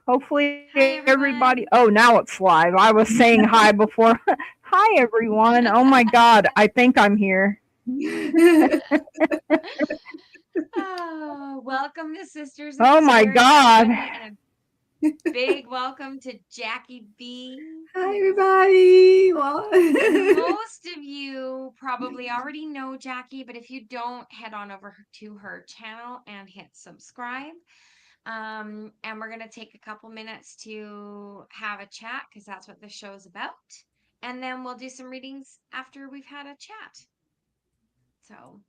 Hopefully, Hi, everybody. everyone. Oh, now it's live. I was saying hi before. Hi, everyone. Oh my God. I think I'm here. Welcome to Sisters in Oh the my Spirit, God. everybody, and a big welcome to Jackie B. Hi, everybody. Well, Most of you probably already know Jackie, but if you don't, head on over to her channel and hit subscribe. And we're going to take a couple minutes to have a chat because that's what the show's about. And then we'll do some readings after we've had a chat. So,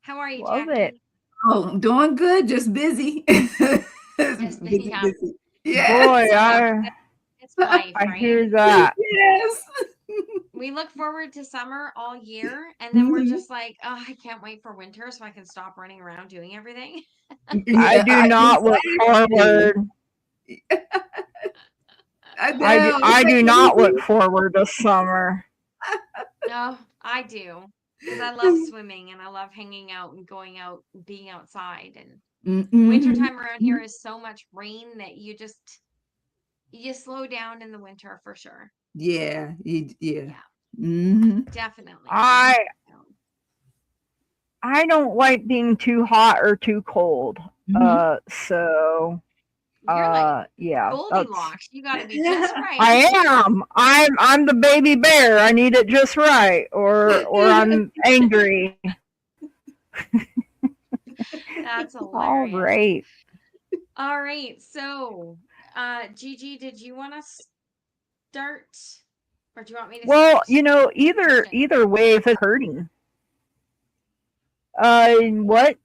how are you, Love it. Jackie? oh, I'm doing good. Just busy. Just, busy, yeah, busy. Yes. Boy, yeah, it's life, I right? hear that. Yes. We look forward to summer all year, and then we're Mhm. just like, oh, I can't wait for winter so I can stop running around doing everything. I Yeah, do I do not the look same thing. forward. I know. It's I like do not look everything. forward to summer. No, I do because I love swimming and I love hanging out and going out and being outside. And Mhm. wintertime around here is so much rain that you slow down in the winter for sure. Yeah. Yeah. Yeah, Hmm. definitely. I So, I don't like being too hot or too cold. Hmm. So you're like yeah, that's Goldilocks. You got to be just I right. am. I'm the baby bear. I need it just right, or I'm angry. That's All hilarious. right. All right. So, Gigi, did you want to start or do you want me to Well, start with the question? either way, if it's hurting. What?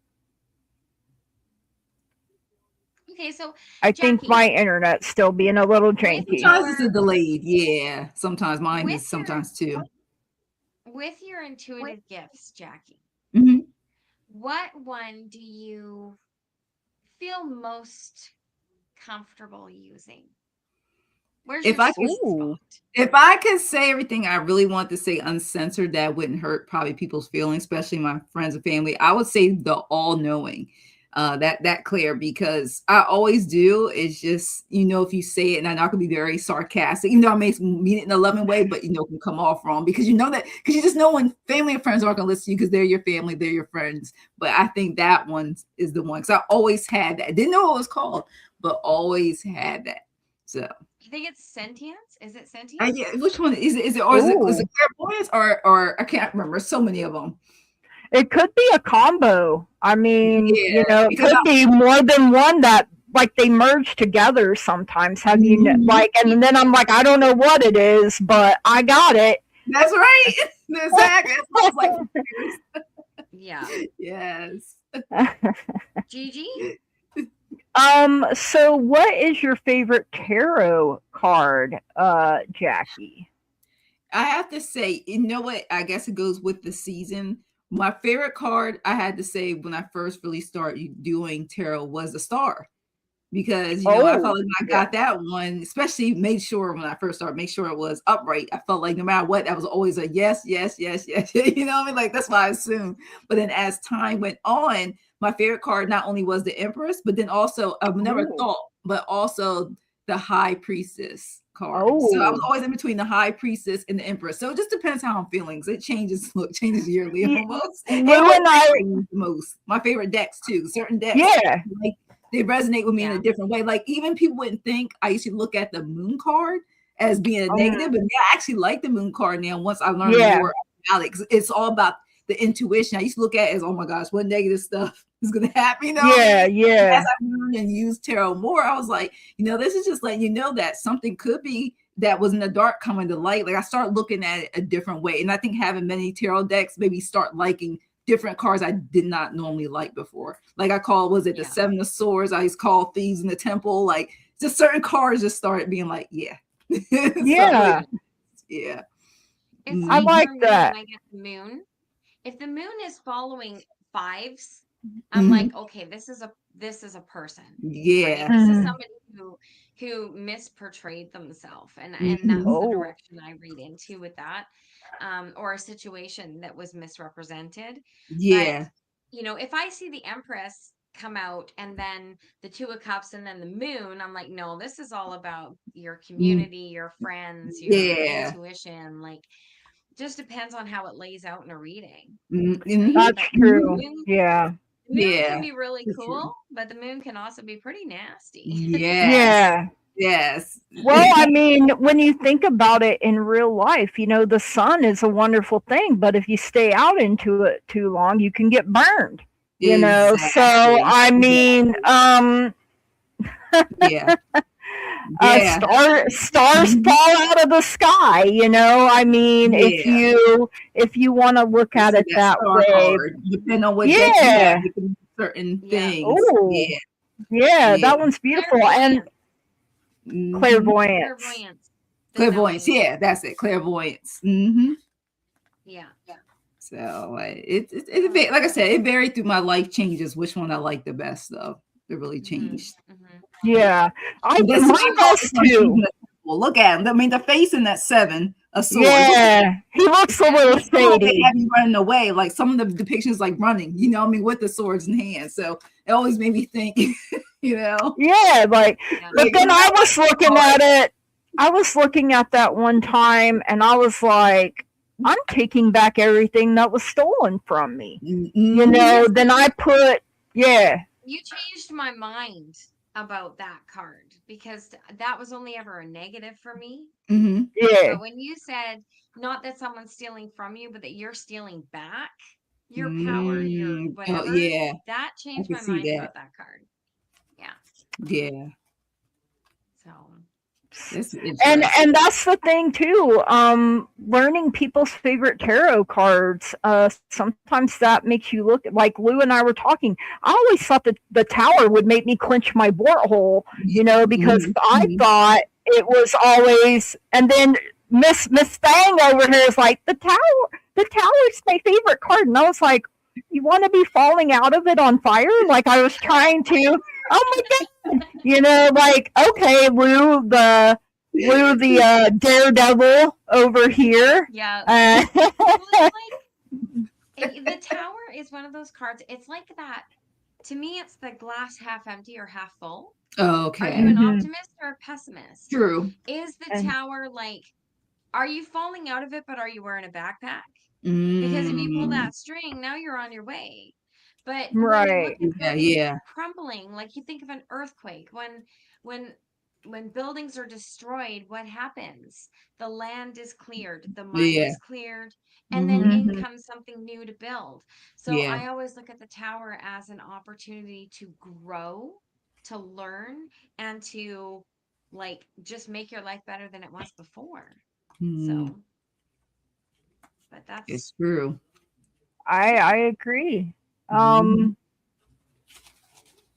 Okay, so I think Jackie, my internet's still being a little with janky. Sometimes it's a your delayed. Yeah. Sometimes mine with is your sometimes too. with your intuitive gifts, Jackie, Hmm. what one do you feel most comfortable using? Where's your If I could sweet Ooh. spot? If I could say everything I really want to say uncensored, that wouldn't hurt probably people's feelings, especially my friends and family. I would say the all knowing, that clear because I always do. It's just if you say it, and I'm not gonna be very sarcastic, even though I may mean it in a loving way, but it can come off wrong because you just know when family and friends aren't gonna listen to you because they're your family, they're your friends. But I think that one is the one because I always had that. Didn't know what it was called, but always had that. So. You think it's sentience? Is it Yeah, sentience? which one is it? Is it Ooh. clairvoyance or I can't remember. So many of them. It could be a combo. I mean, Yeah, it because I. could be more than one that like they merge together sometimes. Have you Mhm. like and then I'm like I don't know what it is, but I got it. That's right. Exactly. That's what I was like for years. Yeah. Yes. Gigi? So what is your favorite tarot card, Jackie? I have to say, you know what? I guess it goes with the season. My favorite card, I had to say, when I first really started doing tarot was the star. Because I Oh, felt like when I yeah. got that one, especially made sure when I first started, make sure it was upright. I felt like no matter what, that was always a yes, yes, yes, yes. You know what I mean? Like that's why I assumed. But then as time went on, my favorite card not only was the Empress, but then also I've never Ooh. thought, but also the High Priestess card. So I was Oh. always in between the High Priestess and the Empress. So it just depends how I'm feeling. So it changes, look, changes yearly Y- almost. And Lou what and I deck I use the most. My favorite decks too. Certain decks yeah. like they resonate with me in a Yeah. different way. Like even people wouldn't think I used to look at the moon card as being a Um negative, but yeah, I actually like the moon card now once I learned yeah. more about it. 'Cause it's all about the intuition. I used to look at it as, oh my gosh, what negative stuff is gonna happen, you know what I Yeah, mean? And as yeah. I learned and used tarot more, I was like, this is just letting you know that something could be that was in the dark coming to light. Like I started looking at it a different way. And I think having many tarot decks maybe start liking different cards I did not normally like before. Like I call, was it the Yeah. Seven of Swords? I used to call Thieves in the Temple. Like just certain cards just started being like, yeah. So Yeah. yeah. It's I like Mhm. like for me when that. I get the moon, if the moon is following fives, I'm Mhm. like, okay, this is a person, right? Yeah. This is Mm. somebody who misportrayed themselves, and that's Mhm. the Oh. direction I read into with that, or a situation that was misrepresented. But Yeah. if I see the Empress come out, and then the Two of Cups, and then the Moon. I'm like, no, this is all about your community, your friends, your Yeah. intuition. Like, just depends on how it lays out in a reading, Mhm. right? That's But true. Moon, Yeah. the Moon can Yeah. be really For cool, sure. but the Moon can also be pretty nasty. Yes. Yeah. Yes. Well, I mean, when you think about it in real life, the sun is a wonderful thing, but if you stay out into it too long, you can get burned. So Exactly. I mean, Yeah. Yeah. stars Mhm. fall out of the sky. I mean, Yeah. if you want to look You at see it that that star way, card, depending on what deck you have, yeah. you can do certain Yeah. things. Oh, Yeah. yeah, Yeah. that one's beautiful. And Clairvoyance. Hmm. clairvoyance. Clairvoyance. The Clairvoyance. knowing. Yeah, that's it. Clairvoyance. Hmm. Yeah. So Oh. like I said, it varied through my life changes. Which one I like the best, though. It really Mm-hmm. changed. Mm-hmm. Yeah, This mine same does focus on choosing too. the temple. Look at him. I mean, the face in that seven of swords. Look, Yeah, he looks a little it's not like they shady. have you running away. Like some of the depictions, like running. I mean, with the swords in hand. So it always made me think. Yeah, but Yeah. then I was looking hard. at it. I was looking at that one time, and I was like, I'm taking back everything that was stolen from me. Mhm. Then I put, yeah, You changed my mind about that card, because that was only ever a negative for me. Mhm. yeah, But when you said not that someone's stealing from you, but that you're stealing back your power, your Oh whatever, yeah, that I changed can my see mind that. about that card. Yeah. Yeah, So, that's and interesting. that's the thing too. Learning people's favorite tarot cards. Sometimes that makes you look like Lou and I were talking. I always thought that the tower would make me clench my butthole, because Mhm. I Mhm. thought it was always. And then Miss Thang over here is like, the tower. The tower's my favorite card, and I was like, you want to be falling out of it on fire? Like I was trying to. Oh my god! Like, okay, Lou the daredevil over here. yeah. Uh, Well, it's like the tower is one of those cards. It's like that. To me, it's the glass half empty or half full. Are you Okay. an mhm. optimist or a pessimist? True. Is the And tower like, are you falling out of it, but are you wearing a backpack? Because if you pull Mm. that string, now you're on your way. But when you look right. at Yeah. buildings Yeah. crumbling, like you think of an earthquake, when when buildings are destroyed, what happens? The land is cleared, the mind Yeah. is cleared, and then Hmm. in Mhm. comes something new to build. So Yeah. I always look at the tower as an opportunity to grow, to learn, and to like just make your life better than it was before. Mm. So, but that's It's true. I agree. Hmm.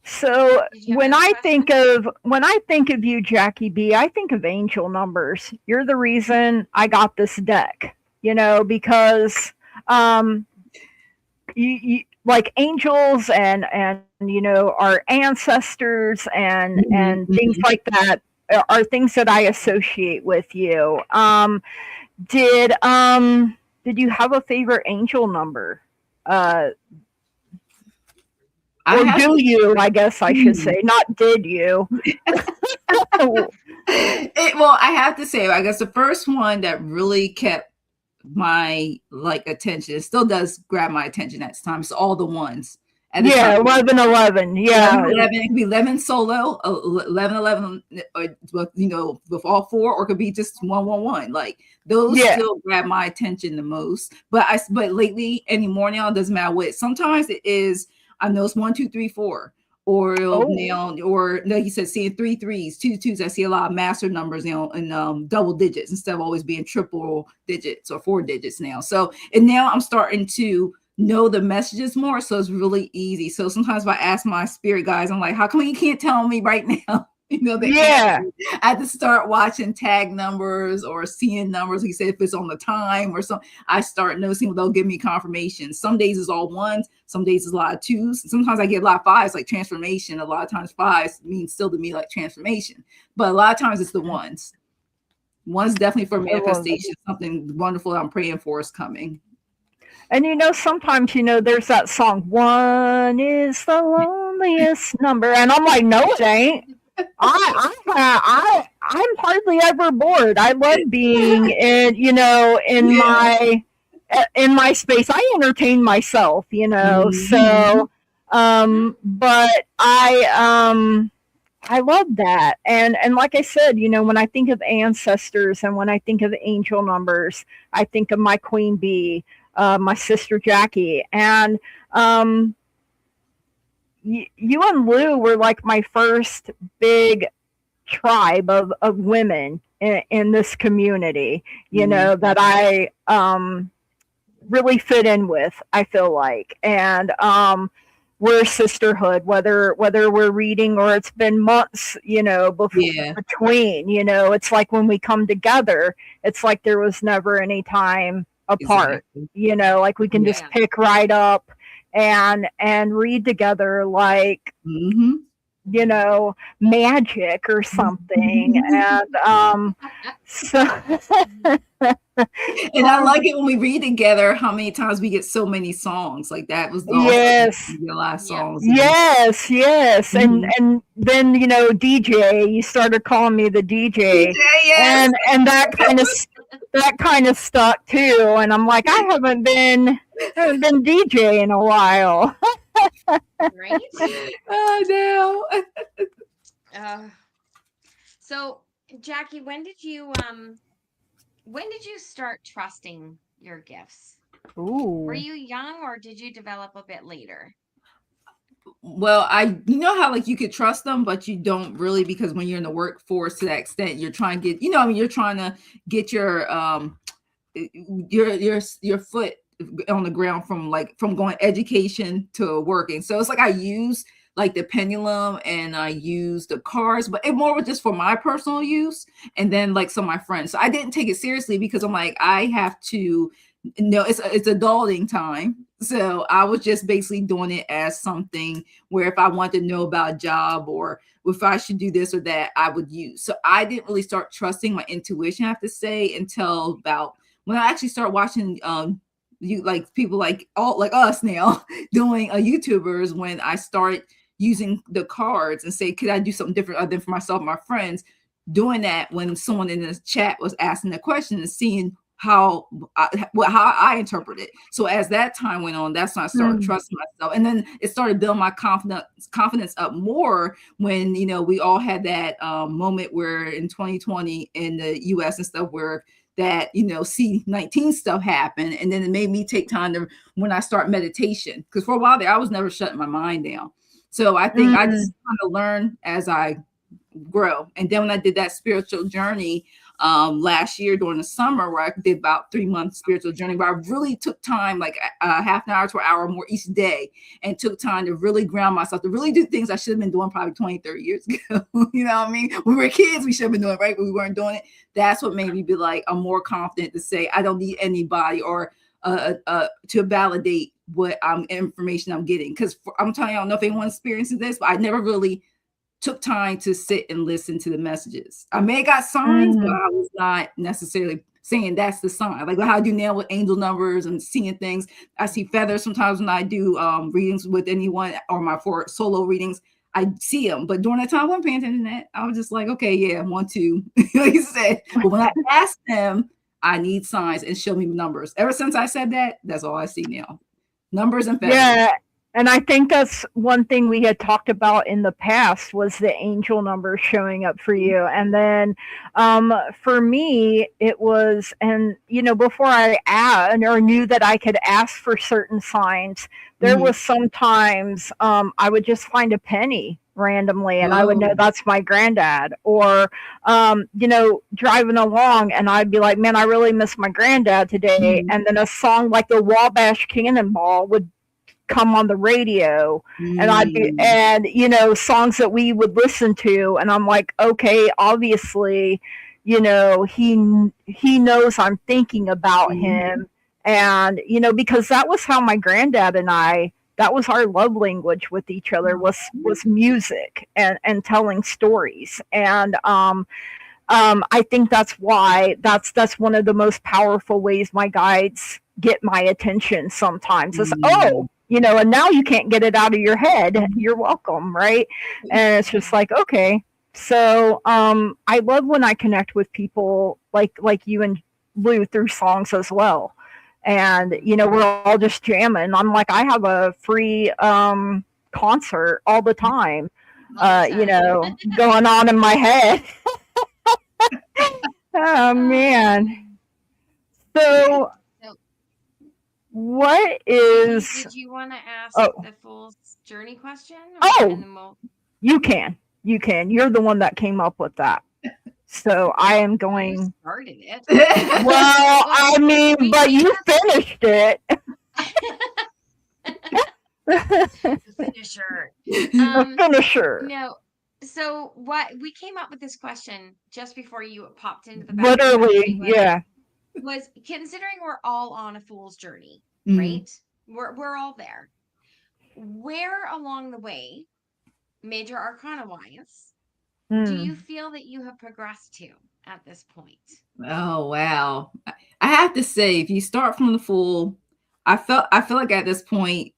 So did you have another question? when I think of you, Jackie B, I think of angel numbers. You're the reason I got this deck. Because you like angels and our ancestors and things Hmm. like that are things that I associate with you. Did you have a favorite angel number? Uh, I or have do to. you? I guess I should Hmm. say, not did you? Well, I have to say, I guess the first one that really kept my like attention, it still does grab my attention at times. It's all the ones at the Yeah, time. 1111. 11, Yeah, 11, it could be 11 solo, 11, 11, with all four, or it could be just 111. Like those yeah. still grab my attention the most. But lately, anymore now, it doesn't matter what. Sometimes it is, I know it's 1, 2, 3, 4, or Oh, or like you said, seeing 3 threes, 2 twos. I see a lot of master numbers now in double digits instead of always being triple digits or 4 digits now. So, and now I'm starting to know the messages more, so it's really easy. So sometimes if I ask my spirit guides, I'm like, how come you can't tell me right now the yeah. answer? I had to start watching tag numbers or seeing numbers. Like you said, if it's on the time or something, I start noticing, they'll give me confirmation. Some days it's all ones, some days it's a lot of twos. Sometimes I get a lot of fives, like transformation. A lot of times fives means still to me like transformation, but a lot of times it's the ones. One's definitely for I love it. manifestation. Something wonderful I'm praying for is coming. And sometimes there's that song, "One is the loneliest number, and I'm like, no, it ain't. I'm hardly ever bored. I love being in, in my space. I entertain myself, Mhm. so, but I love that. And like I said, when I think of ancestors and when I think of angel numbers, I think of my queen bee, my sister Jackie, and um, you and Lou were like my first big tribe of women in this community, that I really fit in with, I feel like. And we're a sisterhood, whether we're reading or it's been months, Yeah, between, it's like when we come together, it's like there was never any time apart, exactly. like we can Yeah. just Yeah. pick right up and read together like, Mhm. magic or something. And so And I like it when we read together how many times we get so many songs. Like that was also yes. a lot of Yep. songs. Yes, yes. And Mhm. and then, DJ, you started calling me the DJ. DJ, yes. And that kind of stuck too. And I'm like, I haven't been DJ in a while. Right? Oh no. Uh, so, Jackie, when did you start trusting your gifts? Were Ooh. you young or did you develop a bit later? Well, you know how like you could trust them, but you don't really, because when you're in the workforce to that extent, you're trying to get, I mean, you're trying to get your foot on the ground from going education to working. So it's like I use like the pendulum and I use the cards, but it more was just for my personal use. And then like some of my friends. So I didn't take it seriously because I'm like, I have to no, it's adulting time. So I was just basically doing it as something where if I wanted to know about a job or if I should do this or that, I would use. So I didn't really start trusting my intuition, I have to say, until about when I actually start watching you like people like all like us now doing YouTubers, when I start using the cards and say, could I do something different other than for myself and my friends? Doing that when someone in the chat was asking the question and seeing how I interpret it. So as that time went on, that's when I started Mm. trusting myself, and then it started building my confidence up more when we all had that moment where in 2020 in the U.S. and stuff where that C-19 stuff happened, and then it made me take time to when I start meditation, because for a while there I was never shutting my mind down. So I think I Mm. just kind of learn as I grow. And then when I did that spiritual journey last year during the summer, where I did about 3 months spiritual journey, where I really took time, like half an hour to an hour more each day, and took time to really ground myself, to really do things I should have been doing probably 20, 30 years ago. You know what I mean? When we were kids, we should have been doing it, right? But we weren't doing it. That's what made me be like, I'm more confident to say, I don't need anybody or to validate what information I'm getting. Because I'm telling you, I don't know if anyone experiences this, but I never really took time to sit and listen to the messages. I may have got signs, but Mm. I was not necessarily saying that's the sign. Like how I do now with angel numbers and seeing things. I see feathers sometimes when I do readings with anyone or my for solo readings. I see them, but during that time, I wasn't paying attention to that. I was just like, okay, yeah, 1, 2, like you said. But when I ask them, I need signs and show me numbers. Ever since I said that, that's all I see now. Numbers and feathers. Yeah, and I think that's one thing we had talked about in the past was the angel number showing up for you. And then for me, it was, and before I asked or knew that I could ask for certain signs, there Mhm. was sometimes I would just find a penny randomly and I would know Oh. that's my granddad. Or driving along and I'd be like, man, I really miss my granddad today. Mhm. And then a song like the Wabash Cannonball would come on the radio and I'd be Mm. and songs that we would listen to and I'm like, okay, obviously, he knows I'm thinking about Mhm. him. And because that was how my granddad and I, that was our love language with each other, was music and telling stories. And I think that's why that's one of the most powerful ways my guides get my attention sometimes is, Mm. and now you can't get it out of your head. You're welcome, right? And it's just like, okay. So I love when I connect with people like you and Lou through songs as well. And we're all just jamming. I'm like, I have a free concert all the time, going on in my head. Oh man. So So, what did is you want to ask oh the fool's journey question? oh And then we'll. you can you're the one that came up with that, so I am You going. started it. Well, Well, I mean, we but came you up finished it. the finisher. The finisher. No. So what we came up with this question just before you popped into the bathroom Literally, actually yeah. was considering we're all on a fool's journey, Mhm. right? We're all there. Where along the way, major arcana wise, do you feel that you have progressed to at this point? Oh wow. I have to say, if you start from the full, I feel like at this point,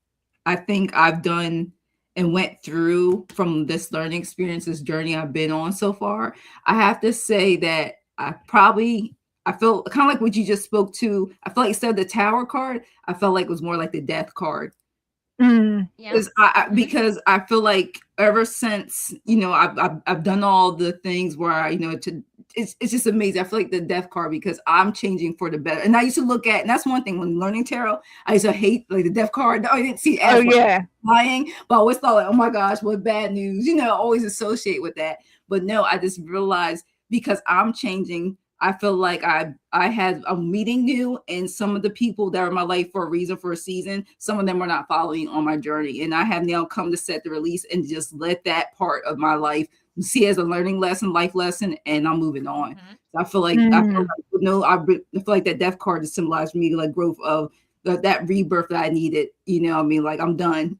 I think I've done and went through from this learning experience, this journey I've been on so far. I have to say that I feel kind of like what you just spoke to. I feel like instead of the tower card, I felt like it was more like the death card. Yeah. Because I feel like ever since I've done all the things where it's just amazing. I feel like the death card because I'm changing for the better. And I used to look at, and that's one thing when learning tarot, I used to hate like the death card. I didn't see it Oh as like yeah. lying, but I always thought like, oh my gosh, what bad news, always associate with that. But no, I just realized because I'm changing, I feel like I had a meeting new, and some of the people that are in my life for a reason, for a season, some of them are not following on my journey, and I have now come to set the release and just let that part of my life see as a learning lesson, life lesson, and I'm moving on. So I feel like I feel like that death card has symbolized me like growth of that rebirth that I needed. I mean, like I'm done.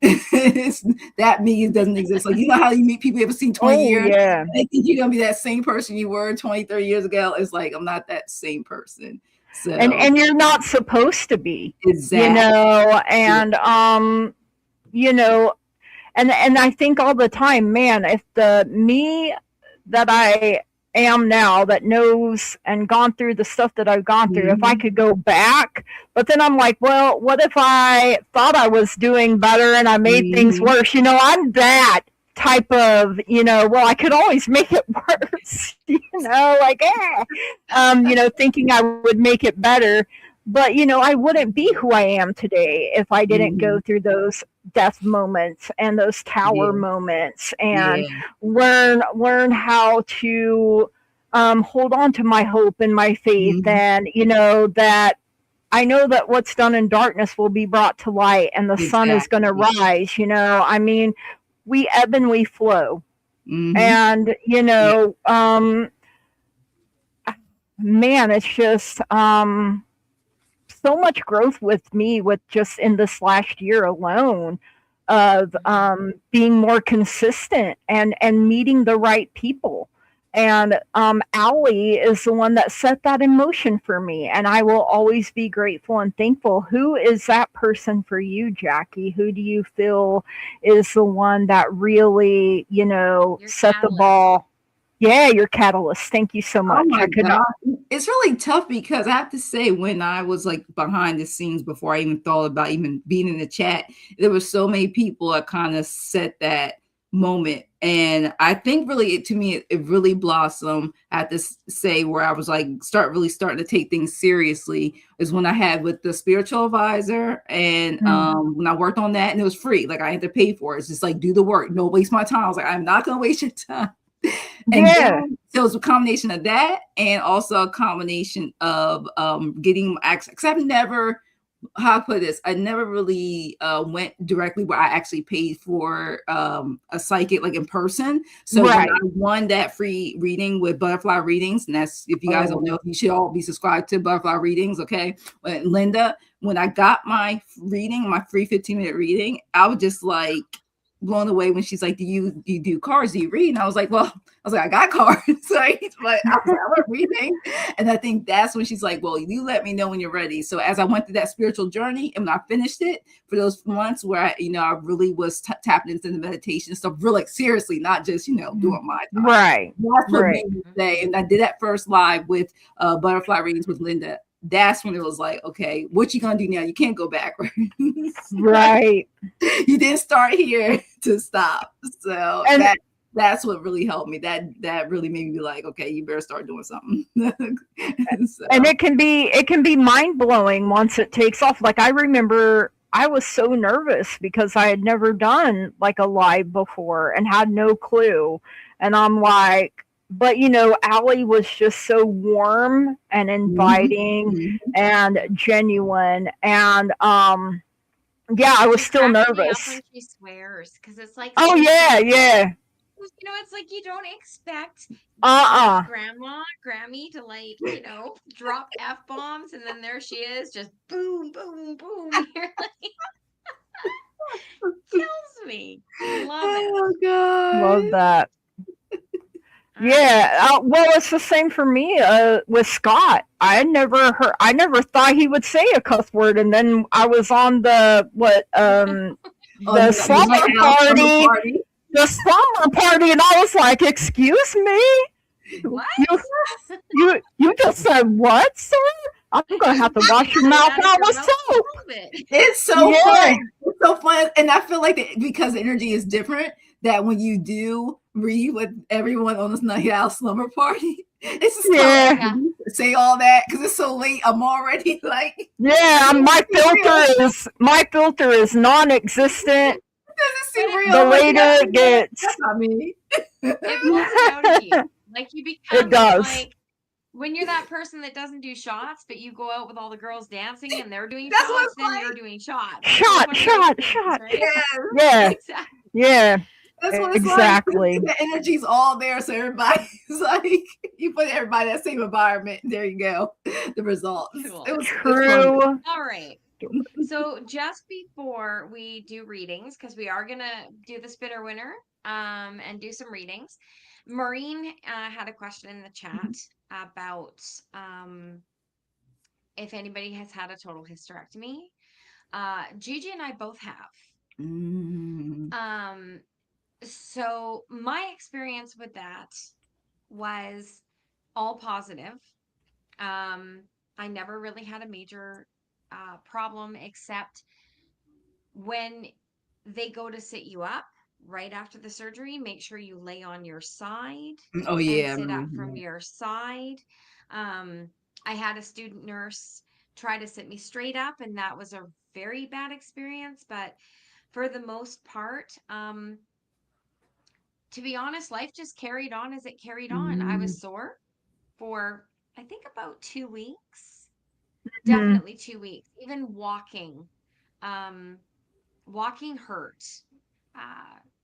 That me doesn't exist. Like how you meet people you ever seen 20 Oh years. yeah. I think you're gonna be that same person you were 20, 30 years ago. It's like I'm not that same person. So And you're not supposed to be. exactly. And you know, and I think all the time, man, if the me that I am now that knows and gone through the stuff that I've gone through, if I could go back, but then I'm like, well, what if I thought I was doing better and I made things worse? I'm that type of, well, I could always make it worse, like, thinking I would make it better. But, I wouldn't be who I am today if I didn't go through those death moments and those tower moments and learn how to hold on to my hope and my faith, and that I know that what's done in darkness will be brought to light and the sun is going to rise. I mean, we ebb and we flow. And man, it's just so much growth with me with just in this last year alone of being more consistent and meeting the right people. And Allie is the one that set that in motion for me, and I will always be grateful and thankful. Who is that person for you, Jackie? Who do you feel is the one that really, Your set the catalyst. ball? Yeah, your catalyst. Thank you so much. Oh my I could God. It's really tough because I have to say, when I was like behind the scenes, before I even thought about even being in the chat, there were so many people that kind of set that moment. And I think really to me, it really blossomed. I have to say, where I was like, really starting to take things seriously is when I had with the spiritual advisor. And when I worked on that, and it was free, like I had to pay for it. It's just like, do the work, don't waste my time. I was like, I'm not going to waste your time. And then, so it was a combination of that, and also a combination of getting access. Because I've never, how I put this, I never really went directly where I actually paid for a psychic, like in person. So when I won that free reading with Butterfly Readings, and that's, if you guys don't know, you should all be subscribed to Butterfly Readings, okay? Linda, when I got my reading, my free 15-minute reading, I was just like blown away when she's like, do you do cards? Do you read? And I was like, well, I was like, I got cards, like, but I was like, I'm reading. And I think that's when she's like, well, you let me know when you're ready. So as I went through that spiritual journey and when I finished it for those months where I really was tapping into the meditation stuff, really like seriously, not just, doing my time. Right. That's what Right. made me say, and I did that first live with Butterfly Readings with Linda. That's when it was like, okay, what you gonna do now? You can't go backwards. Right. You didn't start here to stop. So And that's what really helped me. That really made me be like, okay, you better start doing something. So. and it can be mind blowing once it takes off. Like I remember I was so nervous because I had never done like a live before and had no clue. And I'm like, but Allie was just so warm and inviting Mm-hmm. and genuine. And yeah, I was She still cracks me up nervous. when she swears because it's like Oh so yeah, genuine. yeah. It's like you don't expect Grammy to like, drop F-bombs and then there she is, just boom, boom, boom. You're like, kills me. Love it. Oh God. Love that. All right. Yeah, well, it's the same for me with Scott. I never thought he would say a cuss word, and then I was on the the slumber party, and I was like, "Excuse me, What? you just said what, sir? I'm gonna have to wash your mouth out with soap." It's so fun. It's so fun, and I feel like because the energy is different, that when you do read with everyone on this night out slumber party, it's just say all that because it's so late. I'm already like, my filter is non-existent. The later it gets, that's not me. It pulls it out of you. Like you become like when you're that person that doesn't do shots, but you go out with all the girls dancing and they're doing shots, then you're doing shots. Shot. Right? Yeah. Exactly. Yeah. That's what it's exactly. Like. The energy's all there, so everybody's like, you put everybody in that same environment. There you go. The results. Cool. It was true. All right. So just before we do readings, because we are gonna do the spinner winner, and do some readings. Maureen had a question in the chat about if anybody has had a total hysterectomy. Gigi and I both have. So my experience with that was all positive. I never really had a major problem, except when they go to sit you up right after the surgery, make sure you lay on your side. Oh yeah. And sit up from your side. I had a student nurse try to sit me straight up, and that was a very bad experience. But for the most part, to be honest, life just carried on as it carried on. I was sore for, I think, about 2 weeks. Definitely 2 weeks. Even walking hurt.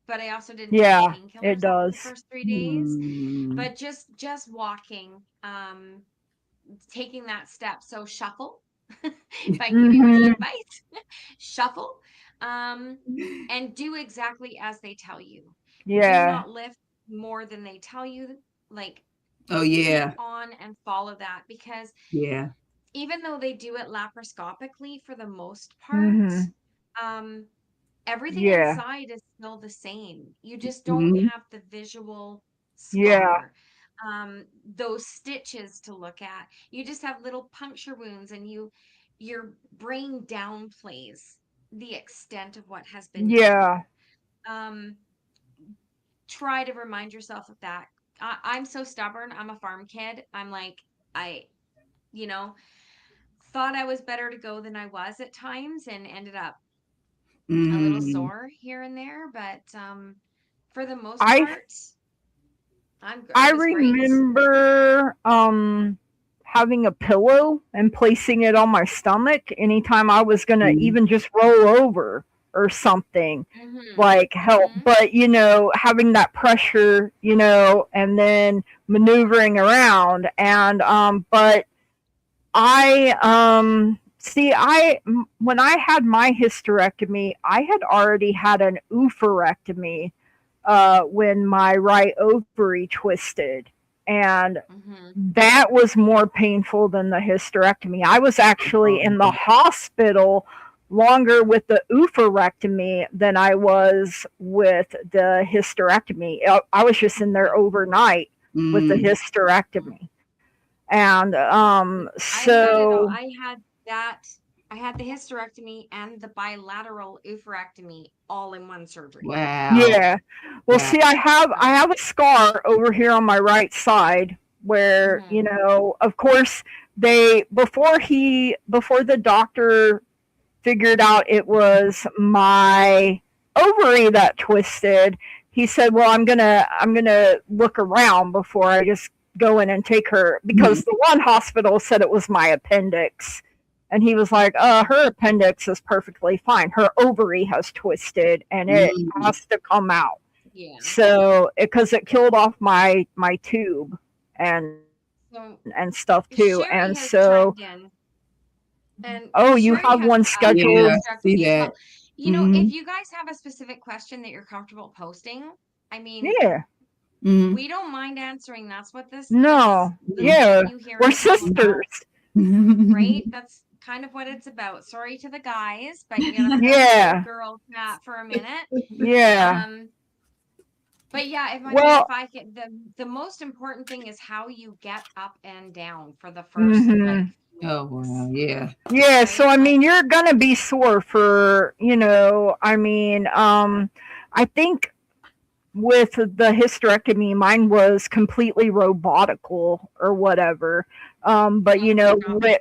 But I also didn't take painkillers it does. the first 3 days. But just walking, taking that step. So shuffle. If I give you any advice, shuffle. And do exactly as they tell you. Do not lift more than they tell you. Like, keep on and follow that, because even though they do it laparoscopically for the most part, everything inside is still the same. You just don't have the visual scar. Those stitches to look at. You just have little puncture wounds, and your brain downplays the extent of what has been done. Try to remind yourself of that. I'm so stubborn. I'm a farm kid. I'm like, I thought I was better to go than I was at times, and ended up a little sore here and there. But for the most part, I remember having a pillow and placing it on my stomach anytime I was gonna even just roll over or something, like help. But having that pressure, and then maneuvering around. And but when I had my hysterectomy, I had already had an oophorectomy when my right ovary twisted. And Mm-hmm. that was more painful than the hysterectomy. I was actually in the hospital longer with the oophorectomy than I was with the hysterectomy. I was just in there overnight with the Mm. hysterectomy. And I've got it all. so I had the hysterectomy and the bilateral oophorectomy all in one surgery. Wow. yeah. Well, Wow. see, I have a scar over here on my right side where, Mm-hmm. of course, before the doctor figured out it was my ovary that twisted, he said, "Well, I'm gonna look around before I just go in and take her," Mhm. because the one hospital said it was my appendix. And he was like, her appendix is perfectly fine. Her ovary has twisted and it Mm. has to come out. Yeah. So, because it killed off my tube and So stuff too. And Sherry so, has chimed in, and oh, you Sherry have has one the scheduled. Yeah, see hysterectomy as well. that. You know, if Mhm. you guys have a specific question that you're comfortable posting, I mean, Yeah. Mhm. we don't mind answering. That's what this No. little Mhm. Yeah. menu here We're is all sisters. about, right? That's kind of what it's about. Sorry to the guys, but you're gonna have to go Yeah. girl chat for a minute. Yeah. Um, but yeah, if I mean, if Well, I can, the most important thing is how you get up and down for the first like mhm. few Oh, wow. weeks, Yeah. Yeah, so right? I Like, mean, you're gonna be sore for, I mean, I think with the hysterectomy, mine was completely robotical or whatever. But laparoscopically,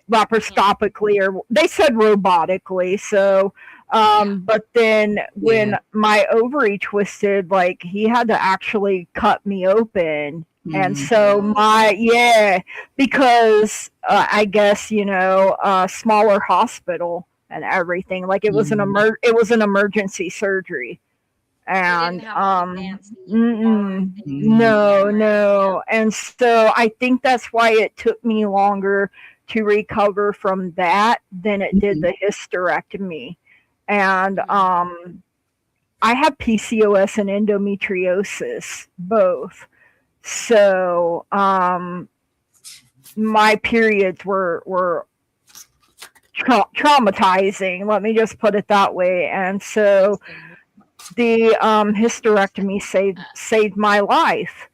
yeah. laparoscopically, or they said robotically. So, Yeah. but then Yeah. when my ovary twisted, like he had to actually cut me open. And Mhm. so Ooh. because I guess smaller hospital and everything. Like Mhm. it was an emergency surgery. They didn't And have all the fancy arm mm-mm, things and the Mhm. no, cameras. Yeah. no. And so I think that's why it took me longer to recover from that than it did Mhm. the hysterectomy. And Hmm. I have PCOS and endometriosis both. So my periods were traumatizing. Let me just put it that way. And so Same. the hysterectomy saved my life.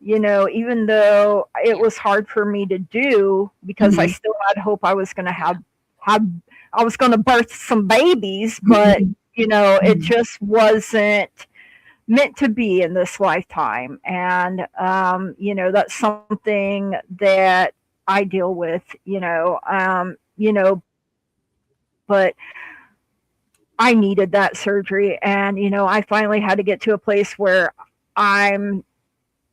Even though it Yeah. was hard for me to do because I Mhm. still had hope I was going to Yeah. have I was going to birth some babies, but Mhm. it Mhm. just wasn't meant to be in this lifetime. And that's something that I deal with. But I needed that surgery. And, I finally had to get to a place where I'm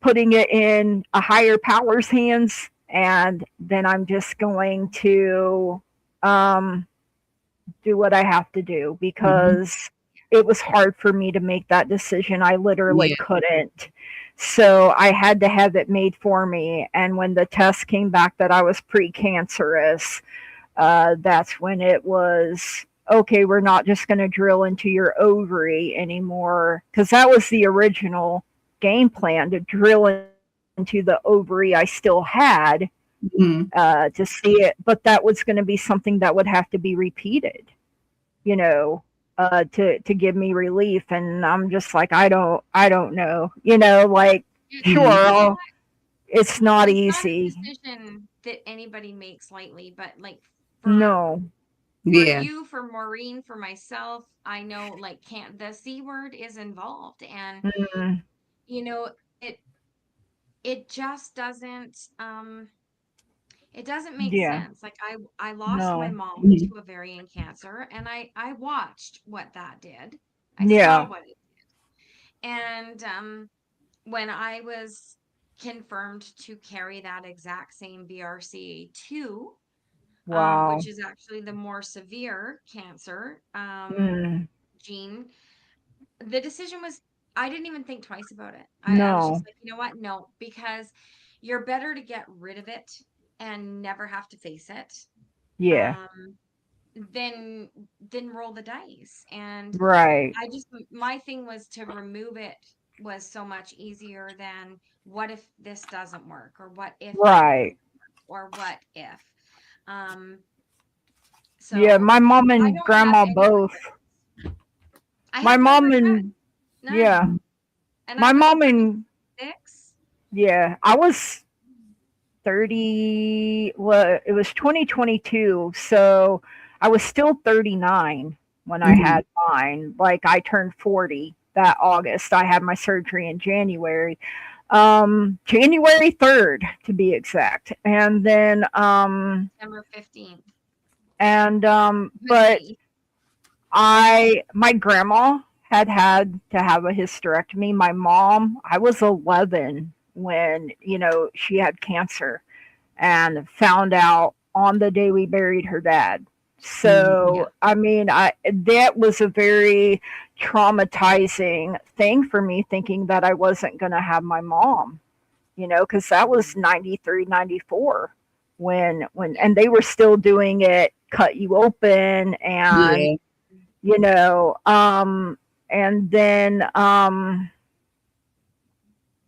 putting it in a higher power's hands. And then I'm just going to um, do what I have to do Mhm. because it was hard for me to make that decision. I literally Yeah. couldn't. So I had to have it made for me. And when the test came back that I was precancerous, that's when it was okay. We're not just going to drill into your ovary anymore because that was the original game plan to drill into the ovary I still had Mhm. to see it, but that was going to be something that would have to be repeated, you know, to give me relief. And I'm just like, I don't know, like sure, Mhm. You know what? it's not It's not a easy. decision that anybody makes lightly, but like for No, for Yeah. you, for Maureen, for myself, I know like can't the C word is involved, and mm, you know it it just doesn't make yeah, sense. Like I lost my no, mom Mhm. to ovarian cancer, and I watched what that did. I saw yeah, what it did. And when I was confirmed to carry that exact same BRCA2, wow, which is actually the more severe cancer mm, gene, the decision was I didn't even think twice about it. I was just no, like, you know what? No, because you're better to get rid of it and never have to face it yeah, um, than than roll the dice. And right, I just my thing was to remove it was so much easier than what if this doesn't work, or what if that doesn't Right. work, or what if. Um, Yeah, so my mom I and don't have grandma any both. regrets. I My have no mom regret, and none. yeah, And I my was mom and 36. yeah, I was 30. Well, it was 2022, so I was still 39 when I Mhm. had mine. Like I turned 40 that August. I had my surgery in January. January 3rd to be exact. And then September 15th was but me. my grandma had to have a hysterectomy. My mom, I was 11 when, she had cancer and found out on the day we buried her dad. Mhm. Yeah. So, I mean, that was a very traumatizing thing for me, thinking that I wasn't going to have my mom, because that was Mhm. 93, 94 when, Yeah. and they were still doing it, cut you open and, Yeah. you know, um, and then,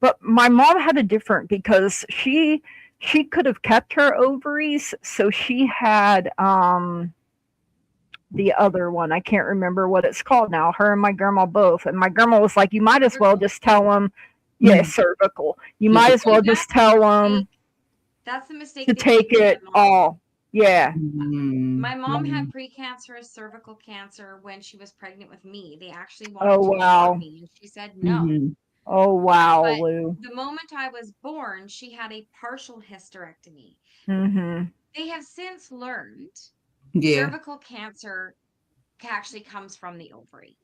but my mom had a different because she could have kept her ovaries, so she had the other one. I can't remember what it's called now. Her and my grandma both, and my grandma was like, "You might as well Cervical. just tell them, yeah, Mhm. cervical. You might as Difficult. So well just tell them that's the mistake to they made take with my it mom. all." Yeah. Mhm. My mom had Mhm. precancerous cervical cancer when she was pregnant with me. They actually Oh wanted to abort wow. me, and she said no. Mhm. Oh wow, But Lou. the moment I was born, she had a partial hysterectomy. Mhm. They have since learned Yeah. cervical cancer actually comes from the ovary.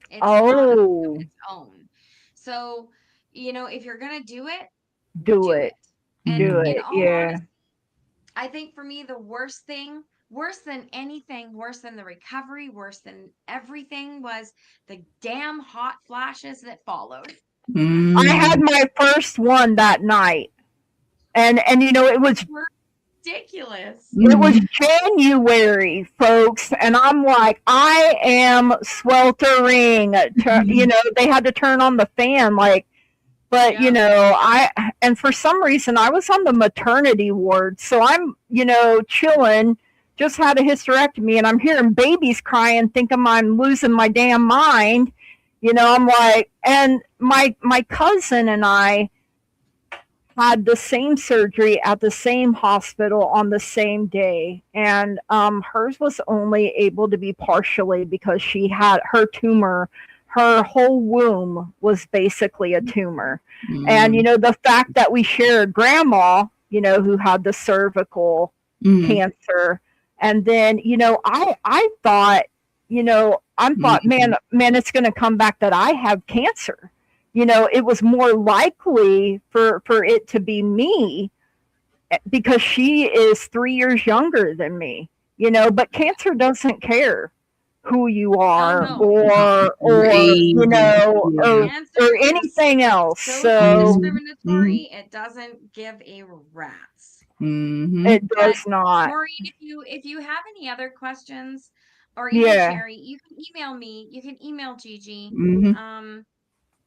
It's not of Oh, its own. So, if you're going to do it, do do it. it. And Do Mhm. in it. all Yeah. honesty, I think for me, the worst thing, worse than anything, worse than the recovery, worse than everything, was the damn hot flashes that followed. I had Mhm. my first one that night. And it was Were ridiculous. it was Mhm. January, folks, and I'm like, I am sweltering. They had to turn on the fan, like, but Yep. and for some reason, I was on the maternity ward, so I'm, chilling. Just had a hysterectomy, and I'm hearing babies crying, thinking I'm losing my damn mind. I'm like, and my cousin and I had the same surgery at the same hospital on the same day, and hers was only able to be partially because she had her tumor. Her whole womb was basically a tumor, and Mhm. the fact that we share a grandma, who had the cervical Mhm. cancer, and then I thought, I thought, Mhm. man, it's going to come back that I have cancer. It was more likely for it to be me because she is 3 years younger than me. But cancer doesn't care who you Oh, are no. Your or age. Yeah. Cancer is anything else. so So Mhm. Mhm. non-discriminatory, it doesn't give a rat's. Mhm. it But does not. Maureen, if you have any other questions, or even Yeah. Sherry, you can email me. You can email Gigi. Mhm. Um,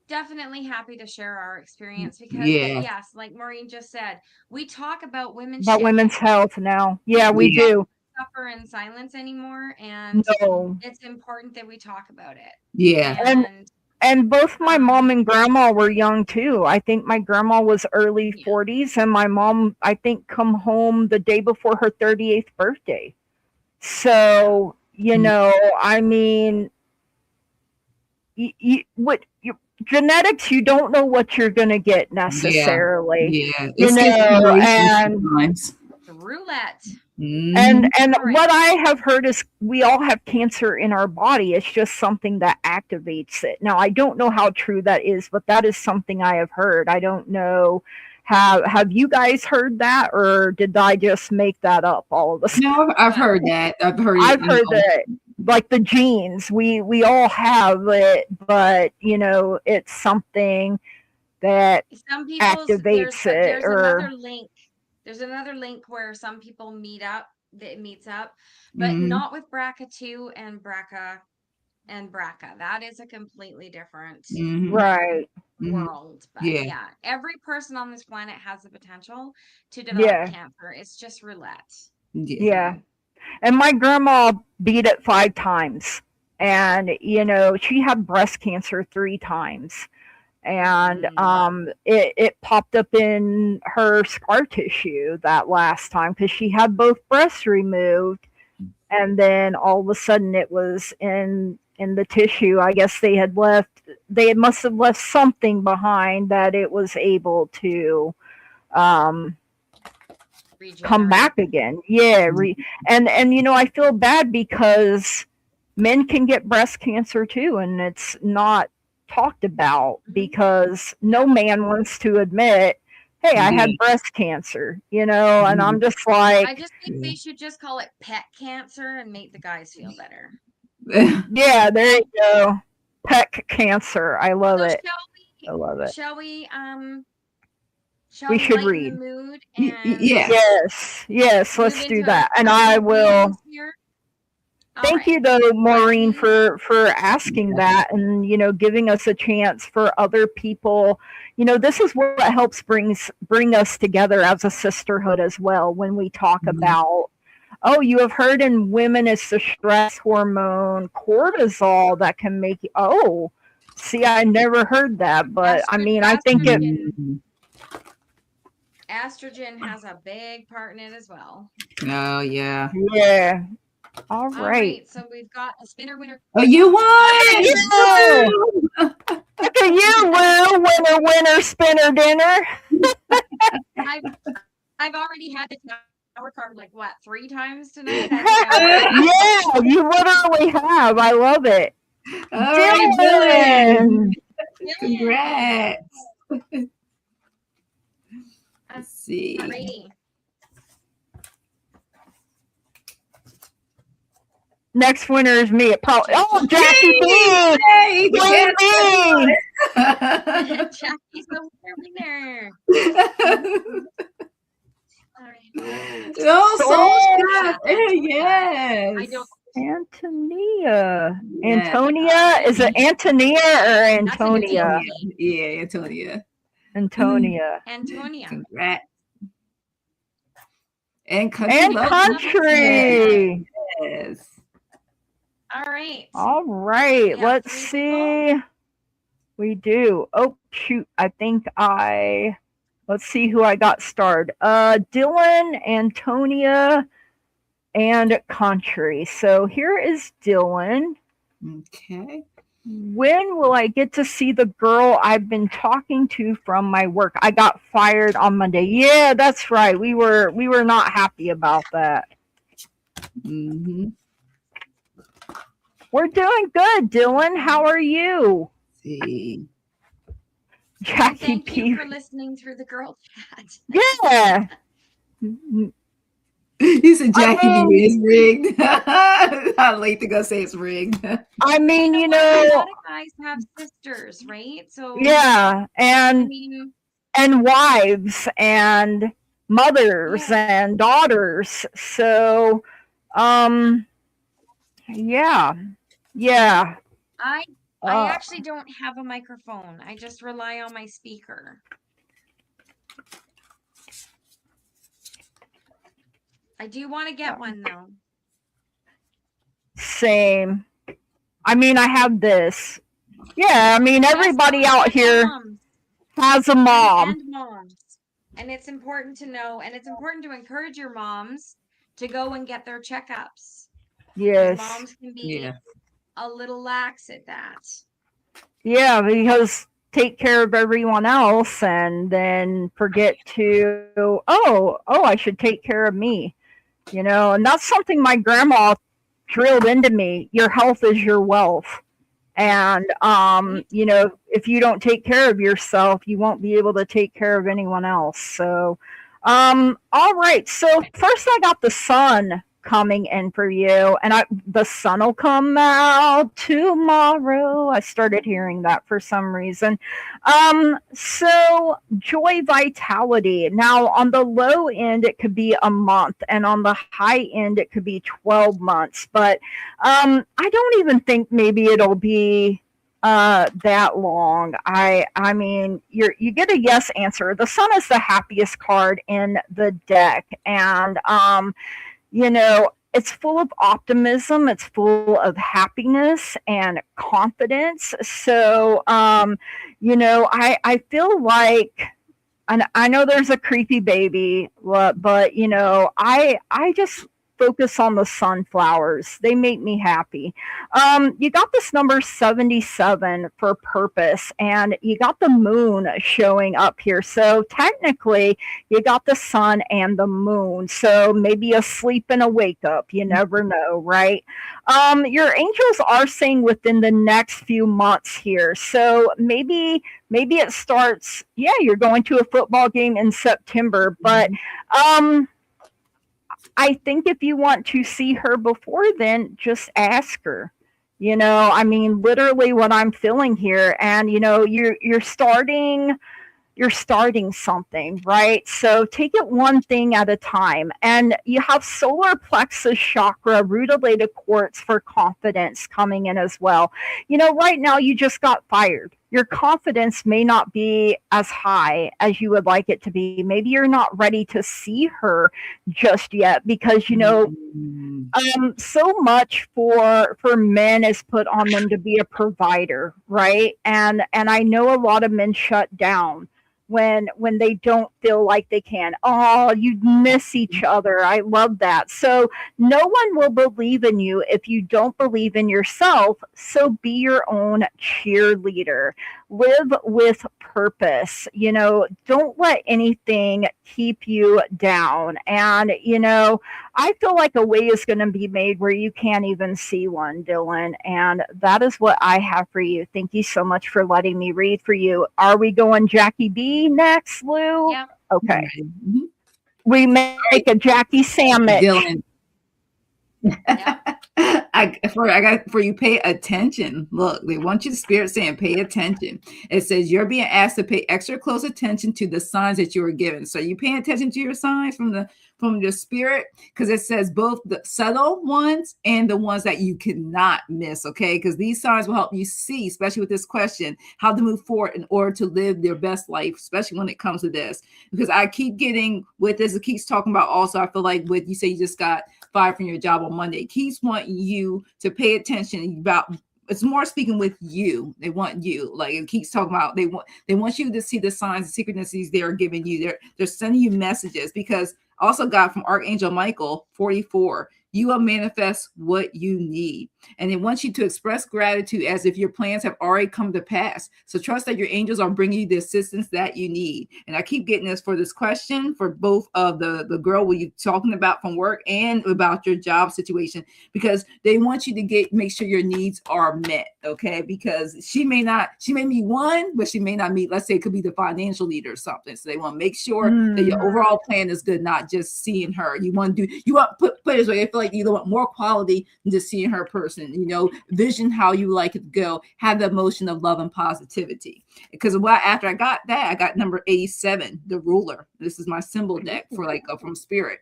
Definitely happy to share our experience because, Yeah. yes, like Maureen just said, we talk about women's About shit. women's health now. Yeah, we We Yeah. don't do. suffer in silence anymore, and No. it's important that we talk about it. Yeah. And And both my um, mom and grandma were young too. I think my grandma was early yeah, 40s, and my mom, I think, come home the day before her 38th birthday. yeah. So, Mhm. I mean, what genetics, you don't know what you're going to get Yeah. necessarily, Yeah. It's generations and sometimes. The roulette. Mhm. All right. what I have heard is we all have cancer in our body. It's just something that activates it. Now, I don't know how true that is, but that is something I have heard. I don't know. Have you guys heard that, or did I just make that up all of a sudden? No, I've What? heard that. I've heard it, I've heard that, like the genes, we all have it, but it's something that Some people's activates it, there's another or link. There's another link where some people meet up, that meets up, but Mhm. not with BRCA2 and BRCA. That is a completely different. Mhm. right. world. But Yeah. yeah, every person on this planet has the potential to develop Yeah. cancer. It's just roulette. Yeah. And my grandma beat it 5 times. And, she had breast cancer 3 times. And it popped up in her scar tissue that last time because she had both breasts removed. And then all of a sudden it was in the tissue. I guess they must have left something behind that it was able to come Regenerate. back again. Yeah. And I feel bad because men can get breast cancer too, and it's not talked about because no man wants to admit, hey, I had breast cancer, and I'm just I like, just think they should just call it pet cancer and make the guys feel better. yeah, there you go. Peck cancer. I love it. I love it. Shall we We should lighten read. the mood and Yes, let's move do into that. a And couple I of will. readings here? All Thank right. you, though, Maureen, Let's for asking that and giving us a chance for other people. This is what helps bring us together as a sisterhood as well. When we talk about, oh, you have heard in women it's the stress hormone cortisol that can make you. Oh, see, I never heard that, but I mean, I think it. Estrogen has a big part in it as well. Oh yeah. Yeah. All right. So we've got a spinner winner. Oh, you won! Look at you, Lou. Winner, winner, spinner, dinner. I've already had the tower card like what 3 times tonight. Yeah, you literally have. I love it. All right, Dylan. Dylan. Congrats. Let's see. Alrighty. Next winner is me. Jackie B! Yay! Jackie's the winner. Oh, yes. I don't. Antonia. Yeah. Antonia? Is it Antonia or Antonia? Yeah, Antonia. Antonia. Antonia. Congrats. And country. And country. Yes. All right. All right. Yeah, Let's see. We do. Oh, shoot. I think let's see who I got starred. Dylan, Antonia, and country. So here is Dylan. Okay. When will I get to see the girl I've been talking to from my work? I got fired on Monday. Yeah, that's right. We were not happy about that. Mm-hmm. We're doing good, Dylan. How are you? Let's see. Jackie Thank P. you for listening through the girl chat. Yeah. You said Jackie B is rigged. Not late to go say it's rigged. I mean, a lot of guys have sisters, right? So yeah, and I mean, and wives and mothers and daughters. So, yeah. I actually don't have a microphone. I just rely on my speaker. I do want to get one though. Same. I mean, I have this. Yeah, I mean, everybody out here has a mom. And moms. And it's important to know, and it's important to encourage your moms to go and get their checkups. Yes. Moms can be a little lax at that. Yeah, because take care of everyone else and then forget to, I should take care of me. And that's something my grandma drilled into me. Your health is your wealth. And, if you don't take care of yourself, you won't be able to take care of anyone else. So, all right. So first I got the sun coming in for you, and the sun will come out tomorrow. I started hearing that for some reason. So joy, vitality. Now on the low end it could be a month, and on the high end it could be 12 months, but I don't even think maybe it'll be that long. I mean, you get a yes answer. The sun is the happiest card in the deck, and you know, it's full of optimism, it's full of happiness and confidence. So, you know, I feel like, and I know there's a creepy baby, but you know, I just focus on the sunflowers. They make me happy. You got this number 77 for purpose, and you got the moon showing up here. So technically, you got the sun and the moon. So maybe a sleep and a wake up. You never know, right? Your angels are saying within the next few months here. So maybe it starts, yeah, you're going to a football game in September, but I think if you want to see her before then, just ask her. You know, I mean, literally what I'm feeling here, and you know, you're starting something, right? So take it one thing at a time. And you have solar plexus chakra, rutilated quartz for confidence coming in as well. You know, right now you just got fired. Your confidence may not be as high as you would like it to be. Maybe you're not ready to see her just yet because, you know, so much for men is put on them to be a provider, right? And I know a lot of men shut down when they don't feel like they can. Oh, you miss each other. I love that. So no one will believe in you if you don't believe in yourself. So be your own cheerleader. Live with purpose. You know, don't let anything keep you down. And, you know, I feel like a way is going to be made where you can't even see one, Dylan. And that is what I have for you. Thank you so much for letting me read for you. Are we going Jackie B next, Lou? Yeah. Okay. We make a Jackie sandwich. Dylan. Yeah. I got for you. Pay attention. Look, they want you to spirit saying, pay attention. It says you're being asked to pay extra close attention to the signs that you were given. So you paying attention to your signs from the spirit, because it says both the subtle ones and the ones that you cannot miss. Okay, because these signs will help you see, especially with this question, how to move forward in order to live their best life, especially when it comes to this. Because I keep getting with this, it keeps talking about also. I feel like with you say you just got fired from your job on Monday. It keeps wanting you to pay attention about. It's more speaking with you. They want you, like it keeps talking about. They want you to see the signs, the synchronicities they are giving you. They're sending you messages because also got from Archangel Michael 44. You will manifest what you need. And it wants you to express gratitude as if your plans have already come to pass. So trust that your angels are bringing you the assistance that you need. And I keep getting this for this question for both of the girl what you're talking about from work and about your job situation, because they want you to make sure your needs are met. Okay. Because she may meet one, but she may not meet, let's say it could be the financial leader or something. So they want to make sure that your overall plan is good, not just seeing her. You want put it this way. I feel like you want more quality than just seeing her person. You know, vision how you like it to go, have the emotion of love and positivity. Because after I got that, I got number 87, the ruler. This is my symbol deck for like from spirit.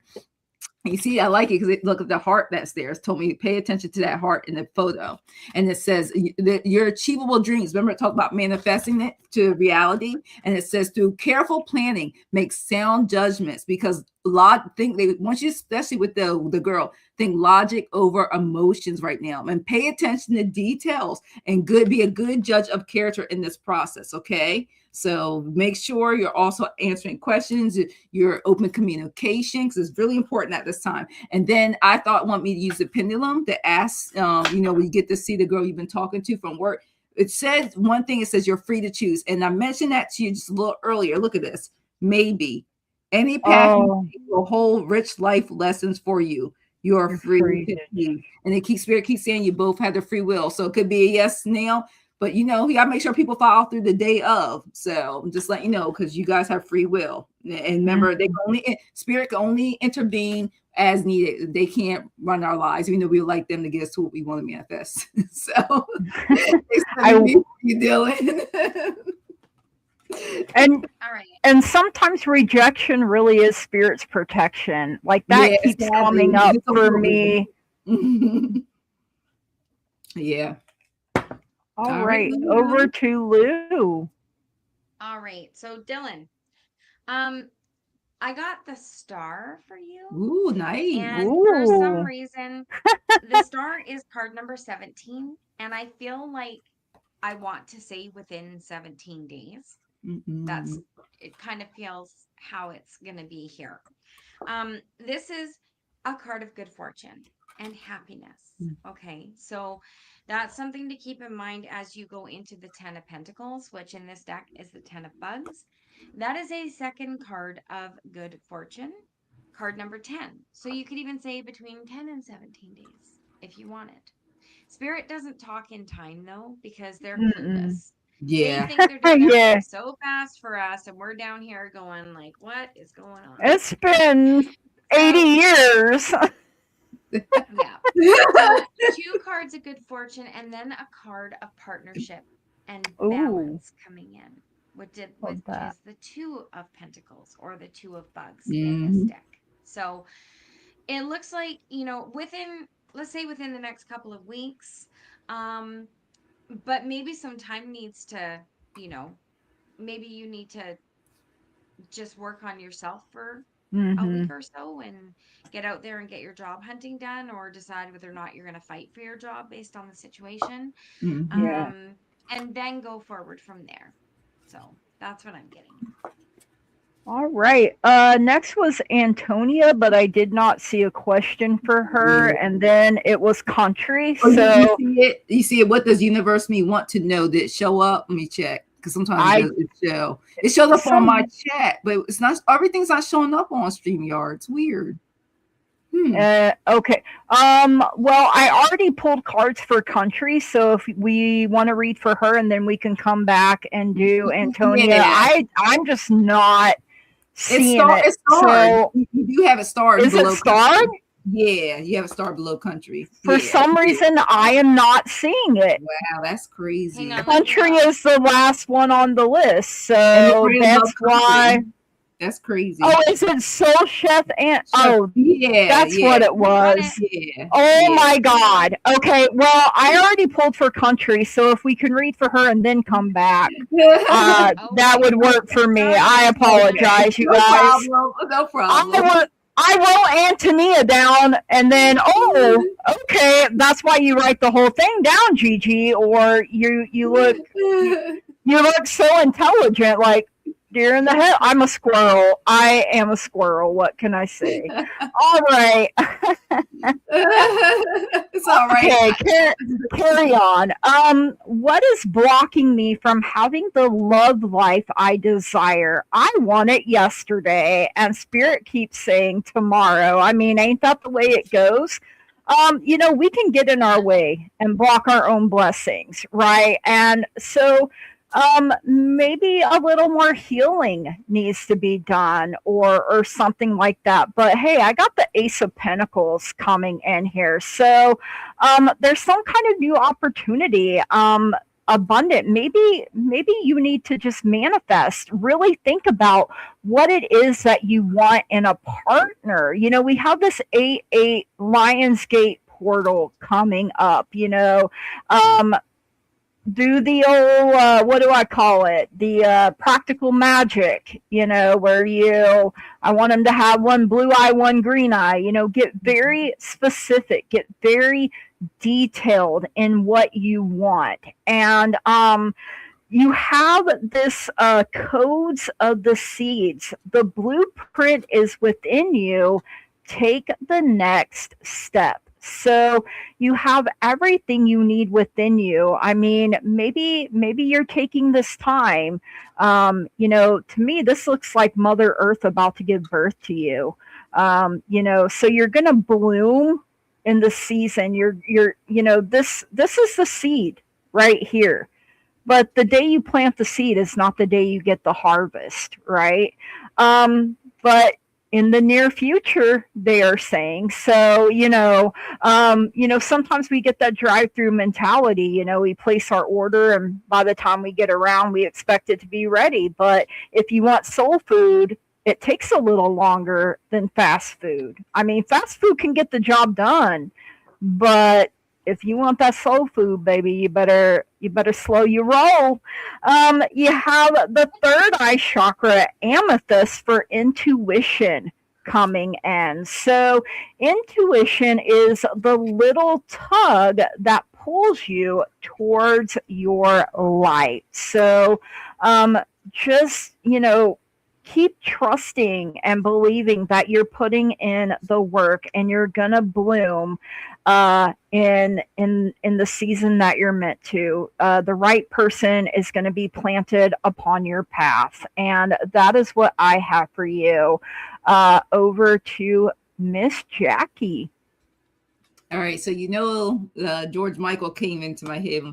You see, I like it because look at the heart that's there. It's told me pay attention to that heart in the photo. And it says that your achievable dreams. Remember, I talked about manifesting it to reality. And it says through careful planning, make sound judgments, because they want you, especially with the girl, think logic over emotions right now, and pay attention to details and be a good judge of character in this process. Okay. So make sure you're also answering questions, your open communication, because it's really important at this time. And then I want me to use the pendulum to ask, when you get to see the girl you've been talking to from work. It says one thing, it says you're free to choose. And I mentioned that to you just a little earlier. Look at this. Maybe any path will hold rich life lessons for you. You're free to choose. And spirit keeps saying you both have the free will. So it could be a yes now. But, you got to make sure people follow through the day of. So I'm just letting you know, because you guys have free will. And remember, spirit can only intervene as needed. They can't run our lives, even though we would like them to get us to what we want to manifest. So you Dylan. And all right. And sometimes rejection really is spirit's protection. Like that keeps coming up for me. Yeah. All All right, right, Lulu. over to Lou. All right. So Dylan, um, I got the star for you. Ooh, nice. And for some Ooh. reason, the star is card number 17. And I feel like I want to say within 17 days. That's Mm-mm. it kind of feels how it's going to be here. This is a card of good fortune and happiness. Okay. So that's something to keep in mind as you go into the 10 of Pentacles, which in this deck is the 10 of Bugs. That is a second card of good fortune, card number 10. So you could even say between 10 and 17 days if you wanted. Spirit doesn't talk in time though, because they're Mm-mm. clueless. They Yeah. think they're doing Yeah, everything so fast for us, and we're down here going like, "What is going on?" it's been 80 So, years. yeah. So, two cards of good fortune, and then a card of partnership and Ooh, balance coming in, which love that. is the two of pentacles or the two of bugs in this Hmm. deck. So, it looks like, within, let's say within the next couple of weeks, um, but maybe some time needs to, you know, maybe you need to just work on yourself for a Mm-hmm. week or so and get out there and get your job hunting done, or decide whether or not you're going to fight for your job based on the situation, Hmm. Yeah. um, and then go forward from there. So that's what I'm getting. All right. Next was Antonia, but I did not see a question for her. Yeah. And then it was country. Oh, you So see it? You see it? What does universe me want to know? Did it show up? Let me check. Because sometimes it I does. It show. It shows up on my some chat, but it's not. Everything's not showing up on StreamYard. It's weird. Hmm. okay. Well, I already pulled cards for country, so if we want to read for her, and then we can come back and do Antonia. Yeah. I'm just not It's seeing it. It's starred. So You do have it starred is it below starred? country. Yeah, you have it starred below country. For Yeah. some reason, I am not seeing it. Wow, that's Hang crazy. on, let me Country look. is the last one on the list, And it's so right above that's why. country. That's crazy. Oh, is it Soul Chef and Sure. oh, Yeah, that's what it You got was. it. yeah, Oh yeah. my Hang on. God. Okay, well, I already pulled for country, so if we can read for her and then come back, that Okay. would work for me. Sounds I good. Okay, apologize, you no guys. problem. No I problem. will. I wrote Antonia down, and then okay, that's why you write the whole thing down, Gigi. Or you look so intelligent, like deer in the head. I'm a squirrel. I am a squirrel. What can I say? All right. It's all right. Okay, carry on. What is blocking me from having the love life I desire? I want it yesterday, and Spirit keeps saying tomorrow. I mean, ain't that the way it goes? We can get in our way and block our own blessings, right? And so maybe a little more healing needs to be done, or something like that. But hey, I got the Ace of Pentacles coming in here, so there's some kind of new opportunity, abundant. Maybe you need to just manifest, really think about what it is that you want in a partner. We have this 8-8 Lionsgate portal coming up. Do the old, what do I call it, the practical magic, where I want them to have one blue eye, one green eye. Get very specific, get very detailed in what you want. And you have this codes of the seeds. The blueprint is within you. Take the next step. So you have everything you need within you. I mean, maybe you're taking this time. To me, this looks like Mother Earth about to give birth to you. So you're gonna bloom in the season. This is the seed right here. But the day you plant the seed is not the day you get the harvest, right? But in the near future, they are saying. So, sometimes we get that drive-through mentality. We place our order, and by the time we get around, we expect it to be ready. But if you want soul food, it takes a little longer than fast food. I mean, fast food can get the job done, but if you want that soul food, baby, you better slow your roll. You have the third eye chakra, amethyst, for intuition coming in. So intuition is the little tug that pulls you towards your light. So um, just keep trusting and believing that you're putting in the work and you're gonna bloom in the season that you're meant to. The right person is going to be planted upon your path, and that is what I have for you. Over to Miss Jackie. All right, so George Michael came into my head.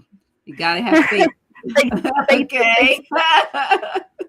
You gotta have faith. Faith, faith, faith. Okay.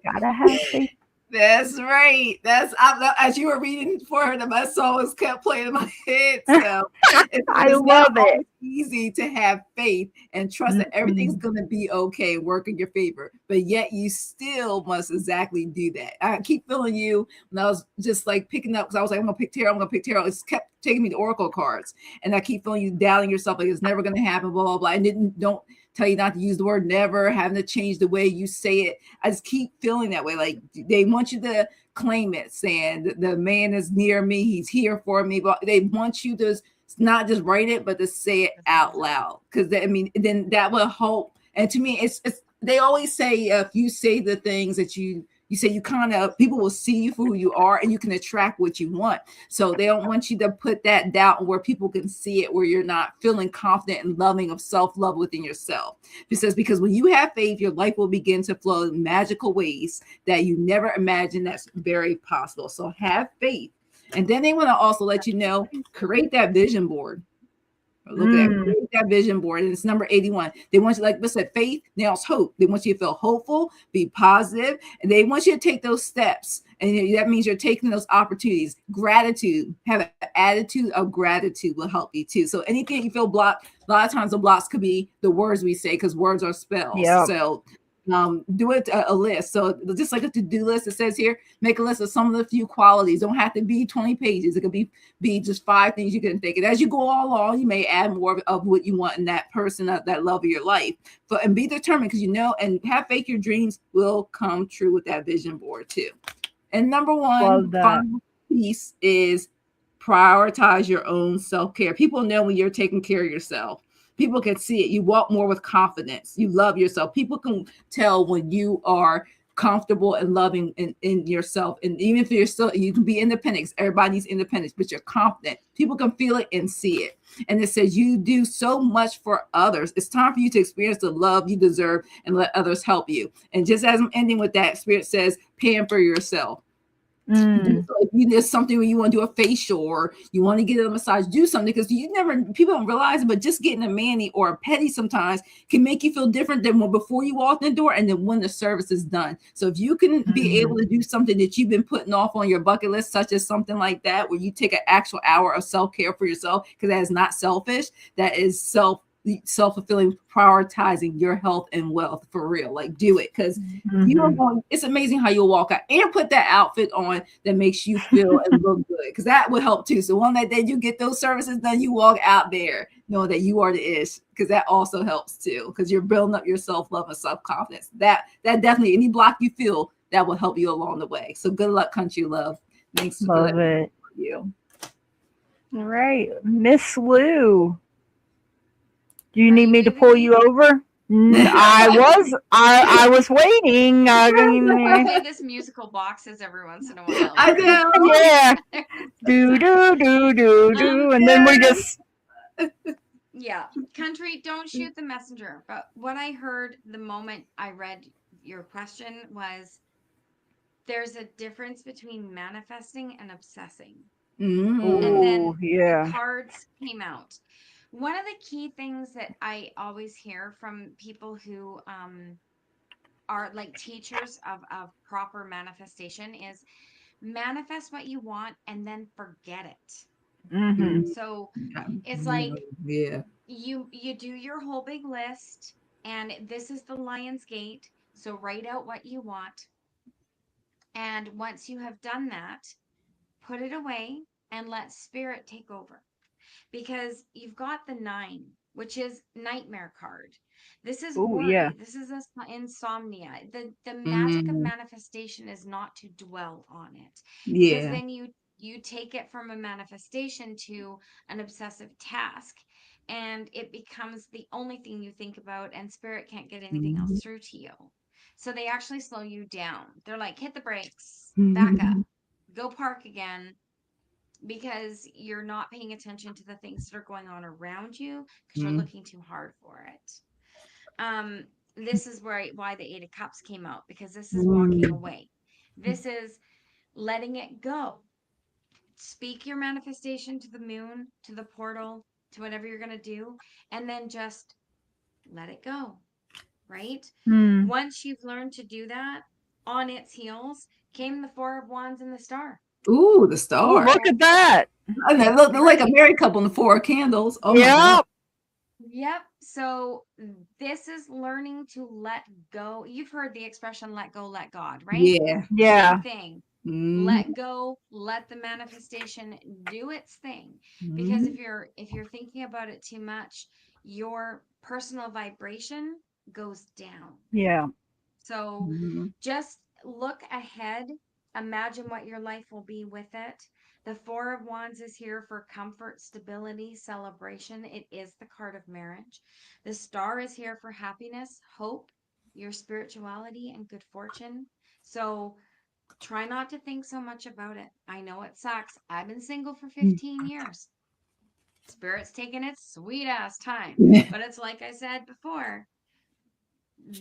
Gotta have faith. That's right. As you were reading for her, my songs kept playing in my head. So I it's love not it. always easy to have faith and trust that everything's going to be okay, work in your favor. But yet you still must exactly do that. I keep feeling you when I was just like picking up, because I was like, I'm going to pick tarot, I'm going to pick tarot. It's kept taking me to oracle cards. And I keep feeling you doubting yourself, like it's never going to happen, blah, blah, blah. And don't tell you not to use the word never, having to change the way you say it. I just keep feeling that way. Like they want you to claim it, saying the man is near me, he's here for me. But they want you to not just write it, but to say it out loud. Because then that will help. And to me, it's they always say if you say the things that you say, you kind of, people will see you for who you are and you can attract what you want. So they don't want you to put that doubt where people can see it, where you're not feeling confident and loving of self-love within yourself. Because when you have faith, your life will begin to flow in magical ways that you never imagined. That's very possible. So have faith. And then they want to also let you know, create that vision board. Look at that vision board, and it's number 81. They want you, like I said, faith, now it's hope. They want you to feel hopeful, be positive, and they want you to take those steps. And that means you're taking those opportunities. Gratitude, have an attitude of gratitude will help you too. So anything you feel blocked, a lot of times the blocks could be the words we say, because words are spells. Yep. So do it a list. So just like a to-do list, it says here, make a list of some of the few qualities. Don't have to be 20 pages. It could be just 5 things you can think. And as you go along, you may add more of what you want in that person, that love of your life. And be determined, because and have faith your dreams will come true with that vision board too. And number one, final piece is prioritize your own self-care. People know when you're taking care of yourself. People can see it. You walk more with confidence. You love yourself. People can tell when you are comfortable and loving in yourself. And even if you're still, you can be independent. Everybody needs independence, but you're confident. People can feel it and see it. And it says you do so much for others. It's time for you to experience the love you deserve and let others help you. And just as I'm ending with that, Spirit says, pamper yourself. If there's something where you want to do a facial or you want to get a massage, do something, because people don't realize it, but just getting a mani or a pedi sometimes can make you feel different than before you walk in the door and then when the service is done. So if you can be able to do something that you've been putting off on your bucket list, such as something like that, where you take an actual hour of self-care for yourself, because that is not selfish, that is self-fulfilling, prioritizing your health and wealth for real. Like, do it, because it's amazing how you'll walk out and put that outfit on that makes you feel and look good, because that will help too. So one that day you get those services done, you walk out there knowing that you are the ish, because that also helps too, because you're building up your self-love and self-confidence. That definitely, any block you feel, that will help you along the way. So good luck, country love. Thanks Love for it. you. All right, Miss Lou. Do you Are need you me to giving pull me- you over? I was waiting. Play this musical boxes every once in a while. I know. Yeah. Do do do do do, and then we just. Yeah, country, don't shoot the messenger. But what I heard the moment I read your question was, there's a difference between manifesting and obsessing. And then Oh yeah. the cards came out. One of the key things that I always hear from people who are like teachers of proper manifestation is manifest what you want and then forget it. So it's like you do your whole big list, and this is the Lion's Gate. So write out what you want. And once you have done that, put it away and let spirit take over. Because you've got the 9. which is nightmare card. This is Oh yeah. worry. This is insomnia. The magic of Mm, manifestation is not to dwell on it, because yeah. then you take it from a manifestation to an obsessive task, and it becomes the only thing you think about, and spirit can't get anything else Mhm. through to you. So they actually slow you down. They're like, hit the brakes, back up, Mhm. go park again, because you're not paying attention to the things that are going on around you because you're Mhm. looking too hard for it. Um, this is why the Eight of Cups came out, because this is walking Mm. away. This is letting it go. Speak your manifestation to the moon, to the portal, to whatever you're going to do, and then just let it go, right? Hmm. Once you've learned to do that, on its heels came the Four of Wands and the Star. Ooh, the Oh, star. look at that. And they look like a Right? married couple in the Four of Candles. Oh my God. Yep. Yep. So this is learning to let go. You've heard the expression let go, let God, right? Yeah. Same Yeah. thing. Mhm. Let go, let the manifestation do its thing. Because Mhm. if you're thinking about it too much, your personal vibration goes down. Yeah. So Mhm. just look ahead, imagine what your life will be with it. The Four of Wands is here for comfort, stability, celebration. It is the card of marriage. The Star is here for happiness, hope, your spirituality, and good fortune. So try not to think so much about it. I know it sucks. I've been single for 15 years. Spirit's taking its sweet ass time. But it's like I said before,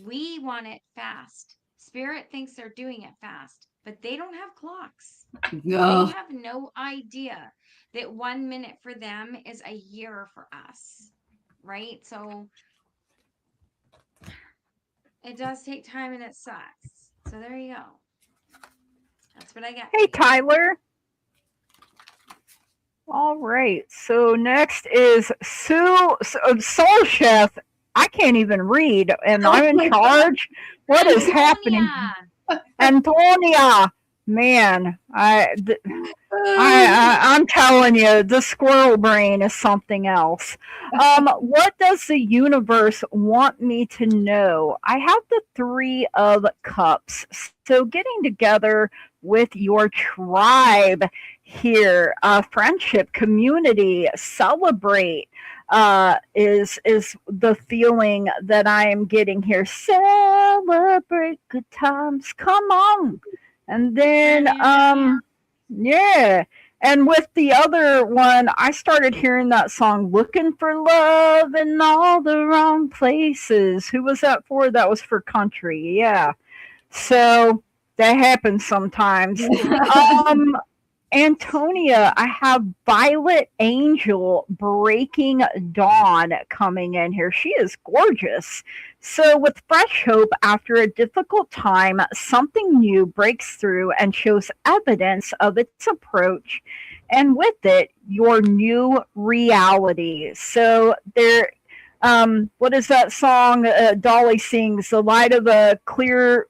we want it fast. Spirit thinks they're doing it fast, but they don't have clocks. They No. have no idea that 1 minute for them is a year for us, right? So it does take time and it sucks. So there you go. That's what I got for Hey, you. Tyler. All right. So next is Soul Chef. I can't even read, and Oh I'm in my God. charge. What is happening? Antonia. Antonia, man, I'm telling you, the squirrel brain is something else. What does the universe want me to know? I have the Three of Cups. So getting together with your tribe here, friendship, community, celebrate. Is the feeling that I am getting here. Celebrate good times. Come on. And then, yeah. And with the other one, I started hearing that song, Looking for Love in All the Wrong Places. Who was that for? That was for country. Yeah. So that happens sometimes. Um, Antonia, I have Violet Angel Breaking Dawn coming in here. She is gorgeous. So, with fresh hope after a difficult time, something new breaks through and shows evidence of its approach, and with it, your new reality. So, what is that song Dolly sings? The light of a clear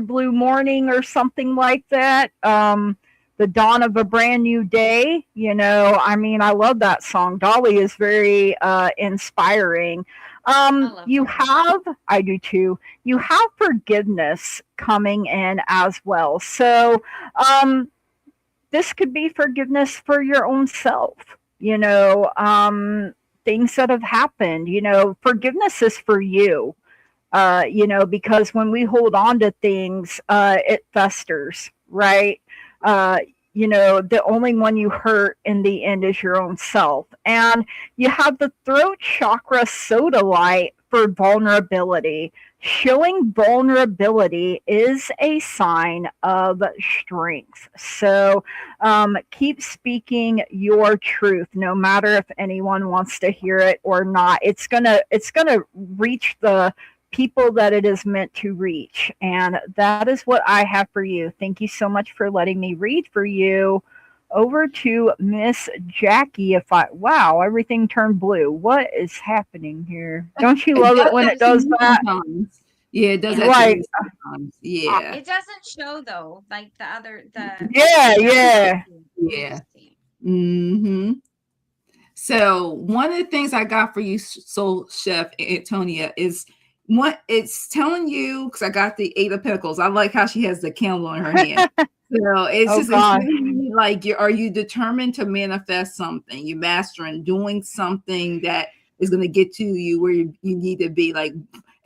blue morning, or something like that. The dawn of a brand new day. I mean, I love that song. Dolly is very inspiring. I love You Dolly. have, I do too, you have forgiveness coming in as well. So, this could be forgiveness for your own self, things that have happened. Forgiveness is for you, because when we hold on to things, it festers, right? Uh, the only one you hurt in the end is your own self. And you have the throat chakra soda light for vulnerability. Showing vulnerability is a sign of strength. So keep speaking your truth, no matter if anyone wants to hear it or not. It's gonna reach the people that it is meant to reach. And that is what I have for you. Thank you so much for letting me read for you. Over to Miss Jackie. Wow, everything turned blue. What is happening here? Don't you It love does it when that it to does me that? sometimes. Yeah, it does Yeah. that to Like, me sometimes. Yeah. It doesn't show though, like the other the yeah, that's yeah. interesting. Yeah. Interesting. Hmm. So one of the things I got for you, Soul Chef Antonia, is what it's telling you, because I got the Eight of Pentacles. I like how she has the candle in her hand. So it's Oh just it's gosh. giving me like are you determined to manifest something? You mastering doing something that is going to get to you where you need to be. Like,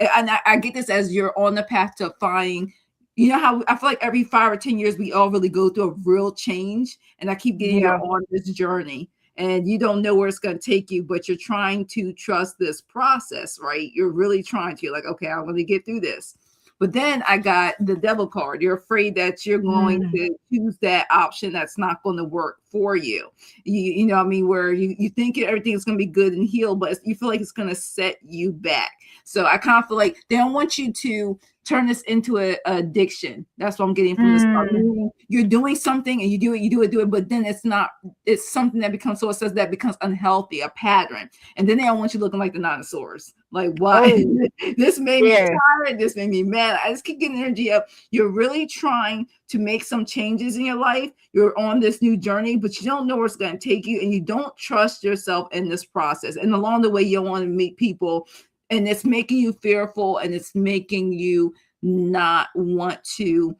and I get this as you're on the path to finding. You know how I feel like every 5 or 10 years we all really go through a real change, and I keep getting you're Yeah. on this journey and you don't know where it's going to take you, but you're trying to trust this process, right? You're really trying to, like, okay, I'm going to get through this. But then I got the devil card. You're afraid that you're going Mm. to choose that option that's not going to work for you. You know what I mean? Where you think everything's going to be good and healed, but you feel like it's going to set you back. So I kind of feel like they don't want you to turn this into a addiction. That's what I'm getting from this card. Mm. You're doing something and you do it, but then it's not, it's something that becomes, so it says that becomes unhealthy, a pattern. And then they don't want you looking like the dinosaurs. Like, why? Oh This made me yeah. tired. This made me mad. I just keep getting energy up. You're really trying to make some changes in your life. You're on this new journey, but you don't know where it's going to take you. And you don't trust yourself in this process. And along the way, you want to meet people and it's making you fearful and it's making you not want to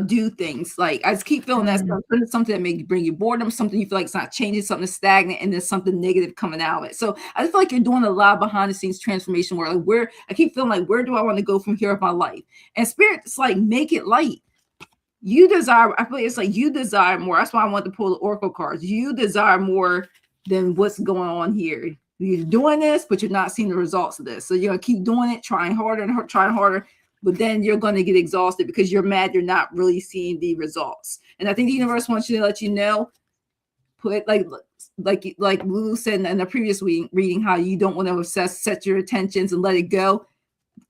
do things. Like I just keep feeling that Mm. something that may bring you boredom, something you feel like it's not changing, something stagnant, and there's something negative coming out of it. So I just feel like you're doing a lot of behind the scenes transformation where like where I keep feeling like where do I want to go from here with my life? And spirit's like make it light. You desire, I feel like it's like you desire more. That's why I want to pull the oracle cards. You desire more than what's going on here. You're doing this, but you're not seeing the results of this. So you're gonna keep doing it, trying harder and trying harder, but then you're going to get exhausted because you're mad you're not really seeing the results. And I think the universe wants you to let you know, put like Lulu said in the previous reading, how you don't want to set your intentions and let it go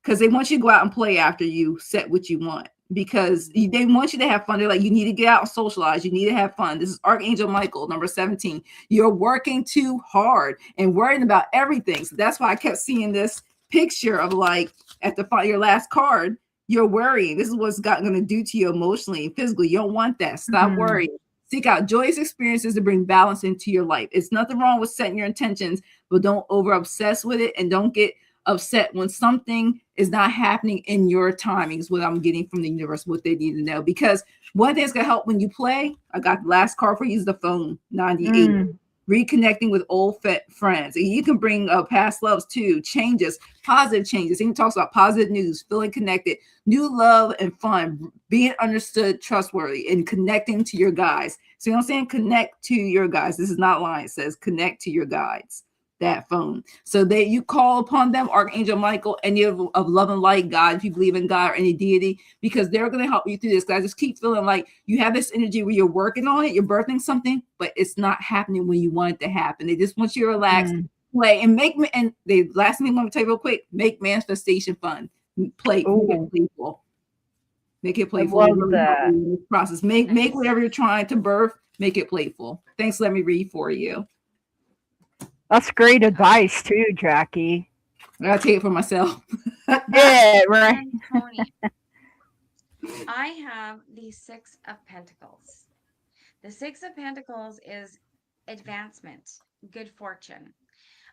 because they want you to go out and play after you set what you want. Because they want you to have fun. They're like, you need to get out and socialize. You need to have fun. This is Archangel Michael, number 17. You're working too hard and worrying about everything. So that's why I kept seeing this picture of like at the your last card, you're worrying. This is what's going to do to you emotionally and physically. You don't want that. Stop Mm. worrying. Seek out joyous experiences to bring balance into your life. It's nothing wrong with setting your intentions, but don't over obsess with it and don't get upset when something is not happening in your timing is what I'm getting from the universe, what they need to know. Because one thing that's going to help when you play, I got the last card for you is the phone, 98. Mm. Reconnecting with old friends. And you can bring past loves too, changes, positive changes. He talks about positive news, feeling connected, new love and fun, being understood, trustworthy, and connecting to your guides. So you know what I'm saying? Connect to your guides. This is not lying. It says connect to your guides. That phone. So that you call upon them, Archangel Michael, any of love and light, God, if you believe in God or any deity, because they're going to help you through this. I just keep feeling like you have this energy where you're working on it, you're birthing something, but it's not happening when you want it to happen. They just want you to relax, Mm. play, and make. And the last thing I'm going to tell you real quick: make manifestation fun. Play, make it Oh, playful. Make it I playful. It love really help that. you in this process. Make Nice. whatever you're trying to birth. Make it playful. Thanks. Let me read for you. That's great Okay. advice too, Jackie. I gotta take it for myself. Yeah, right. And Tony, I have the Six of Pentacles. The Six of Pentacles is advancement, good fortune.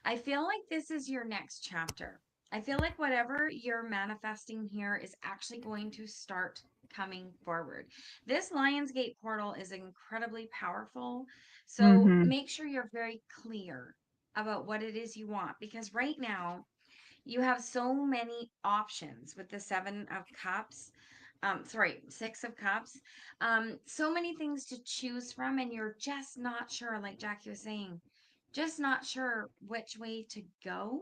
I feel like this is your next chapter. I feel like whatever you're manifesting here is actually going to start coming forward. This Lionsgate portal is incredibly powerful. So Mhm. make sure you're very clear about what it is you want because right now you have so many options with the Seven of Cups. Sorry, Six of Cups. So many things to choose from, and you're just not sure, like Jackie was saying, just not sure which way to go.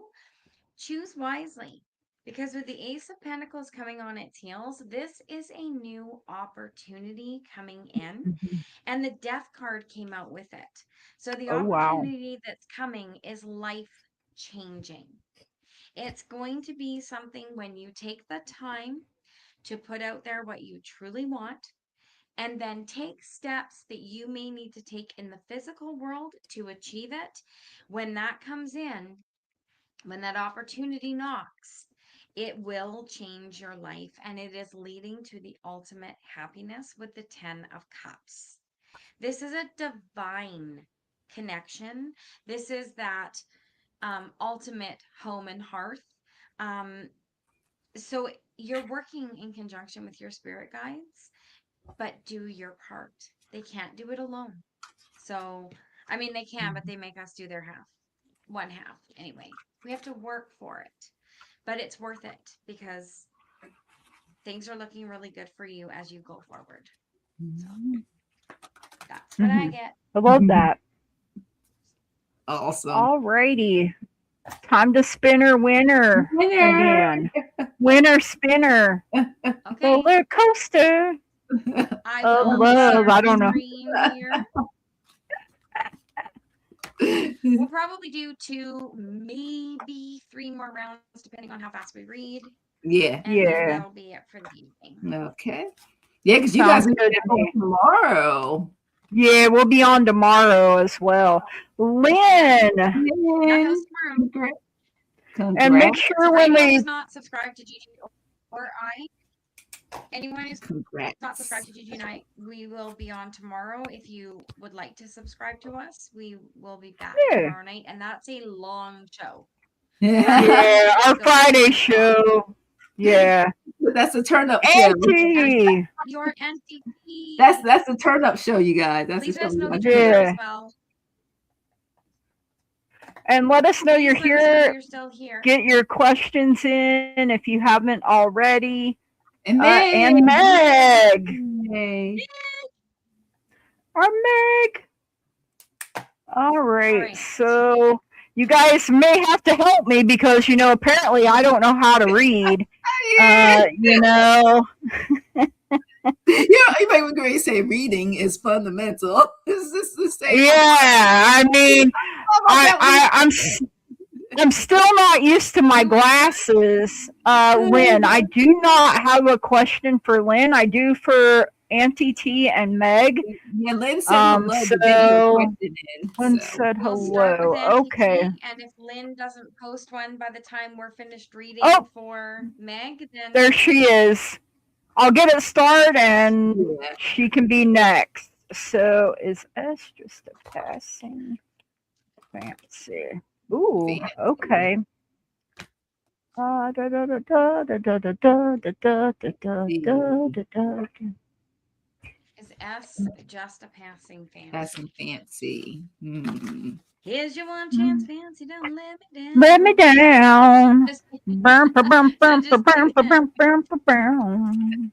Choose wisely. Because with the Ace of Pentacles coming on its heels, this is a new opportunity coming in. Mhm. And the Death card came out with it. So the Oh wow. opportunity that's coming is life changing. It's going to be something when you take the time to put out there what you truly want and then take steps that you may need to take in the physical world to achieve it. When that comes in, when that opportunity knocks, it will change your life and it is leading to the ultimate happiness with the 10 of Cups. This is a divine connection. This is that ultimate home and hearth. So you're working in conjunction with your spirit guides, but do your part. They can't do it alone. So, I mean, they can, but they make us do their half, one half anyway. We have to work for it, but it's worth it because things are looking really good for you as you go forward. So that's what I get. I love that. Awesome. Alrighty. Time to spinner winner again. Winner spinner. Okay. Roller coaster. I of will love. share I my don't know. screen here. We'll probably do 2, maybe 3 more rounds, depending on how fast we read. Yeah. And Yeah. then that'll be it for the evening. Okay. Yeah, because you guys Sounds are good to on me. tomorrow. Yeah, we'll be on tomorrow as well. Lynn. Yeah, host tomorrow. And make sure So for when anyone we who's not subscribed to Gigi or I, anyone who's not subscribed to Gigi and I, we will be on tomorrow. If you would like to subscribe to us, we will be back tomorrow night, and that's a long show. Yeah, our Friday show. Yeah. That's a turn up show. Auntie. Your NCT. That's a turn up show, you guys. That's Please the let us show. know that you you're here Yeah. as well. And let us know you're Please let us know here. you're still here. Get your questions in if you haven't already. And And Meg. Hey. Our Meg. All right. right. So you guys may have to help me because, you know, apparently I don't know how to read. You know. You might agree to say reading is fundamental. Is this the same? Yeah, I mean, I'm still not used to my glasses, Lynn. I do not have a question for Lynn. I do for Auntie T and Meg. Yeah, Lynn said hello. So Lynn so. said We'll start with hello. Auntie Okay. T, and if Lynn doesn't post one by the time we're finished reading for Meg, then There she is. I'll get it started and she can be next. So is S just a passing fancy? Ooh, okay. Da da da da da da da da da da da da da. is S just a passing fancy? Passing fancy. Here's your one chance, fancy. Don't let me down. Let me down. Just- Burn, burn, burn, burn, burn, burn, burn, burn, burn.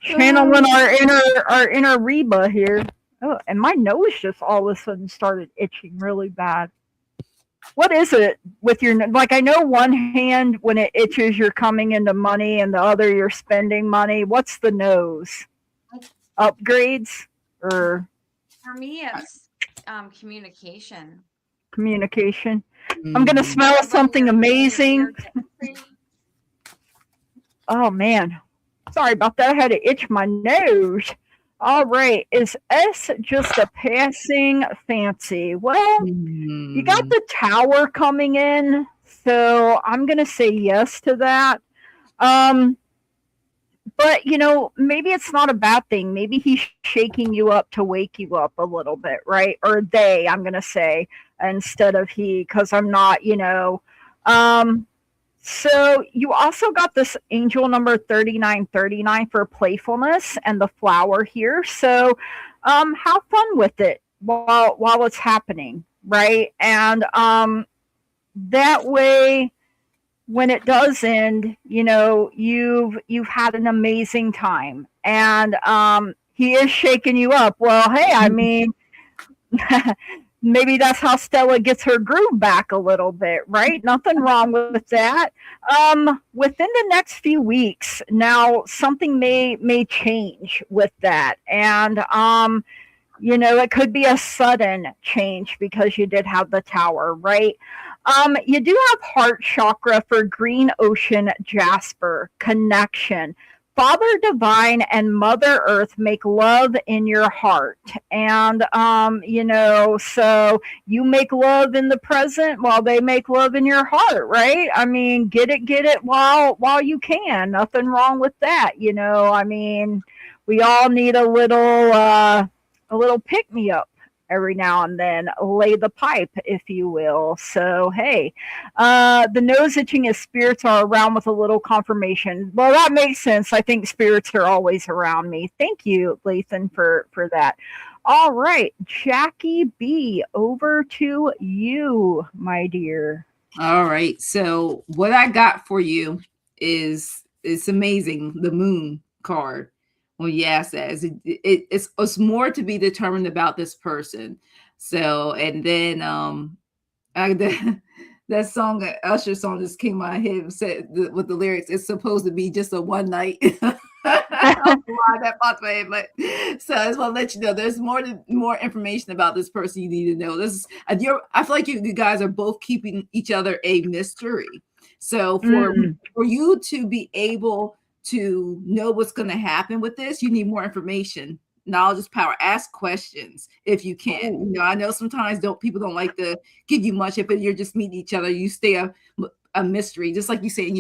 Channeling our inner Reba here. Oh, and my nose just all of a sudden started itching really bad. What is it with your, like, I know one hand when it itches you're coming into money and the other you're spending money. What's the nose? Upgrades or? For me, it's communication. Communication. I'm going to smell something amazing. Oh, man. Sorry about that. I had to itch my nose. All right. Is S just a passing fancy? Well, you got the tower coming in, so I'm going to say yes to that. But, you know, maybe it's not a bad thing. Maybe he's shaking you up to wake you up a little bit, right? Or they, I'm going to say, instead of he, because I'm not, you know. So you also got this angel number 3939 for playfulness and the flower here. So have fun with it while it's happening, right? And that way, when it does end, you know, you've had an amazing time. And he is shaking you up. Well, hey, I mean, maybe that's how Stella gets her groove back a little bit, right? Nothing wrong with that. Within the next few weeks, now something may change with that. And you know, it could be a sudden change because you did have the tower, right? You do have heart chakra for green ocean jasper, connection. Father Divine and Mother Earth make love in your heart. And, you know, so you make love in the present while they make love in your heart, right? I mean, get it while you can. Nothing wrong with that, you know. I mean, we all need a little pick-me-up every now and then lay the pipe, if you will. So, hey, the nose itching is spirits are around with a little confirmation. Well, that makes sense. I think spirits are always around me. Thank you, Lathan, for that. All right, Jackie B, over to you, my dear. All right. So what I got for you is it's amazing. The moon card. Well, yeah, says it's more to be determined about this person. So and then that, that song, that Usher song, just came to my head. Said with the lyrics, it's supposed to be just a one night. I don't know why that popped in my head, but so I just want to let you know there's more information about this person you need to know. This is I feel like you guys are both keeping each other a mystery. So for you to be able to know what's going to happen with this, you need more information. Knowledge is power. Ask questions if you can. You know, I know sometimes people don't like to give you much if you're just meeting each other. You stay a mystery, just like you say, and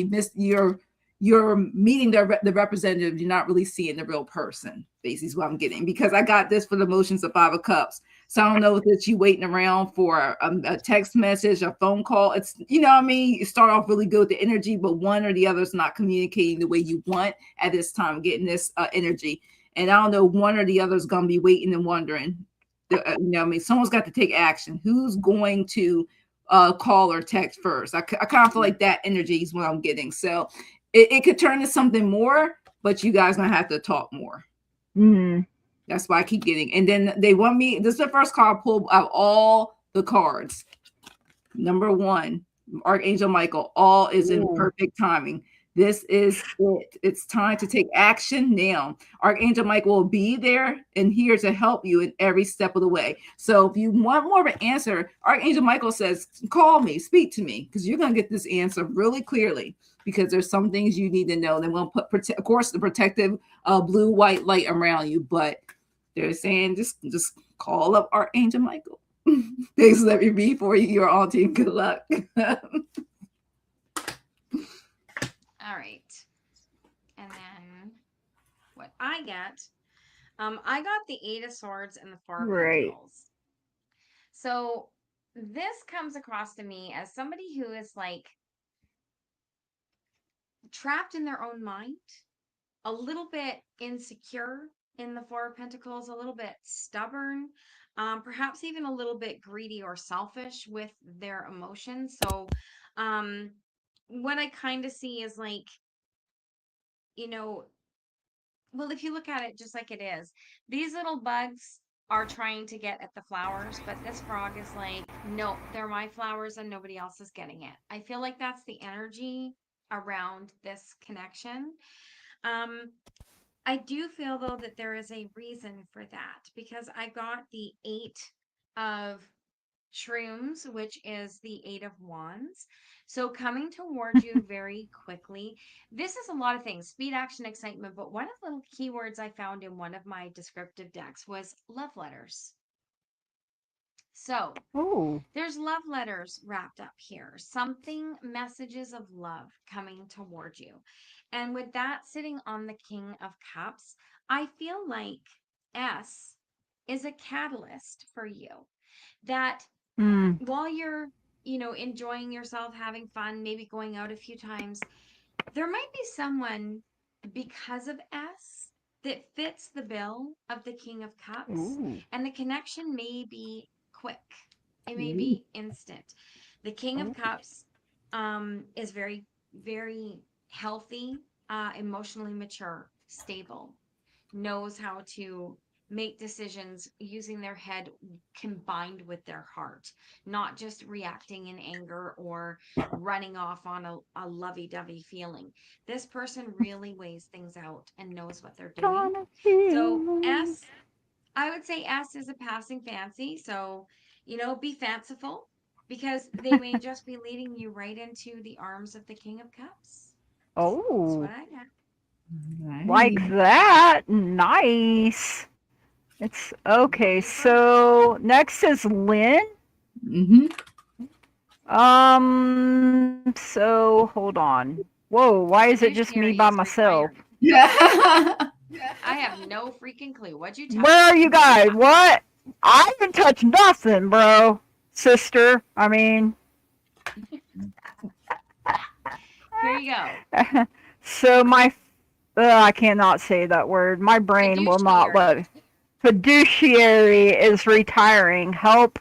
you're meeting the representative. You're not really seeing the real person. Basically, is what I'm getting, because I got this for the emotions of Five of Cups. So I don't know that you waiting around for a text message, a phone call. It's, you know what I mean? You start off really good with the energy, but one or the other is not communicating the way you want at this time, getting this energy. And I don't know, one or the other is going to be waiting and wondering. You know what I mean? Someone's got to take action. Who's going to call or text first? I kind of feel like that energy is what I'm getting. So it could turn into something more, but you guys going to have to talk more. That's why I keep getting. And then they want me, this is the first card I pulled out all the cards. Number 1, Archangel Michael, all is in perfect timing. This is it. It's time to take action now. Archangel Michael will be there and here to help you in every step of the way. So if you want more of an answer, Archangel Michael says, call me, speak to me, because you're going to get this answer really clearly, because there's some things you need to know. They will put, of course, the protective blue, white light around you, but they're saying just call up Archangel Michael. Thanks, let me be for you. You're all team. Good luck. All right. And then what I got the 8 of Swords and the 4 of Pentacles. So this comes across to me as somebody who is like trapped in their own mind, a little bit insecure in the 4 of Pentacles, a little bit stubborn, perhaps even a little bit greedy or selfish with their emotions. So what I kind of see is like, you know, well, if you look at it just like it is, these little bugs are trying to get at the flowers, but this frog is like, no, they're my flowers and nobody else is getting it. I feel like that's the energy around this connection. I do feel though that there is a reason for that, because I got the 8 of shrooms, which is the 8 of wands. So coming towards you very quickly. This is a lot of things: speed, action, excitement. But one of the little keywords I found in one of my descriptive decks was love letters. So there's love letters wrapped up here, something, messages of love coming towards you. And with that sitting on the King of Cups, I feel like S is a catalyst for you, that while you're, you know, enjoying yourself, having fun, maybe going out a few times, there might be someone because of S that fits the bill of the King of Cups, and the connection may be quick. It may be instant. The King of Cups is very, very healthy, emotionally mature, stable, knows how to make decisions using their head combined with their heart, not just reacting in anger or running off on a lovey-dovey feeling. This person really weighs things out and knows what they're doing. So S, I would say S is a passing fancy. So, you know, be fanciful, because they may just be leading you right into the arms of the King of Cups. That's what I got. Like that. Nice. It's okay. So next is Lynn. So hold on. Whoa, why is it just me by myself? I have no freaking clue. What'd you tell me? Where are you guys? What? I haven't touched nothing, bro, sister. I mean, Here you go. so I cannot say that word. My brain will not Fiduciary. let. Fiduciary is retiring. Help.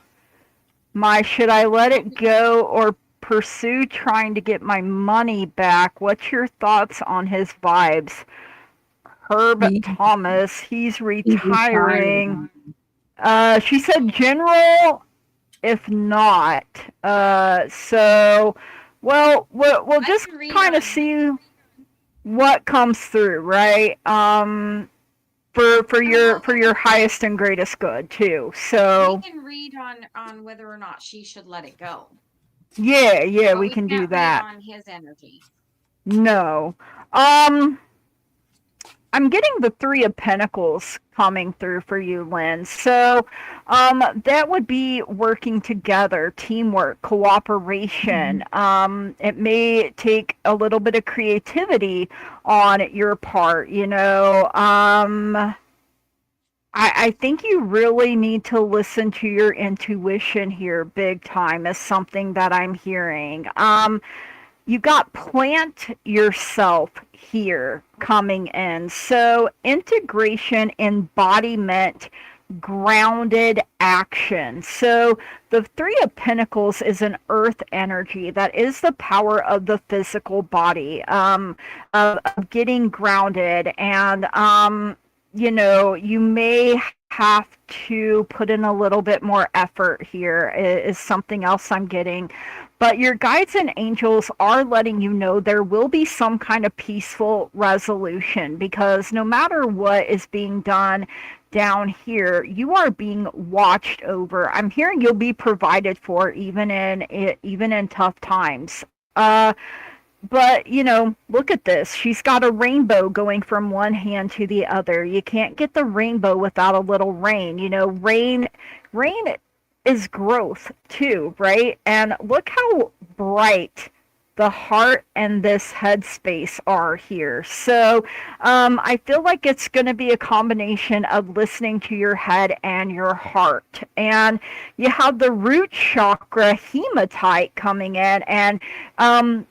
Should I let it go or pursue trying to get my money back? What's your thoughts on his vibes? Herb He, Thomas, he's he's retiring. retiring. She said general, if not. So, well, we'll I just can read kind of on. see what comes through, right? For your highest and greatest good too. We So can read on whether or not she should let it go, yeah, but we we can do can't read that. on his energy. No. Um, I'm getting the Three of Pentacles coming through for you, Lynn. So, that would be working together, teamwork, cooperation. It may take a little bit of creativity on your part, you know. I think you really need to listen to your intuition here, big time, is something that I'm hearing. You got plant yourself here coming in. So integration, embodiment, grounded action. So the Three of Pentacles is an earth energy that is the power of the physical body, of getting grounded. And, you may have to put in a little bit more effort here, is something else I'm getting. But your guides and angels are letting you know there will be some kind of peaceful resolution, because no matter what is being done down here, you are being watched over. I'm hearing you'll be provided for even in tough times. But look at this. She's got a rainbow going from one hand to the other. You can't get the rainbow without a little rain. Rain is growth too, right? And look how bright the heart and this headspace are here. So I feel like it's going to be a combination of listening to your head and your heart. And you have the root chakra hematite coming in. And um,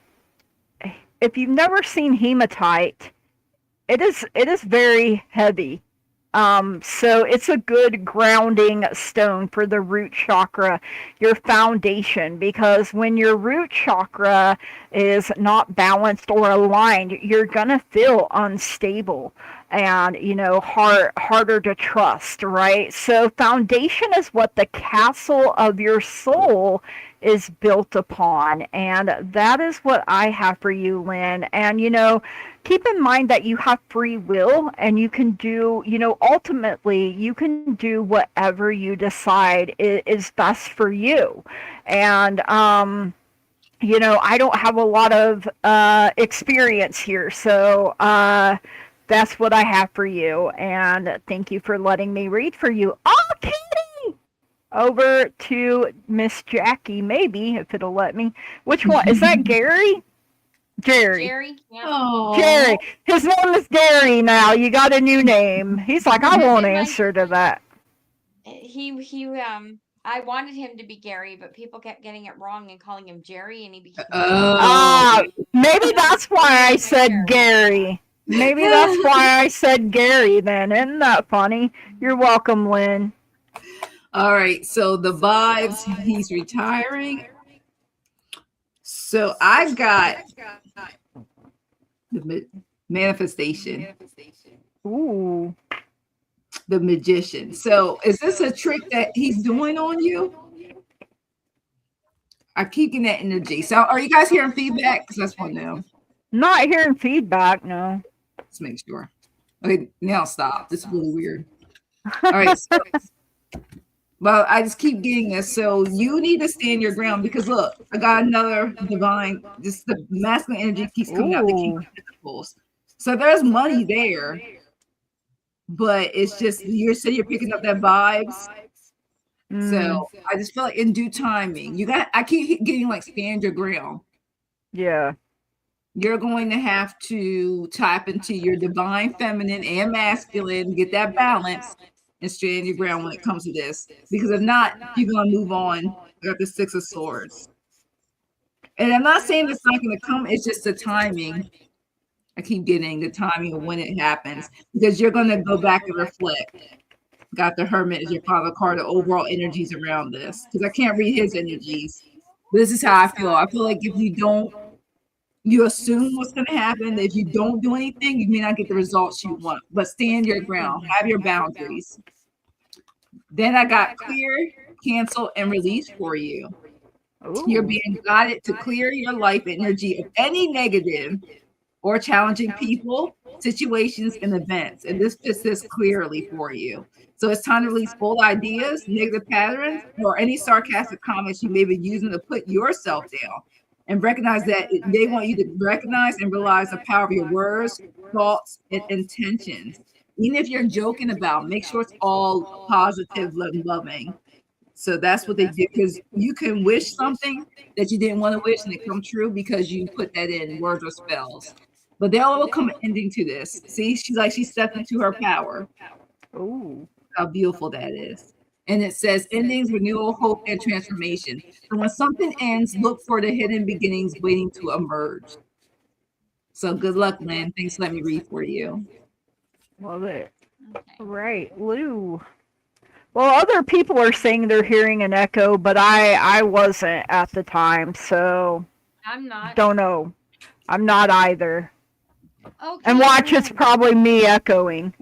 if you've never seen hematite, it is very heavy. So it's a good grounding stone for the root chakra, your foundation, because when your root chakra is not balanced or aligned, you're gonna feel unstable and harder to trust, right? So foundation is what the castle of your soul is built upon, and that is what I have for you, Lynn. And keep in mind that you have free will, and you can do, ultimately, you can do whatever you decide is best for you. And, I don't have a lot of experience here. So, that's what I have for you. And thank you for letting me read for you. Oh, Katie! Over to Miss Jackie, maybe, if it'll let me. Which one? Is that Gary? Jerry. Jerry, yeah. Oh, Jerry. His name is Gary now. You got a new name. He's like, I won't answer to that. I wanted him to be Gary, but people kept getting it wrong and calling him Jerry, and he became oh. Maybe that's why I said Gary. Maybe that's why I said Gary then. Isn't that funny? You're welcome, Lynn. All right. So the vibes, he's retiring. So I've got the manifestation. Ooh. The magician. So is this a trick that he's doing on you? I keep getting that energy. So are you guys hearing feedback? Because that's one now. Not hearing feedback, no. Let's make sure. Okay, now stop. This is really weird. All right. So, well, I just keep getting this. So you need to stand your ground, because look, I got another divine, just the masculine energy keeps coming out, the King of Pentacles. So there's money there, but it's just you're picking up that vibes. So I just feel like in due timing, I keep getting like stand your ground. Yeah. You're going to have to tap into your divine feminine and masculine, get that balance, and stand your ground when it comes to this. Because if not, you're going to move on. I got the Six of Swords. And I'm not saying it's not going to come. It's just the timing. I keep getting the timing of when it happens. Because you're going to go back and reflect. Got the Hermit as your father card, the overall energies around this. Because I can't read his energies. But this is how I feel. I feel like if you don't, you assume what's going to happen. If you don't do anything, you may not get the results you want. But stand your ground. Have your boundaries. Then I got clear, cancel, and release for you. Ooh. You're being guided to clear your life energy of any negative or challenging people, situations, and events. And this fits this clearly for you. So it's time to release old ideas, negative patterns, or any sarcastic comments you may be using to put yourself down. And recognize that they want you to recognize and realize the power of your words, thoughts, and intentions. Even if you're joking about, make sure it's all positive and loving. So that's what they do, because you can wish something that you didn't want to wish and it come true because you put that in words or spells. But there will come an ending to this. See, she stepped into her power. Ooh. How beautiful that is. And it says endings, renewal, hope, and transformation. And when something ends, look for the hidden beginnings waiting to emerge. So good luck, Lynn. Thanks for letting me read for you. Love it. Okay. Right, Lou. Well, other people are saying they're hearing an echo, but I wasn't at the time, so I'm not. don't know. I'm not either. Okay. And watch, it's Lynn, probably me echoing.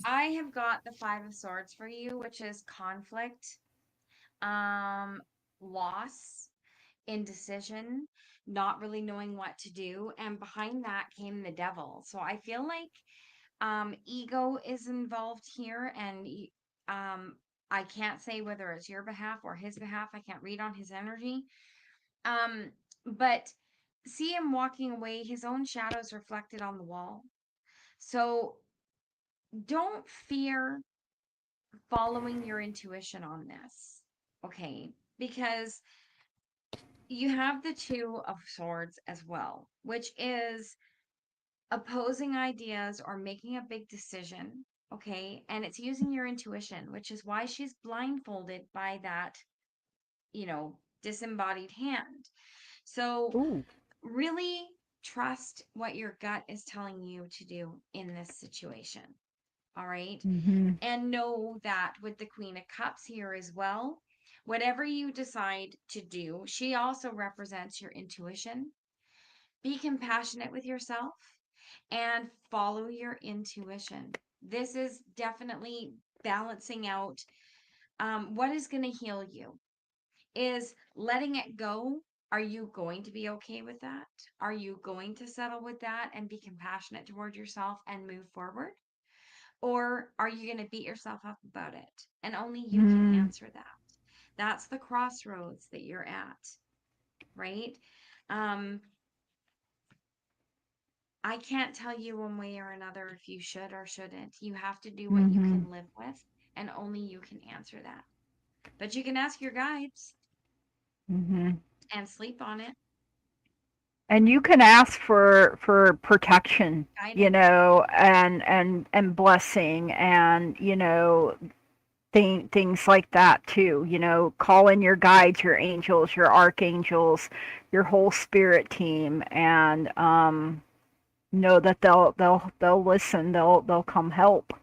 I have got the Five of Swords for you, which is conflict, loss, indecision, not really knowing what to do, and behind that came the devil. So I feel like ego is involved here, and I can't say whether it's your behalf or his behalf. I can't read on his energy. But see him walking away, his own shadows reflected on the wall. So don't fear following your intuition on this, okay? Because you have the Two of Swords as well, which is opposing ideas or making a big decision, okay? And it's using your intuition, which is why she's blindfolded by that, disembodied hand. So Ooh. really trust what your gut is telling you to do in this situation. All right. Mm-hmm. And know that with the Queen of Cups here as well, whatever you decide to do, she also represents your intuition. Be compassionate with yourself and follow your intuition. This is definitely balancing out what is going to heal you. Is letting it go. Are you going to be okay with that? Are you going to settle with that and be compassionate toward yourself and move forward? Or are you going to beat yourself up about it? And only you can answer that. That's the crossroads that you're at, right? I can't tell you one way or another if you should or shouldn't. You have to do what you can live with, and only you can answer that. But you can ask your guides Mm-hmm. and sleep on it. And you can ask for protection, Guidance. and blessing, and things like that too. Call in your guides, your angels, your archangels, your whole spirit team, and know that they'll listen. They'll come help.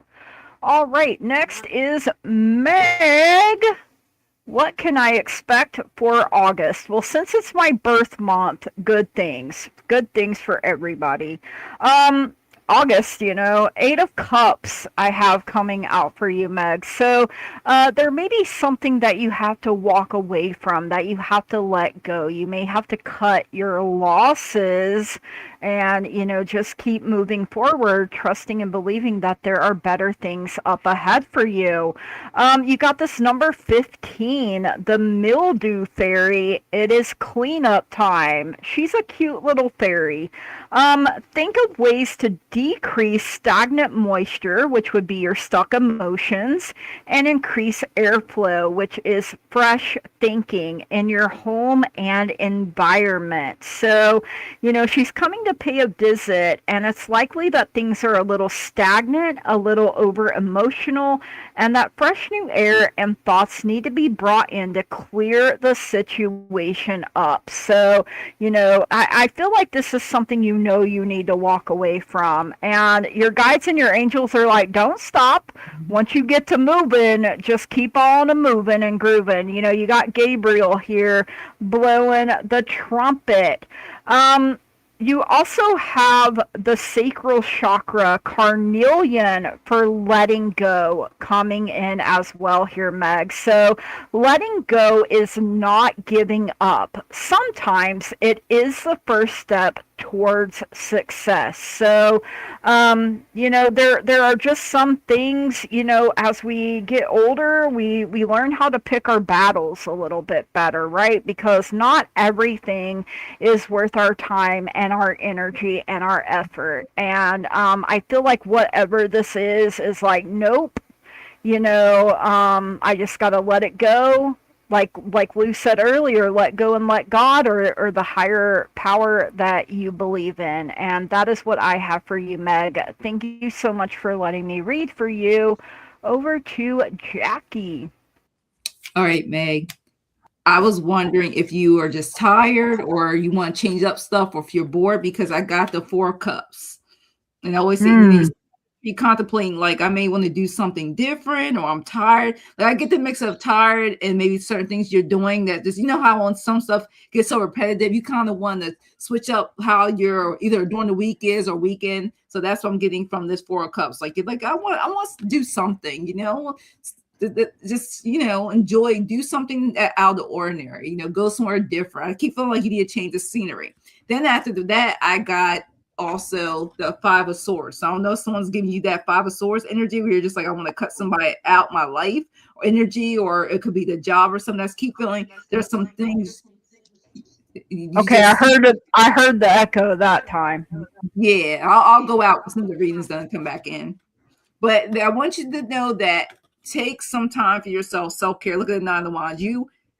All right, next is Meg. What can I expect for August? Well, since it's my birth month, good things. Good things for everybody. August, Eight of Cups I have coming out for you, Meg. So there may be something that you have to walk away from, that you have to let go. You may have to cut your losses and, just keep moving forward, trusting and believing that there are better things up ahead for you. You got this number 15, the mildew fairy. It is cleanup time. She's a cute little fairy. Think of ways to decrease stagnant moisture, which would be your stuck emotions, and increase airflow, which is fresh thinking in your home and environment. So, she's coming to to pay a visit, and it's likely that things are a little stagnant, a little over emotional, and that fresh new air and thoughts need to be brought in to clear the situation up. So, I feel like this is something you need to walk away from. And your guides and your angels are like, don't stop. Once you get to moving, just keep on a moving and grooving. You got Gabriel here blowing the trumpet. Um, you also have the sacral chakra, carnelian, for letting go coming in as well here, Meg. So, letting go is not giving up. Sometimes it is the first step towards success. So, there are just some things, as we get older, we learn how to pick our battles a little bit better, right? Because not everything is worth our time and our energy and our effort. And I feel like whatever this is like, nope, I just got to let it go. Like Lou said earlier, let go and let God, or the higher power that you believe in. And that is what I have for you, Meg. Thank you so much for letting me read for you. Over to Jackie. All right, Meg. I was wondering if you are just tired or you want to change up stuff, or if you're bored, because I got the 4 cups. And I always say, be contemplating, like, I may want to do something different, or I'm tired. Like, I get the mix of tired and maybe certain things you're doing that just, how on some stuff gets so repetitive, you kind of want to switch up how you're either during the week is or weekend. So that's what I'm getting from this 4 cups. Like, you're like, I want to do something, just enjoy, do something out of the ordinary, go somewhere different. I keep feeling like you need to change the scenery. Then after that, I got also the 5 of Swords. So I don't know if someone's giving you that 5 of Swords energy where you're just like, I want to cut somebody out my life or energy, or it could be the job or something. That's keep feeling there's some things Okay, I heard the echo that time. Yeah, I'll go out with some of the readings done and come back in. But I want you to know that take some time for yourself, self-care. Look at the 9 of Wands.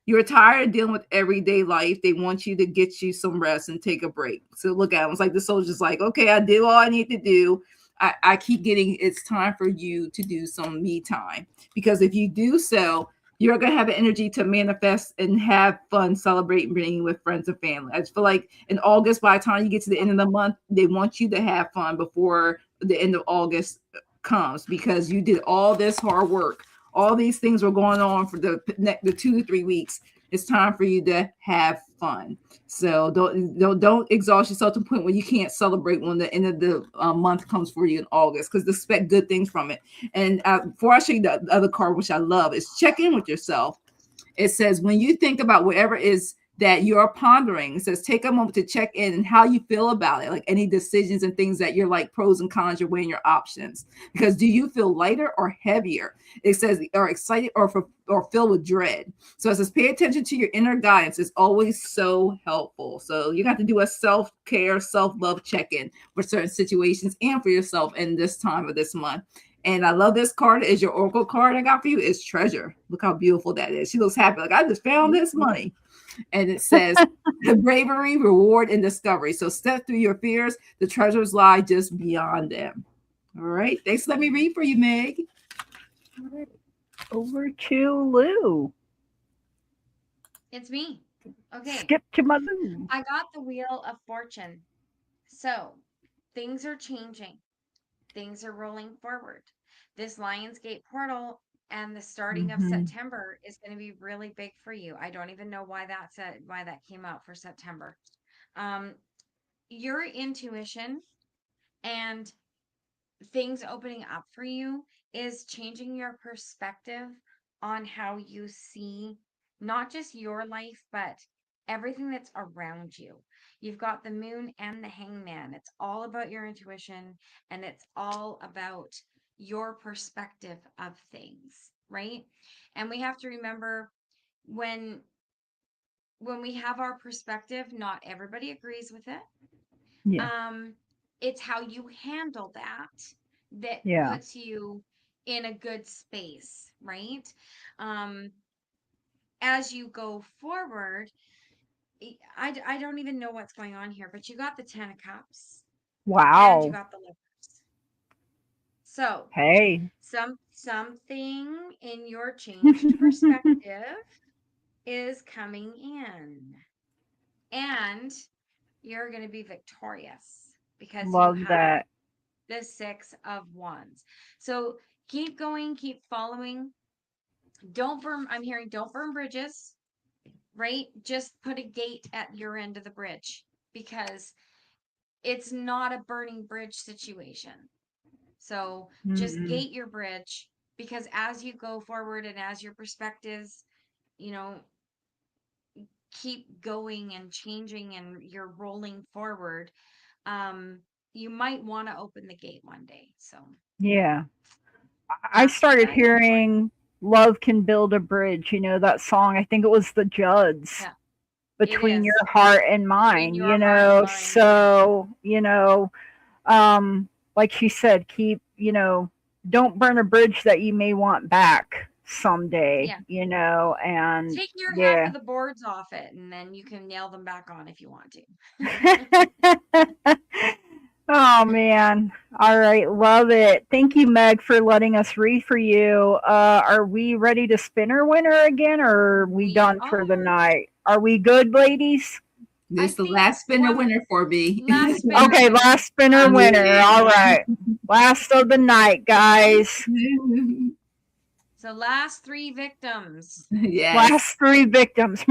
You're tired of dealing with everyday life. They want you to get you some rest and take a break. So look at them. It's like the soldier's like, okay, I did all I need to do. I keep getting, it's time for you to do some me time. Because if you do so, you're going to have an energy to manifest and have fun, celebrating, bringing with friends and family. I just feel like in August, by the time you get to the end of the month, they want you to have fun before the end of August comes, because you did all this hard work. All these things were going on for the 2 to 3 weeks. It's time for you to have fun. So don't exhaust yourself to the point where you can't celebrate when the end of the month comes for you in August, because expect good things from it. And before I show you the other card, which I love, is check in with yourself. It says, when you think about whatever is that you're pondering, it says, take a moment to check in and how you feel about it, like any decisions and things that you're like pros and cons, you're weighing your options. Because do you feel lighter or heavier? It says, or excited or filled with dread. So it says, pay attention to your inner guidance. It's always so helpful. So you got to do a self-care, self-love check-in for certain situations and for yourself in this time of this month. And I love this card. Is your oracle card I got for you is treasure. Look how beautiful that is. She looks happy. Like, I just found this money. And it says bravery, reward, and discovery. So step through your fears. The treasures lie just beyond them. All right. Thanks. Let me read for you, Meg. Over to Lou. It's me. Okay. Skip to my Lou. I got the Wheel of Fortune. So things are changing. Things are rolling forward. This Lionsgate portal and the starting of September is going to be really big for you. I don't even know why that came out for September. Your intuition and things opening up for you is changing your perspective on how you see not just your life, but everything that's around you. You've got the moon and the hangman. It's all about your intuition, and it's all about your perspective of things, right? And we have to remember, when we have our perspective, not everybody agrees with it. Yeah. It's how you handle that Yeah. puts you in a good space, right? um as you go forward, I don't even know what's going on here, but you got the 10 of Cups and you Wow. got the Lovers. So Hey. something in your changed perspective is coming in, and you're going to be victorious because you Love have that. the 6 of Wands. So keep going, keep following. I'm hearing don't burn bridges, right? Just put a gate at your end of the bridge because it's not a burning bridge situation. So just Mm-mm. gate your bridge, because as you go forward and as your perspectives, you know, keep going and changing and you're rolling forward, um, you might want to open the gate one day. So Yeah. I that's what started I got for you. hearing Love Can Build a Bridge, that song. I think it was the Judds, Yeah, it between your is heart and between mine, your heart and mine. Yeah. So, like she said, don't burn a bridge that you may want back someday, Yeah. and Take your half yeah. of the boards off it and then you can nail them back on if you want to. Oh man. All right, love it. Thank you, Meg, for letting us read for you. Are we ready to spin our winner again, or are we We done for the are. night? Are we good, ladies? I This is the think last spinner winner for me. last spinner Okay, winner. last spinner Last winner. spinner All winner. right. Last of the night, guys. So last 3 victims. Yes. Last 3 victims.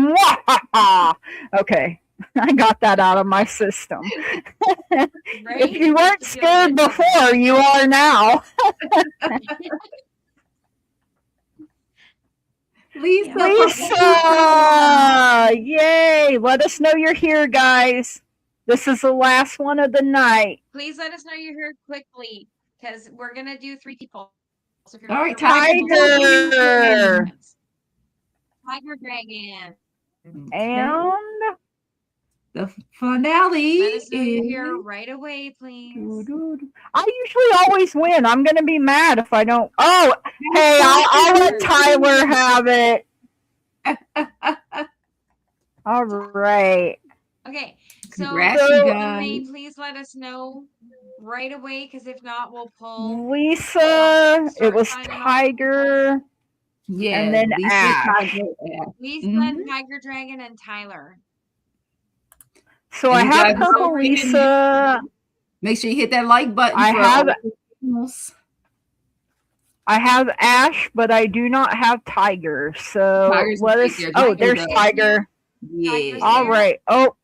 Okay. I got that out of my system. Right? If you Makes weren't you feel a scared bit better. before, you are now. Lisa, Yeah. Lisa! Yay! Let us know you're here, guys. This is the last one of the night. Please let us know you're here quickly because we're going to do 3 people. So if you're All right, here right now, Tiger. we'll do 5 Tiger! seconds. Tiger Dragon. Okay. And The finale Let us know you're here is right away, please. I usually always win. I'm gonna be mad if I don't. Oh, hey, I'll let Tyler have it. All right. Okay, so Congrats, you you guys. may please let us know right away because if not, we'll pull. Lisa, it Start was signing off. Tiger, Yeah, and then Lisa, Ash. Tiger, Ash. Lisa, Mhm. Tiger Dragon, and Tyler. So And I you have guys are Purple already in. Lisa. Make sure you hit that like button I for have all the signals. I have Ash, but I do not have Tiger. So Tiger's let right us. there. Oh, Tiger, there's though. Tiger. Yeah. All right. Oh,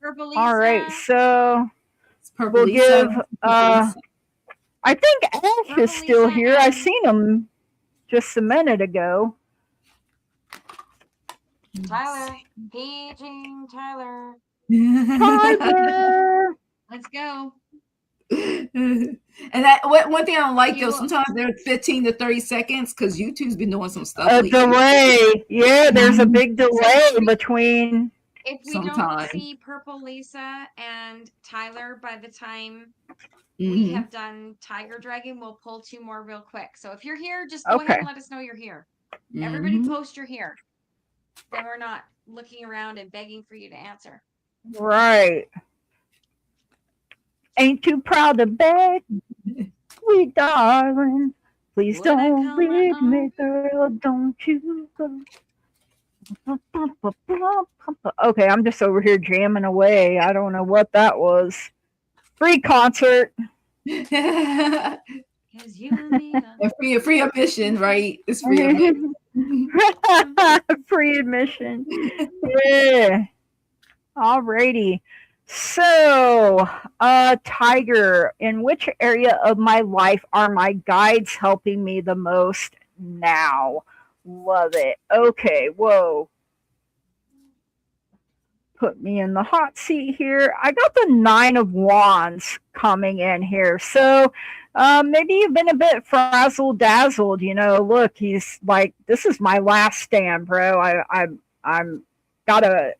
Purple Lisa. all right. So It's Purple we'll Lisa. give. Purple Lisa. I think Ash Purple is still Lisa here. I and- seen him just a minute ago. Tyler. Paging Tyler. Tiger. Let's go. And that one thing I don't like You though, will- sometimes they're 15 to 30 seconds because YouTube's been doing some stuff A lately. delay. Yeah, there's a big delay between. If we don't Sometime. see Purple Lisa and Tyler by the time Mm-hmm. we have done Tiger Dragon, we'll pull 2 more real quick. So if you're here, just go ahead Okay. and let us know you're here. Everybody Mhm. post you're here. Then we're not looking around and begging for you to answer. Right. Ain't too proud to beg, sweet darling. Please Would I don't call my leave me, own? girl. Don't you go. Okay, I'm just over here jamming away. I don't know what that was. Free concert. Cause you and me. And free admission, right? It's free admission. Free admission. Yeah. Alrighty. So, Tiger, in which area of my life are my guides helping me the most now? Love it. Okay, whoa. Put me in the hot seat here. I got the 9 of Wands coming in here. So, maybe you've been a bit frazzled dazzled. Look, he's like, this is my last stand, bro. I'm got a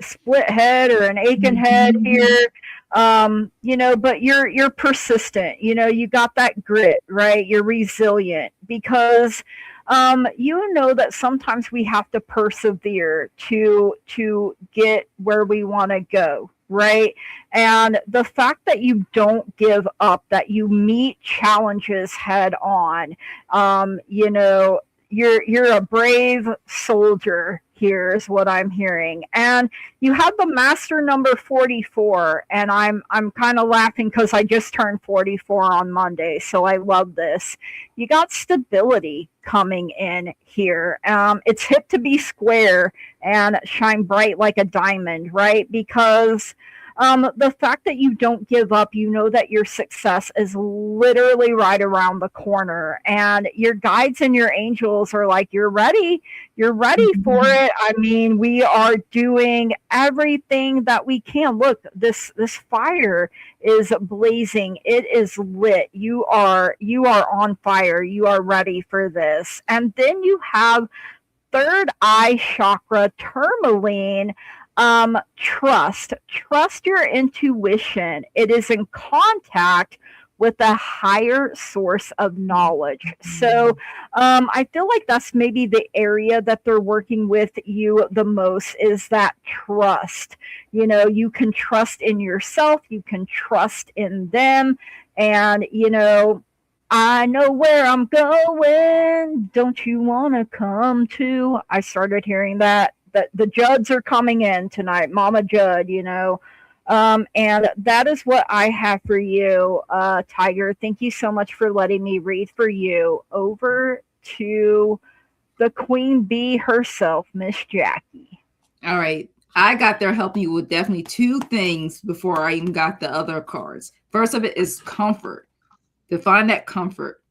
split head or an aching head here. But you're persistent. You got that grit, right? You're resilient because you know that sometimes we have to persevere to get where we want to go, right? And the fact that you don't give up, that you meet challenges head on, you know, you're a brave soldier here is what I'm hearing. And you have the master number 44, and I'm kind of laughing cuz I just turned 44 on Monday, so I love this. You got stability coming in here. It's hip to be square and shine bright like a diamond, right? Because the fact that you don't give up, you know that your success is literally right around the corner. And your guides and your angels are like, you're ready. You're ready for it. I mean, we are doing everything that we can. Look, this fire is blazing. It is lit. You are on fire. You are ready for this. And then you have third eye chakra tourmaline. Trust your intuition. It is in contact with a higher source of knowledge. So I feel like that's maybe the area that they're working with you the most, is that trust. You know, you can trust in yourself, you can trust in them, and you know, I know where I'm going. Don't you want to come too? I started hearing that. That the Judds are coming in tonight, Mama Judd, you know. And that is what I have for you, Tiger. Thank you so much for letting me read for you. Over to the Queen Bee herself, Miss Jackie. All right. I got there helping you with definitely two things before I even got the other cards. First of it is comfort. Define that comfort.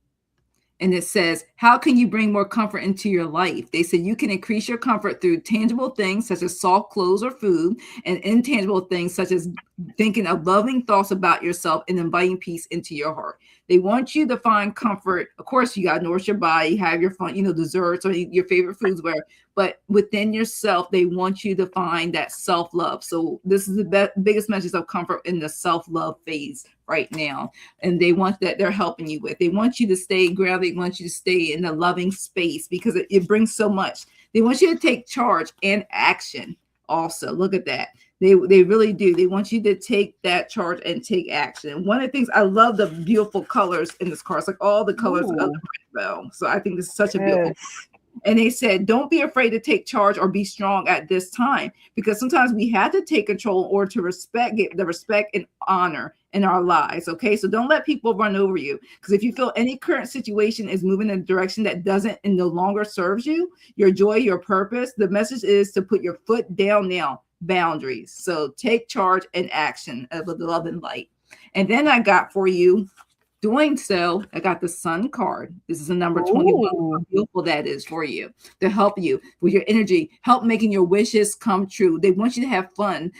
And it says, how can you bring more comfort into your life? They said you can increase your comfort through tangible things such as soft clothes or food, and intangible things such as thinking of loving thoughts about yourself and inviting peace into your heart. They want you to find comfort. Of course, you got to nourish your body, have your fun, desserts or your favorite foods, where, but within yourself, they want you to find that self-love. So this is the biggest message of comfort in the self-love phase right now. And they want that, they're helping you with. They want you to stay grounded. They want you to stay in a loving space because it brings so much. They want you to take charge and action also. Look at that. They really do. They want you to take that charge and take action. And one of the things, I love the beautiful colors in this card. It's like all the colors of the rainbow. So I think this is such a beautiful. Yes. And they said, don't be afraid to take charge or be strong at this time, because sometimes we have to take control or to get the respect and honor in our lives. Okay. So don't let people run over you. Because if you feel any current situation is moving in a direction that doesn't and no longer serves you, your joy, your purpose, the message is to put your foot down now. Boundaries. So take charge and action of the love and light. And then I got for you, doing so, I got the Sun card. This is a number 21. How beautiful that is for you, to help you with your energy, help making your wishes come true. They want you to have fun,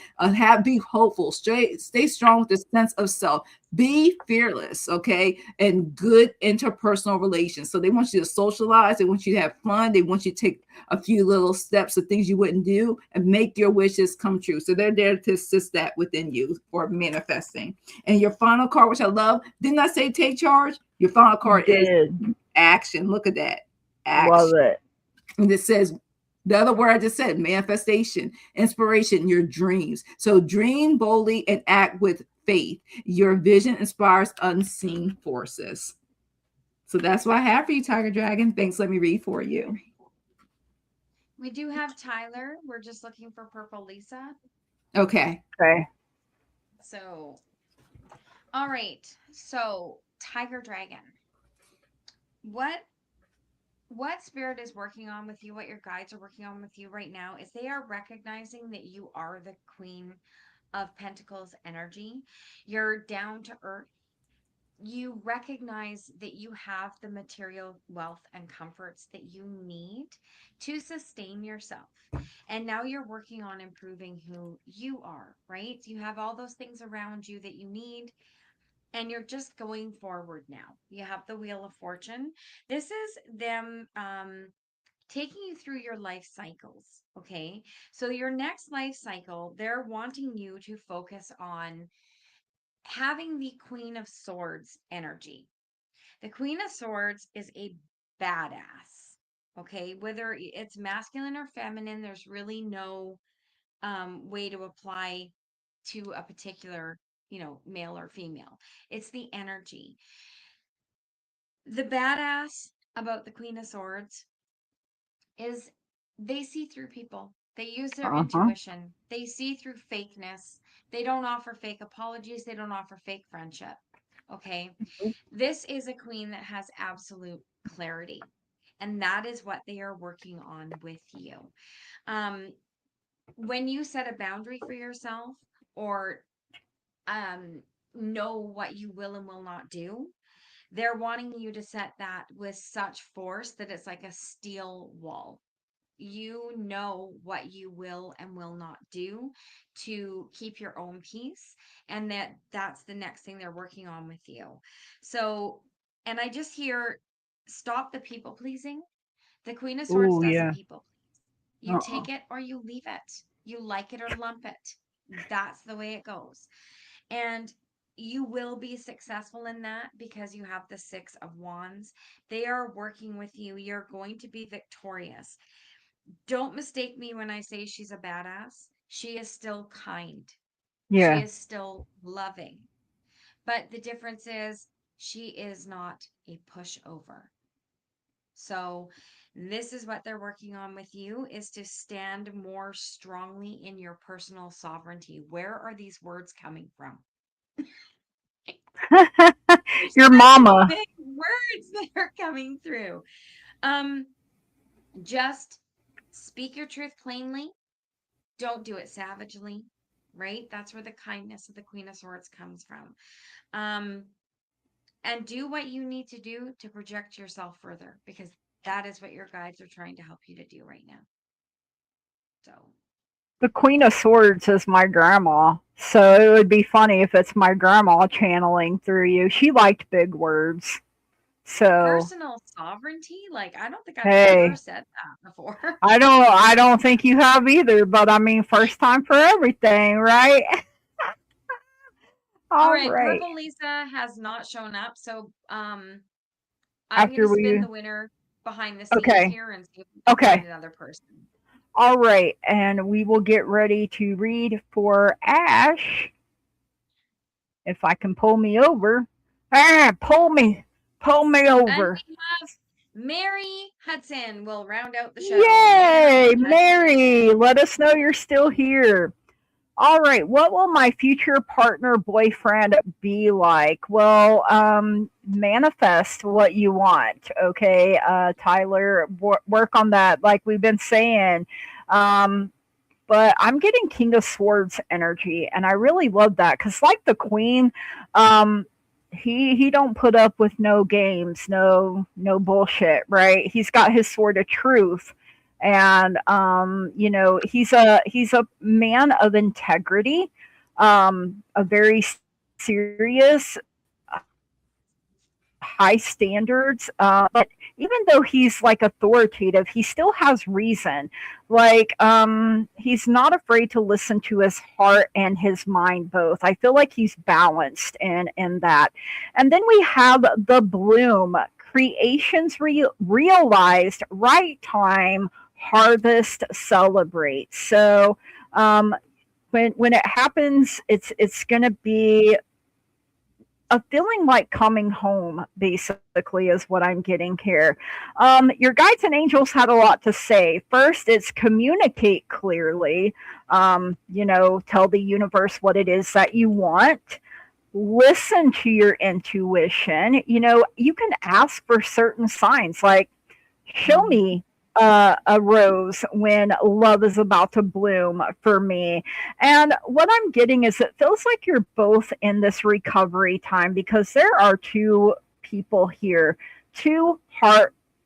be hopeful, stay strong with the sense of self, be fearless, okay, and good interpersonal relations. So they want you to socialize, they want you to have fun, they want you to take a few little steps of things you wouldn't do and make your wishes come true. So they're there to assist that within you for manifesting. And your final card, which I love, didn't I say take charge? Your final card is action. Look at that. Action. Love it. And it says, the other word I just said, manifestation, inspiration, your dreams. So dream boldly and act with faith. Your vision inspires unseen forces. So that's what I have for you, Tiger Dragon. Thanks. Let me read for you. We do have Tyler. We're just looking for Purple Lisa. Okay. So, all right. So, Tiger Dragon. What spirit is working on with you, what your guides are working on with you right now, is they are recognizing that you are the Queen of Pentacles energy. You're down to earth. You recognize that you have the material wealth and comforts that you need to sustain yourself. And now you're working on improving who you are, right? You have all those things around you that you need, and you're just going forward now. You have the Wheel of Fortune. This is them taking you through your life cycles, okay? So your next life cycle, they're wanting you to focus on having the Queen of Swords energy. The Queen of Swords is a badass. Okay, whether it's masculine or feminine, there's really no way to apply to a particular, male or female. It's the energy. The badass about the Queen of Swords is they see through people. They use their Uh-huh. intuition. They see through fakeness. They don't offer fake apologies. They don't offer fake friendship. Okay. This is a queen that has absolute clarity. And that is what they are working on with you. Um, when you set a boundary for yourself or um, know what you will and will not do, they're wanting you to set that with such force that it's like a steel wall. You know what you will and will not do to keep your own peace, and that's the next thing they're working on with you. So, and I just hear, stop the people pleasing. The Queen of Swords Oh doesn't yeah. people please. You Uh-uh. take it or you leave it. You like it or lump it. That's the way it goes. And you will be successful in that because you have the 6 of Wands. They are working with you. You're going to be victorious. Don't mistake me when I say she's a badass. She is still kind. She Yeah. is still loving. But the difference is she is not a pushover. So this is what they're working on with you, is to stand more strongly in your personal sovereignty. Where are these words coming from? There's Your such mama. big words that are coming through. Um, just speak your truth plainly. Don't do it savagely, right? That's where the kindness of the Queen of Swords comes from. Um, and do what you need to do to project yourself further, because that is what your guides are trying to help you to do right now. So, The Queen of Swords is my grandma. So it would be funny if it's my grandma channeling through you. She liked big words. So, personal sovereignty, like, I don't think I've ever hey, said that before. I don't think you have either, but I mean first time for everything, right? All All right, right. Purple Lisa has not shown up, so I'm going to After spin we the winner behind the scenes Okay. here and see if we can find Okay. another person. All right. And we will get ready to read for Ash. If I can pull me over. Ah, pull me. Pull me And over. we have Mary Hudson will round out the show. Yay, Mary Mary. Hudson. Let us know you're still here. All right, what will my future partner boyfriend be like? Well, manifest what you want, okay? Tyler, work on that, like we've been saying. Um, but I'm getting King of Swords energy, and I really love that because, like the Queen, um, he don't put up with no games, no bullshit, right? He's got his sword of truth, and he's a man of integrity, a very serious, high standards. But even though he's like authoritative, he still has reason. Like, he's not afraid to listen to his heart and his mind both. I feel like he's balanced in that. And then we have the bloom, creations realized, right time, harvest celebrate. So, um, when it happens, it's going to be a feeling like coming home, basically, is what I'm getting here. Your guides and angels had a lot to say. First, it's communicate clearly, tell the universe what it is that you want. Listen to your intuition. You can ask for certain signs like, show Mhm. me a rose when love is about to bloom for me. And what I'm getting is it feels like you're both in this recovery time because there are two people here, two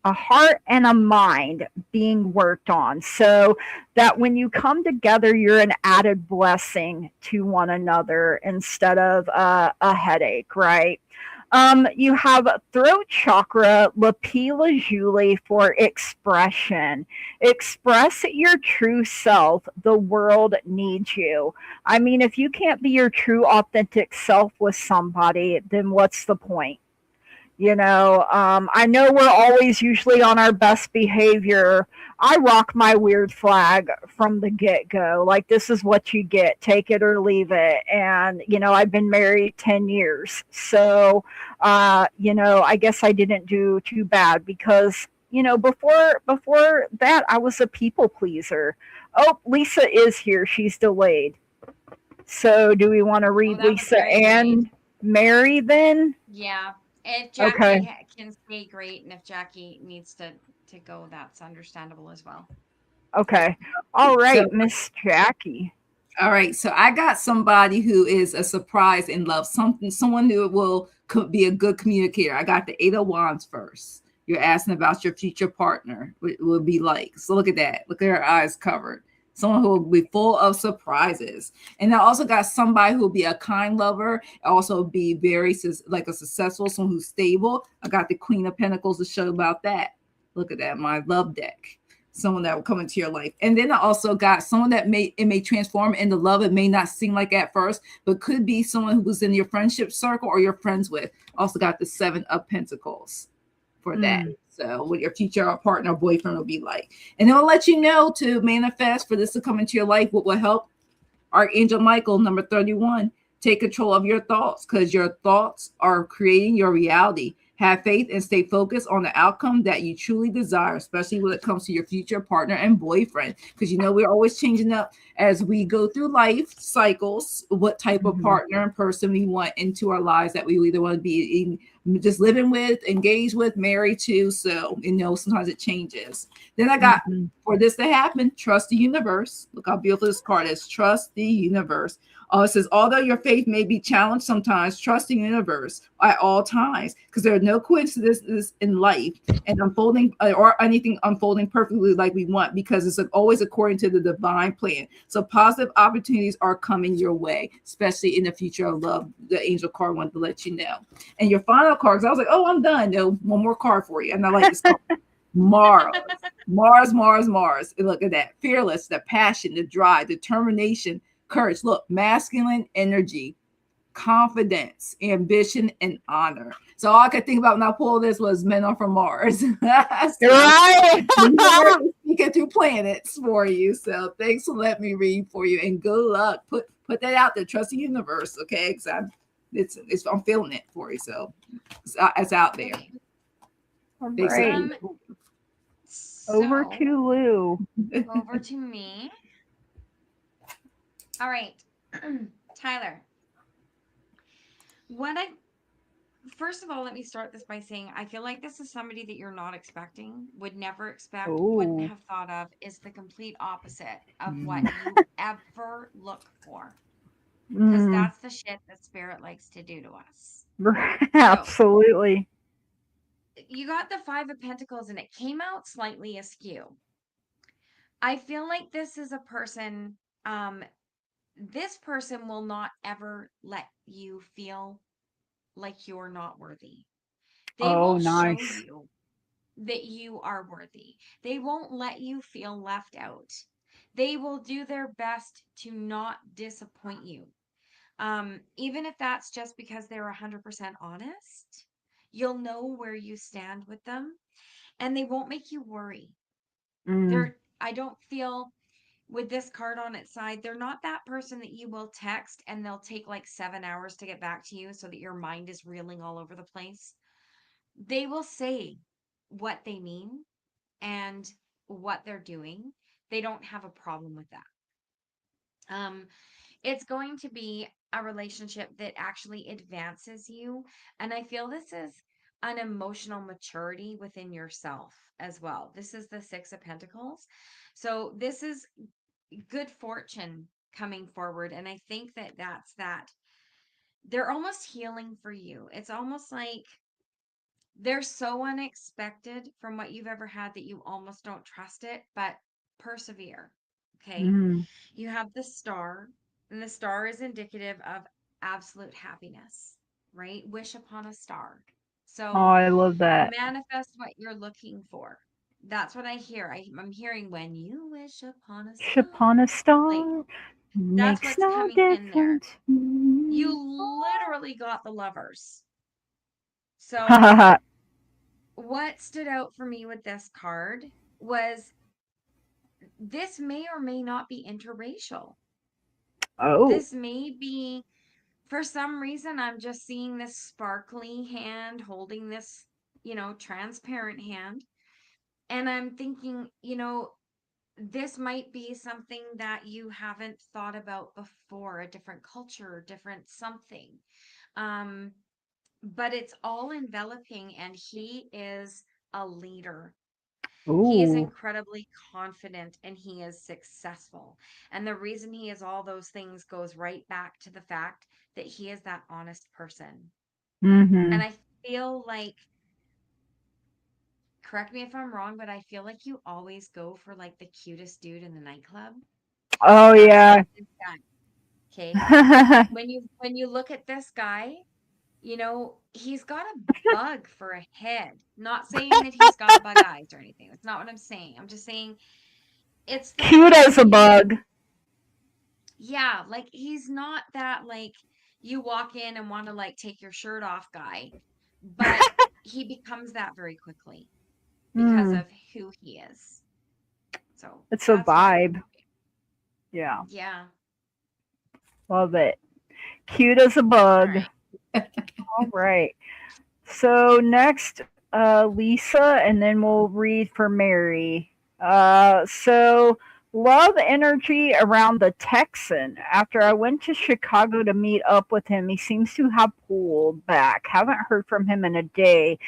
a heart and a mind being worked on. So that when you come together, you're an added blessing to one another instead of a headache, right? You have throat chakra, lapilla lazuli for expression. Express your true self. The world needs you. I mean, if you can't be your true, authentic self with somebody, then what's the point? I know we're always usually on our best behavior. I rock my weird flag from the get go. Like, this is what you get, take it or leave it. And, I've been married 10 years. So, I guess I didn't do too bad because, before that, I was a people pleaser. Oh, Lisa is here. She's delayed. So, do we want to Oh, read that was Lisa very delayed. and Mary then? Yeah. If Okay. Jackie can stay, great, and if Jackie needs to go, that's understandable as well. Okay. All So, right, Miss Jackie. all right. So I got somebody who is a surprise in love, someone who will be a good communicator. I got the Eight of Wands first. You're asking about your future partner, what it will be like. So look at that. Look at her eyes covered. Someone who will be full of surprises. And I also got somebody who will be a kind lover, also be very like a successful, someone who's stable. I got the Queen of Pentacles to show about that. Look at that, my love deck. Someone that will come into your life. And then I also got someone that may transform into love. It may not seem like at first, but could be someone who was in your friendship circle or you're friends with. Also got the Seven of Pentacles for that. Mm. So what your future partner or boyfriend will be like. And it'll let you know to manifest for this to come into your life what will help. Archangel Michael, number 31. Take control of your thoughts because your thoughts are creating your reality. Have faith and stay focused on the outcome that you truly desire, especially when it comes to your future partner and boyfriend. Because we're always changing up as we go through life cycles, what type of Mhm. partner and person we want into our lives that we either want to be just living with, engaged with, married to. So, sometimes it changes. Then I got Mhm. for this to happen, trust the universe. Look how beautiful this card is. Trust the universe. It says, although your faith may be challenged sometimes, trust the universe at all times, because there are no coincidences in life and unfolding or anything unfolding perfectly like we want, because it's always according to the divine plan. So positive opportunities are coming your way, especially in the future of love. The angel card wanted to let you know. And your final cards, I was like, oh, I'm done. No, one more card for you. And I like this card. Mars. Mars, Mars, Mars. And look at that. Fearless, the passion, the drive, determination, courage. Look, masculine energy, confidence, ambition, and honor. So all I could think about when I pulled this was men are from Mars. So Right. the universe is speaking through planets for you. So thanks for letting me read for you, and good luck. Put that out there. Trust the universe, okay? Because I'm feeling it for you. So it's out there. Okay. All Thanks for right. Over So to Lou. over to me. All right. Tyler, what I first of all, let me start this by saying I feel like this is somebody that you're not expecting, would never expect, wouldn't Oh. have thought of, is the complete opposite of what Mm. you ever look for. Because Mm. that's the shit that spirit likes to do to us. So Absolutely. you got the Five of Pentacles and it came out slightly askew. I feel like this is a person, this person will not ever let you feel like you're not worthy. They Oh, will show nice. you that you are worthy. They won't let you feel left out. They will do their best to not disappoint you. Even if that's just because they're 100% honest, you'll know where you stand with them and they won't make you worry. Mm. I don't feel with this card on its side, they're not that person that you will text and they'll take like 7 hours to get back to you so that your mind is reeling all over the place. They will say what they mean and what they're doing. They don't have a problem with that. It's going to be a relationship that actually advances you. And I feel this is an emotional maturity within yourself as well. This is the Six of Pentacles. So this is good fortune coming forward. And I think that that's that. They're almost healing for you. It's almost like they're so unexpected from what you've ever had that you almost don't trust it, but persevere. Okay. Mm. You have the star, and the star is indicative of absolute happiness, right? Wish upon a star. Oh, So I love that. manifest what you're looking for. That's what I hear. I'm hearing when you wish upon a Wish star. upon a Like star that's makes what's no coming in there. difference. You Mm. literally got the lovers. So what stood out for me with this card was this may or may not be interracial. Oh. This may be, for some reason, I'm just seeing this sparkly hand holding this, transparent hand. And I'm thinking, this might be something that you haven't thought about before, a different culture, different something. Um, but it's all enveloping, and he is a leader. He is Ooh. incredibly confident and he is successful. And the reason he is all those things goes right back to the fact that he is that honest person. And Mm-hmm. I feel like, correct me if I'm wrong, but I feel like you always go for like the cutest dude in the nightclub. Oh That's yeah. not this guy. Okay. When you look at this guy, he's got a bug for a head. Not saying that he's got bug eyes or anything. That's not what I'm saying. I'm just saying it's the Cute fact as a that bug. yeah, like he's not that like you walk in and want to like take your shirt off guy, but he becomes that very quickly because Mm, of who he is. So it's a that's what stood out vibe. to me. Yeah. Yeah. Love it. Cute as a All bug. right. All right. So next, Lisa, and then we'll read for Mary. So love energy around the Texan. After I went to Chicago to meet up with him, he seems to have pulled back. Haven't heard from him in a day,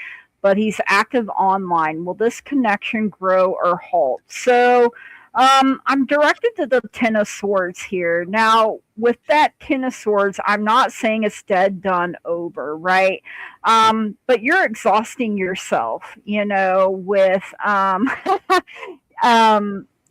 but he's active online. Will this connection grow or halt? So I'm directed to the Ten of Swords here. Now, with that Ten of Swords, I'm not saying it's dead, done, over, right? But you're exhausting yourself, with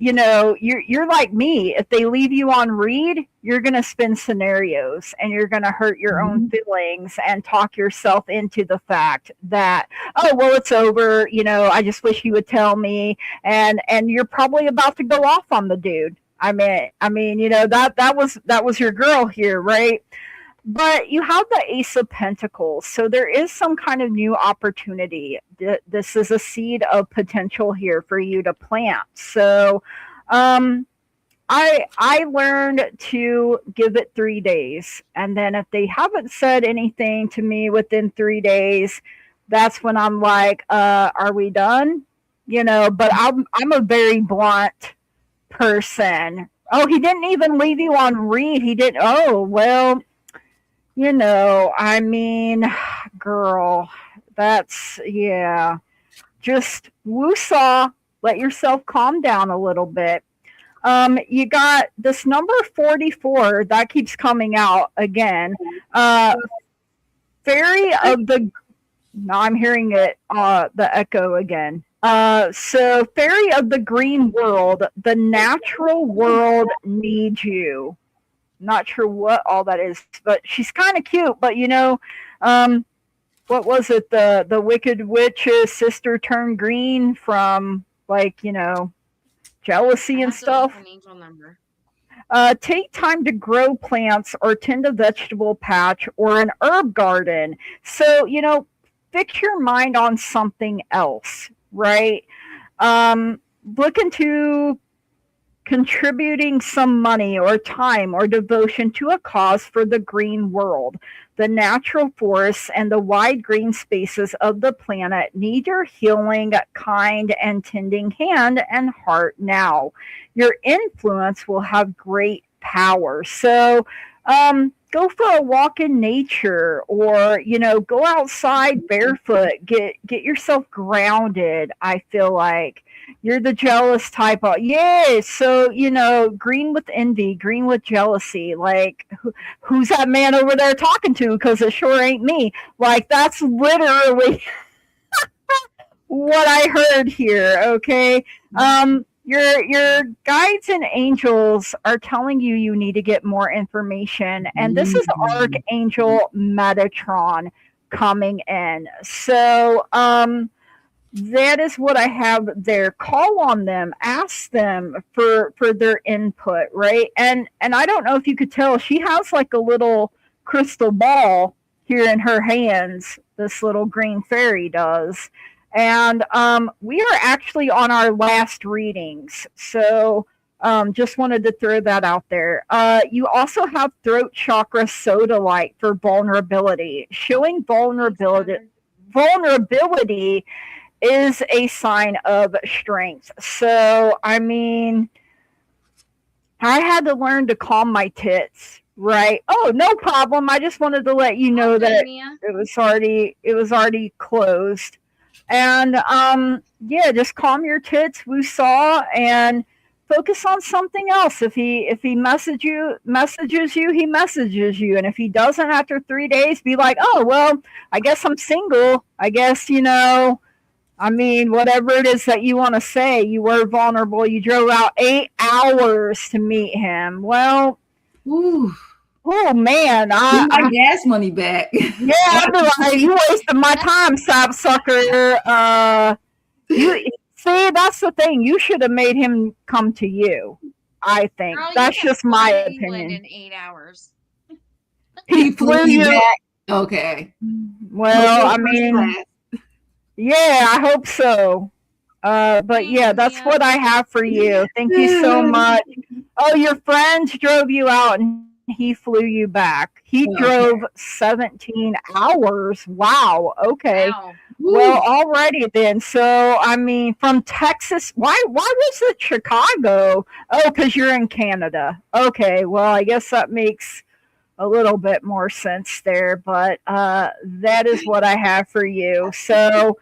you're like me. If they leave you on read, you're gonna spin scenarios and you're gonna hurt your own Mhm. feelings and talk yourself into the fact that, oh well, it's over. I just wish you would tell me, and you're probably about to go off on the dude. I mean, that was your girl here, right? But you have the Ace of Pentacles, so there is some kind of new opportunity. This is a seed of potential here for you to plant. So, um, I learned to give it 3 days, and then if they haven't said anything to me within 3 days, that's when I'm like, "Are we done?" But I'm a very blunt person. Oh, he didn't even leave you on read. He did. Oh well, I mean, girl, that's, yeah. Just woosah, let yourself calm down a little bit. You got this number 44 that keeps coming out again. Uh, Fairy of the, now I'm hearing it, the echo again. So Fairy of the Green World, the natural world needs you. Not sure what all that is, but she's kind of cute. But um, what was it? The Wicked Witch's sister turned green from, like, I jealousy and have to look stuff. for an angel number. Take time to grow plants or tend a vegetable patch or an herb garden. So fix your mind on something else, right? Look into contributing some money or time or devotion to a cause for the green world. The natural forests and the wide green spaces of the planet need your healing, kind, and tending hand and heart now. Your influence will have great power. So, go for a walk in nature, or go outside barefoot, get yourself grounded. I feel like you're the jealous type of, yeah. So green with envy, green with jealousy. Like, who's that man over there talking to? Because it sure ain't me. Like, that's literally what I heard here. Okay. Your guides and angels are telling you need to get more information, and this is Mhm. Archangel Metatron coming in. So, that is what I have there. Call on them, ask them for their input, right? And I don't know if you could tell, she has like a little crystal ball here in her hands. This little green fairy does. And we are actually on our last readings. So just wanted to throw that out there. You also have throat chakra soda light for vulnerability. Showing vulnerability is a sign of strength. So, I mean, I had to learn to calm my tits, right? Oh, no problem. I just wanted to let you know that Mia. it was already closed. And yeah, just calm your tits, woosah, and focus on something else. If he messages you, he messages you. And if he doesn't after 3 days, be like, oh well, I guess I'm single. I guess, I mean, whatever it is that you want to say, you were vulnerable. You drove out 8 hours to meet him. Well, Ooh, oh man, give my gas money back. yeah, I'd be like, you wasted my time, sapsucker. You see, that's the thing. You should have made him come to you. I think Girl, you that's can just my fly to England opinion. in 8 hours. He flew you. back. Okay. Well, I First mean, class. yeah, I hope so. But yeah, that's Yeah. what I have for you. Thank you so much. Oh, your friends drove you out and he flew you back. He Okay. drove 17 hours. Wow. Okay. Wow. Well, alrighty then. So, I mean, from Texas, why was it Chicago? Oh, because you're in Canada. Okay. Well, I guess that makes a little bit more sense there. But that is what I have for you. So,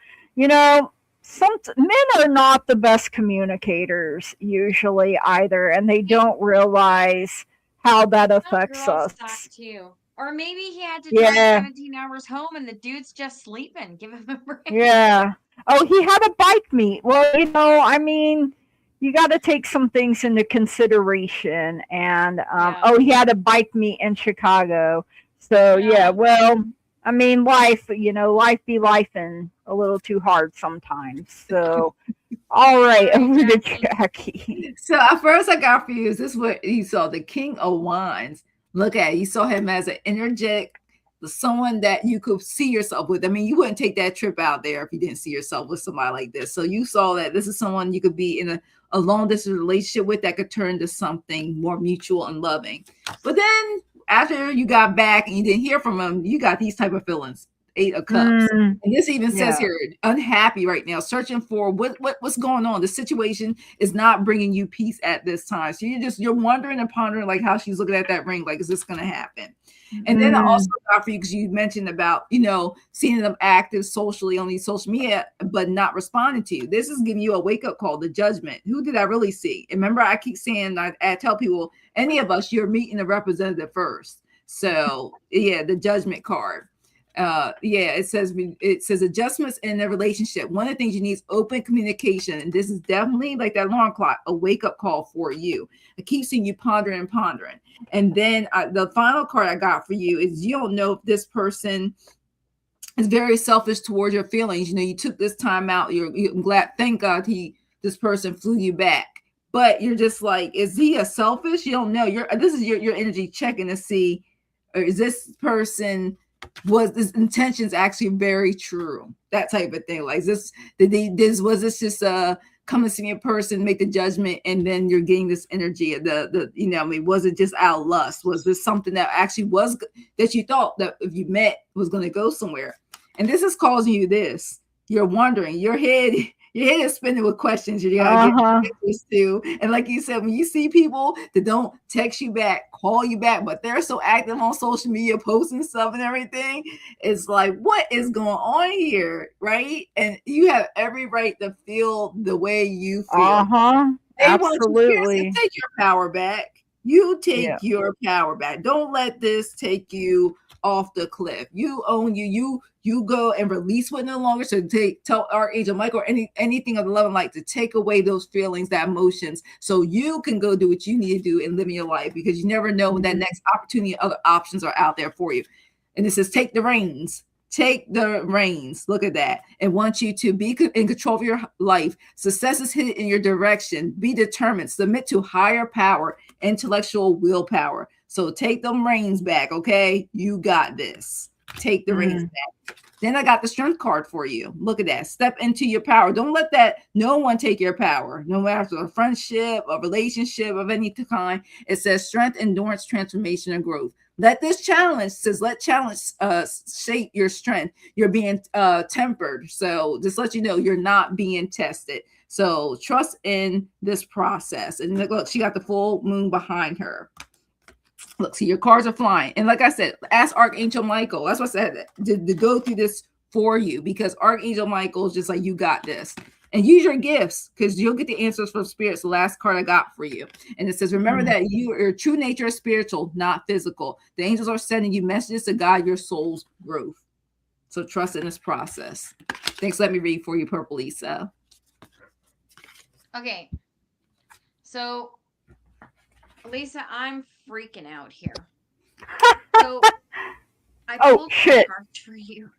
some men are not the best communicators usually either, and they don't realize how that Some affects girls suck us. too. Or maybe he had to drive Yeah. 17 hours home and the dude's just sleeping. Give him a break. Yeah. Oh, he had a bike meet. Well, I mean, you got to take some things into consideration. And Yeah. oh, he had a bike meet in Chicago. So yeah. Yeah. Well, I mean, life be lifing a little too hard sometimes. So, all right, All right, over to Jackie. Jackie. So at first I got confused. This is what you saw, the King of Wands. Look at it. You saw him as an energetic, someone that you could see yourself with. I mean, you wouldn't take that trip out there if you didn't see yourself with somebody like this. So you saw that this is someone you could be in a long distance relationship with that could turn to something more mutual and loving. But then after you got back and you didn't hear from him, you got these type of feelings. 8 of Cups. And this even says here, unhappy right now, searching for what's going on. The situation is not bringing you peace at this time. So you're wondering and pondering like how she's looking at that ring, like, is this going to happen? And then I also got for you because you mentioned about, seeing them active socially on these social media, but not responding to you. This is giving you a wake-up call, the Judgment. Who did I really see? And remember, I keep saying, I tell people, any of us, you're meeting the representative first. So yeah, the Judgment card. It says adjustments in the relationship. One of the things you need is open communication. And this is definitely like that alarm clock, a wake-up call for you. I keep seeing you pondering and pondering. And then the final card I got for you is you don't know if this person is very selfish towards your feelings. You took this time out. You're glad, thank God this person flew you back. But you're just like, is he a selfish? You don't know. This is your energy checking to see, or is this person, was this intentions actually very true? That type of thing. Like was this just come to see me in person, make the judgment, and then you're getting this energy of was it just out of lust? Was this something that actually was that you thought that if you met was going to go somewhere? And this is causing you this. You're wondering, your head is spinning with questions you gotta get used to. And like you said, when you see people that don't text you back, call you back, but they're so active on social media, posting stuff and everything, it's like, what is going on here, right? And you have every right to feel the way you feel. Absolutely. Take your power back. You take your power back. Don't let this take you off the cliff. You own you. You go and release what no longer. So tell Archangel Michael or anything of the love and light to take away those feelings, that emotions, so you can go do what you need to do and live in your life, because you never know when that next opportunity, other options are out there for you. And it says, take the reins. Take the reins. Look at that. And want you to be in control of your life. Success is hidden in your direction. Be determined. Submit to higher power, intellectual willpower. So take them reins back. Okay. You got this. Take the reins Mm. back. Then I got the strength card for you. Look at that. Step into your power. Don't let that no one take your power. No matter a friendship, a relationship of any kind. It says strength, endurance, transformation, and growth. Let this challenge says let challenge shape your strength. You're being tempered. So just let you know you're not being tested. So trust in this process. And look, she got the full moon behind her. Look, see, your cards are flying. And like I said, ask Archangel Michael. That's what I said, to go through this for you, because Archangel Michael is just like, you got this. And use your gifts, because you'll get the answers from spirits. The last card I got for you. And it says, remember that your true nature is spiritual, not physical. The angels are sending you messages to guide your soul's growth. So trust in this process. Thanks. Let me read for you, Purple Lisa. Okay. So, Lisa, I'm freaking out here. So, I pulled four cards for you.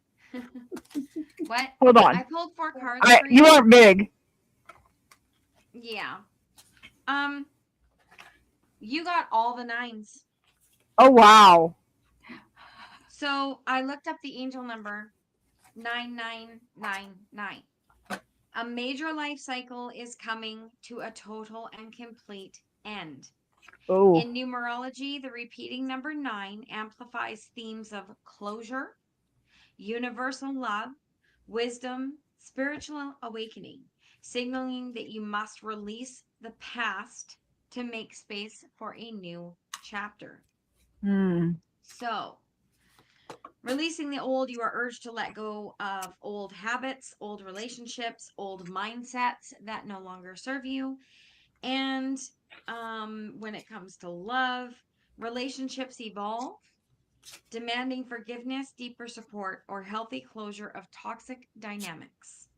What? Hold on. I pulled 4 cards for You aren't big. Yeah. You got all the 9s. Oh, wow. So I looked up the angel number 9999. A major life cycle is coming to a total and complete end. Oh. In numerology, the repeating number 9 amplifies themes of closure, universal love, wisdom, spiritual awakening, signaling that you must release the past to make space for a new chapter. So, releasing the old, you are urged to let go of old habits, old relationships, old mindsets that no longer serve you. And when it comes to love, relationships evolve, demanding forgiveness, deeper support, or healthy closure of toxic dynamics.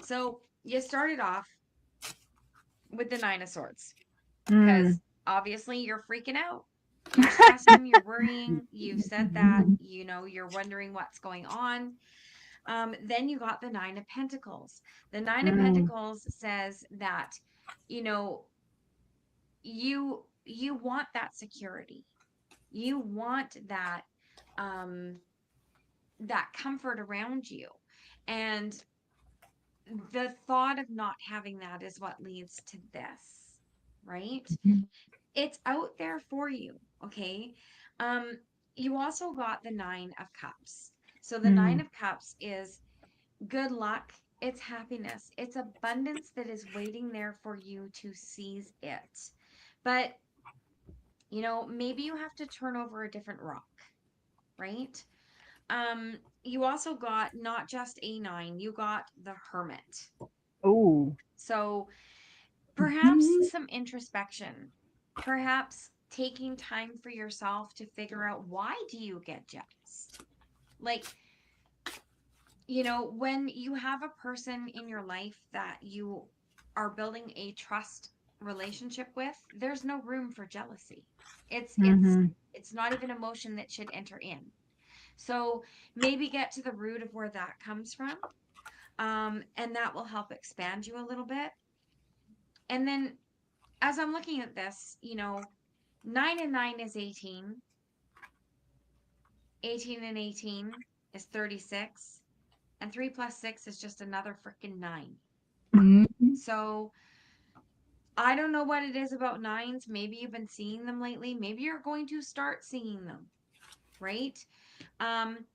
So you started off with the 9 of Swords because obviously you're freaking out. You're stressing, you're worrying. You've said that, you're wondering what's going on. Then you got the 9 of Pentacles. The 9 of Pentacles says that, you want that security. You want that, that comfort around you. And the thought of not having that is what leads to this, right? It's out there for you, okay? You also got the 9 of Cups. So the 9 of Cups is good luck, it's happiness, it's abundance that is waiting there for you to seize it. But, maybe you have to turn over a different rock, right? You also got not just a 9, you got the Hermit. Oh. So perhaps some introspection, perhaps taking time for yourself to figure out, why do you get jealous? Like, when you have a person in your life that you are building a trust relationship with, there's no room for jealousy. It's not even emotion that should enter in. So maybe get to the root of where that comes from. And that will help expand you a little bit. And then as I'm looking at this, 9 and 9 is 18. 18 and 18 is 36. And 3 plus 6 is just another freaking 9. So I don't know what it is about 9s. Maybe you've been seeing them lately. Maybe you're going to start seeing them, right?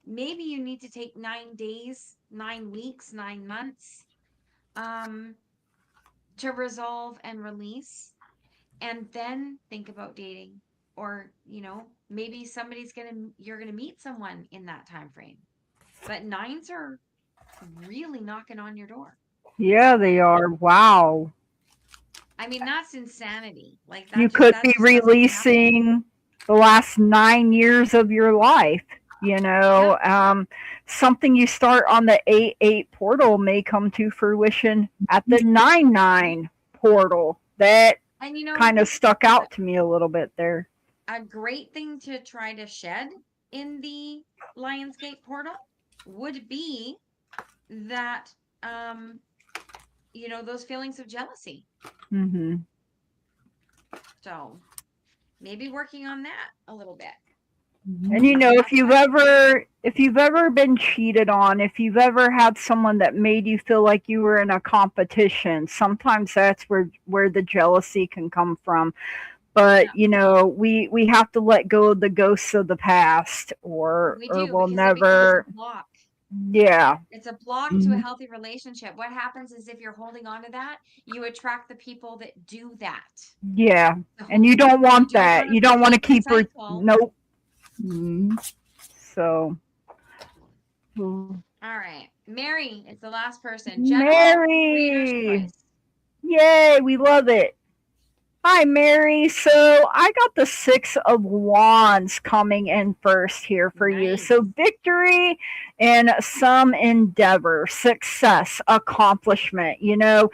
Maybe you need to take 9 days, 9 weeks, 9 months to resolve and release, and then think about dating. Or, maybe you're gonna meet someone in that time frame. But 9s are really knocking on your door. Yeah, they are. Wow. I mean, that's insanity. Like, that You just, could that be just doesn't happen. releasing the last 9 years of your life. Something you start on the 8-8 portal may come to fruition at the 9-9 portal. That And kind of stuck out to me a little bit there. a great thing to try to shed in the Lionsgate portal would be that, those feelings of jealousy. So maybe working on that a little bit. And if you've ever been cheated on, if you've ever had someone that made you feel like you were in a competition, sometimes that's where the jealousy can come from. But Yeah, we have to let go of the ghosts of the past, we or do we'll because it becomes a never. block. Yeah, It's a block to a Mhm. healthy relationship. What happens is if you're holding on to that, you attract the people that do that. yeah. And So you don't you want don't that. want to You don't want to repeat the keep her. cycle. Nope. Mhm. So, All right. Mary is the last person. General reader's Mary. choice. Yay, we love it. Hi, Mary. So I got the Six of Wands coming in first here for you. So Nice. victory in some endeavor, success, accomplishment. You've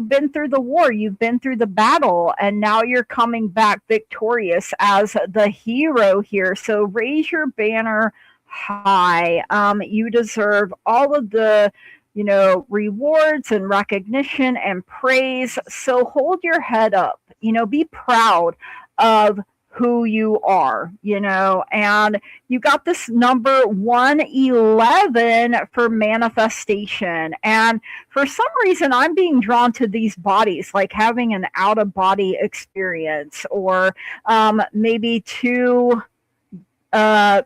been through the war, you've been through the battle, and now you're coming back victorious as the hero here. So raise your banner high. You deserve all of the rewards and recognition and praise. So hold your head up, be proud of who you are, and you got this number 111 for manifestation. And for some reason, I'm being drawn to these bodies, like having an out of body experience, or maybe two uh,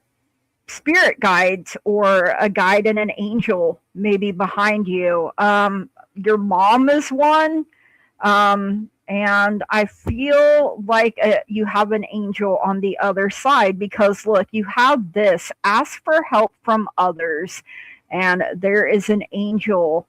spirit guides, or a guide and an angel maybe behind you. Your mom is one. And I feel like you have an angel on the other side, because look, you have this: ask for help from others, and there is an angel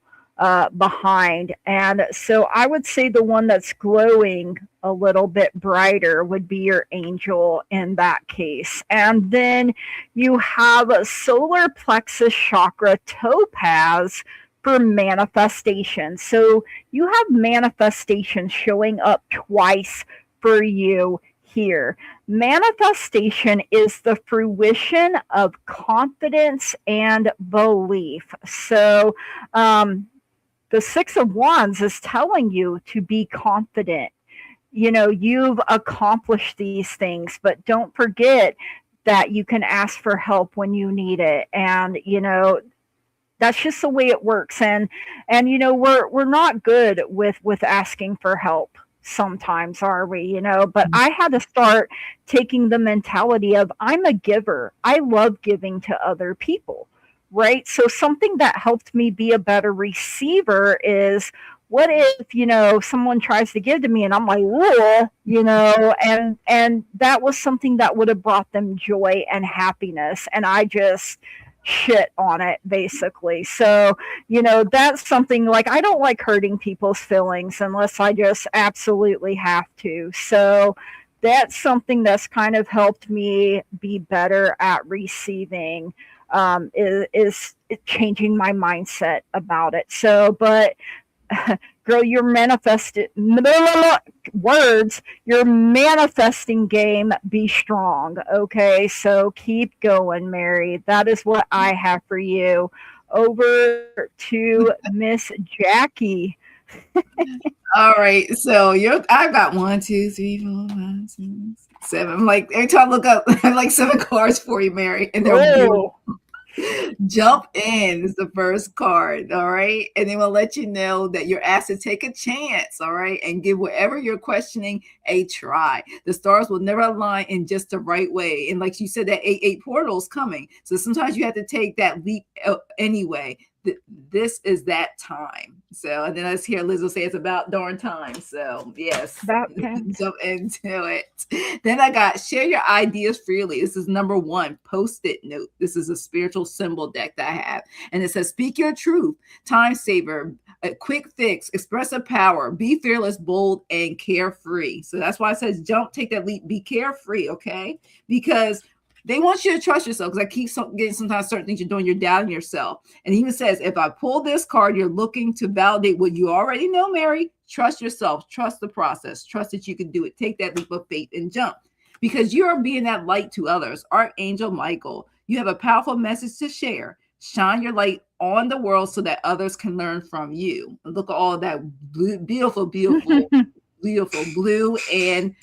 behind. And so I would say the one that's glowing a little bit brighter would be your angel in that case. And then you have a solar plexus chakra topaz for manifestation. So you have manifestation showing up twice for you here. Manifestation is the fruition of confidence and belief. So, the Six of Wands is telling you to be confident. You've accomplished these things, but don't forget that you can ask for help when you need it. And, that's just the way it works. And we're not good with asking for help sometimes, are we? But I had to start taking the mentality of, I'm a giver, I love giving to other people, right? So something that helped me be a better receiver is, what if someone tries to give to me and I'm like, whoa, and that was something that would have brought them joy and happiness, and I just shit on it, basically. So, that's something, like, I don't like hurting people's feelings unless I just absolutely have to. So that's something that's kind of helped me be better at receiving, is changing my mindset about it. So, but girl, you're manifested words, your manifesting game, be strong. Okay, so keep going, Mary. That is what I have for you. Over to Miss Jackie. All right. So I've got 1, 2, 3, 4, 5, 6, 7. I'm like, every time I look up, I have like 7 cards for you, Mary, and they're beautiful. Oh, Jump in is the first card. All right. And then we'll let you know that you're asked to take a chance. All right. And give whatever you're questioning a try. The stars will never align in just the right way. And like you said, that 8 portal is coming. So sometimes you have to take that leap anyway. This is that time. So, and then let's hear Liz will say it's about darn time. So, yes, about that. jump into it. Then I got share your ideas freely. This is number 1, post-it note. This is a spiritual symbol deck that I have. And it says, speak your truth, time saver, a quick fix, expressive power, be fearless, bold, and carefree. So that's why it says jump, take that leap, be carefree, okay? Because they want you to trust yourself, because I keep getting sometimes certain things you're doing, you're doubting yourself. And he even says, if I pull this card, you're looking to validate what you already know, Mary. Trust yourself, trust the process, trust that you can do it. Take that leap of faith and jump, because you are being that light to others. Archangel Michael, you have a powerful message to share. Shine your light on the world so that others can learn from you. Look at all that beautiful, beautiful beautiful blue and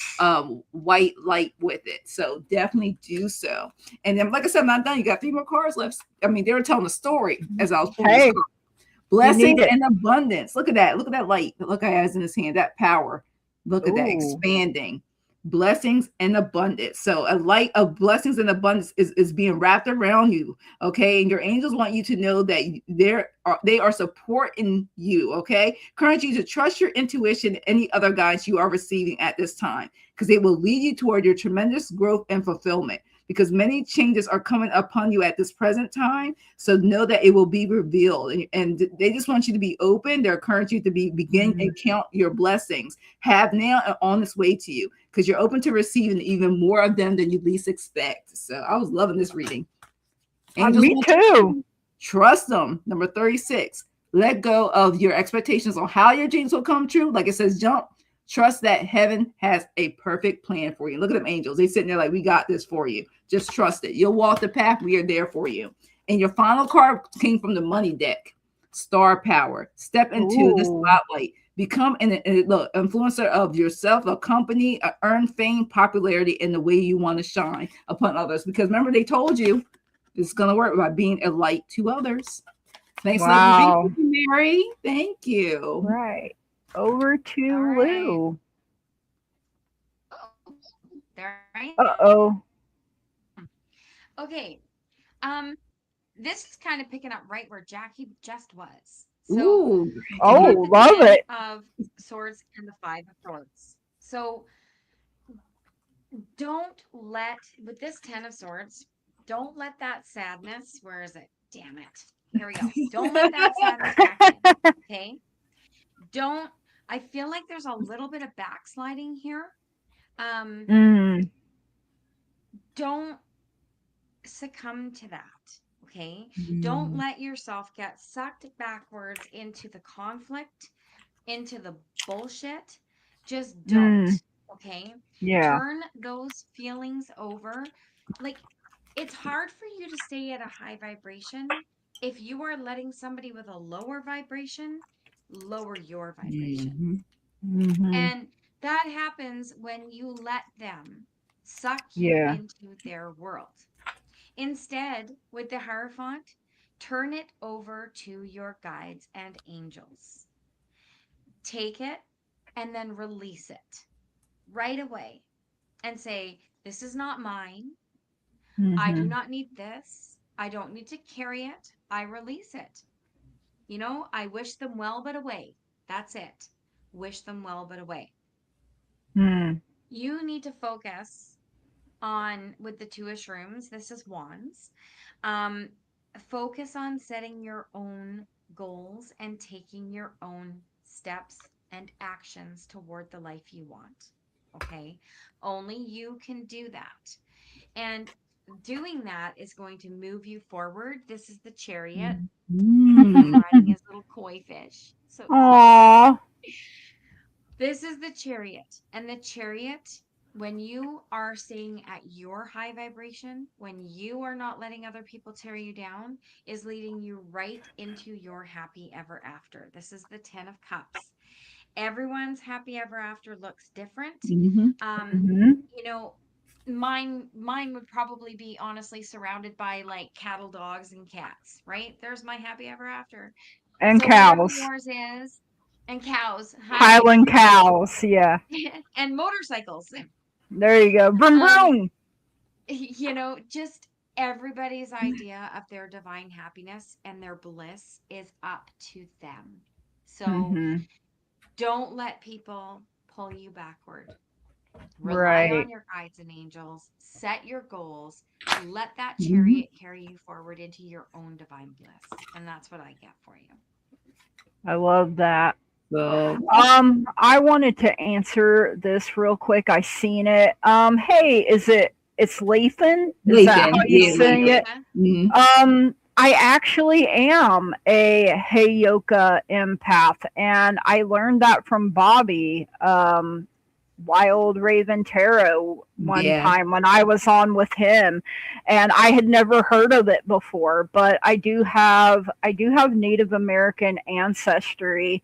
white light with it. So definitely do so. And then, like I said, I'm not done. You got 3 more cards left. I mean, they were telling a story as I was pulling this Hey, card. you need Blessings it. and abundance. Look at that. Look at that light. Look at it in his hand. That power. Look at that Ooh. expanding. Blessings and abundance. So a light of blessings and abundance is being wrapped around you. Okay. And your angels want you to know that they are supporting you. Okay. Encourage you to trust your intuition and any other guidance you are receiving at this time, because they will lead you toward your tremendous growth and fulfillment, because many changes are coming upon you at this present time. So know that it will be revealed, and they just want you to be open. They're encouraging you to begin and count your blessings, have now and on its way to you, because you're open to receiving even more of them than you least expect. So I was loving this reading. Angels Me want you too. to trust them. Number 36, let go of your expectations on how your dreams will come true. Like it says, jump. Trust that heaven has a perfect plan for you. Look at them angels. They sitting there like, we got this for you. Just trust it. You'll walk the path. We are there for you. And your final card came from the money deck. Star power. Step into the Ooh. spotlight. Become an influencer of yourself, a company, earn fame, popularity in the way you want to shine upon others. Because remember, they told you it's going to work by being a light to others. Thanks, Wow. Mary. Thank you. Right. Over to All right. Lou. Oh, there I am. Uh-oh. Okay. This is kind of picking up right where Jackie just was. So Ooh. you Oh, have the love 10 it. of Swords and the 5 of Swords. So don't let, with this 10 of Swords, don't let that sadness, where is it? Damn it. Here we go. Don't let that sadness back in. Okay. I feel like there's a little bit of backsliding here. Mm. Don't succumb to that. Okay. Don't let yourself get sucked backwards into the conflict, into the bullshit. Just don't. Okay. Yeah. Turn those feelings over. Like, it's hard for you to stay at a high vibration if you are letting somebody with a lower vibration lower your vibration. Mm-hmm. And that happens when you let them suck you Yeah. into their world. Instead, with the Hierophant, turn it over to your guides and angels. Take it and then release it right away and say, this is not mine. I do Mm-hmm. not need this. I don't need to carry it. I release it. You know, I wish them well, but away. That's it. Wish them well, but away. Mm. You need to focus on, with the 2 of Shrooms, this is Wands. Focus on setting your own goals and taking your own steps and actions toward the life you want. Okay. Only you can do that. And doing that is going to move you forward. This is the Chariot. I'm riding his little koi fish. So cute. Aw. This is the Chariot. And the Chariot, when you are staying at your high vibration, when you are not letting other people tear you down, is leading you right into your happy ever after. This is the 10 of Cups. Everyone's happy ever after looks different. Mm-hmm. You know, mine would probably be honestly surrounded by like cattle, dogs, and cats, right? There's my happy ever after. And So whatever cows. yours is, and cows, hi, Highland cows. Yeah. and motorcycles. There you go. Vroom vroom. You know, just everybody's idea of their divine happiness and their bliss is up to them. So Mm-hmm. don't let people pull you backward. Rely Right. on your guides and angels, set your goals, let that chariot carry you forward into your own divine bliss. And that's what I get for you. I love that. So I wanted to answer this real quick. I seen it. Hey, it's Lathan? Is that how Lathan, you yeah, saying it? Mhm. I actually am a Heyoka empath, and I learned that from Bobby, Wild Raven Tarot, one Yeah. time when I was on with him, and I had never heard of it before. But I do have Native American ancestry,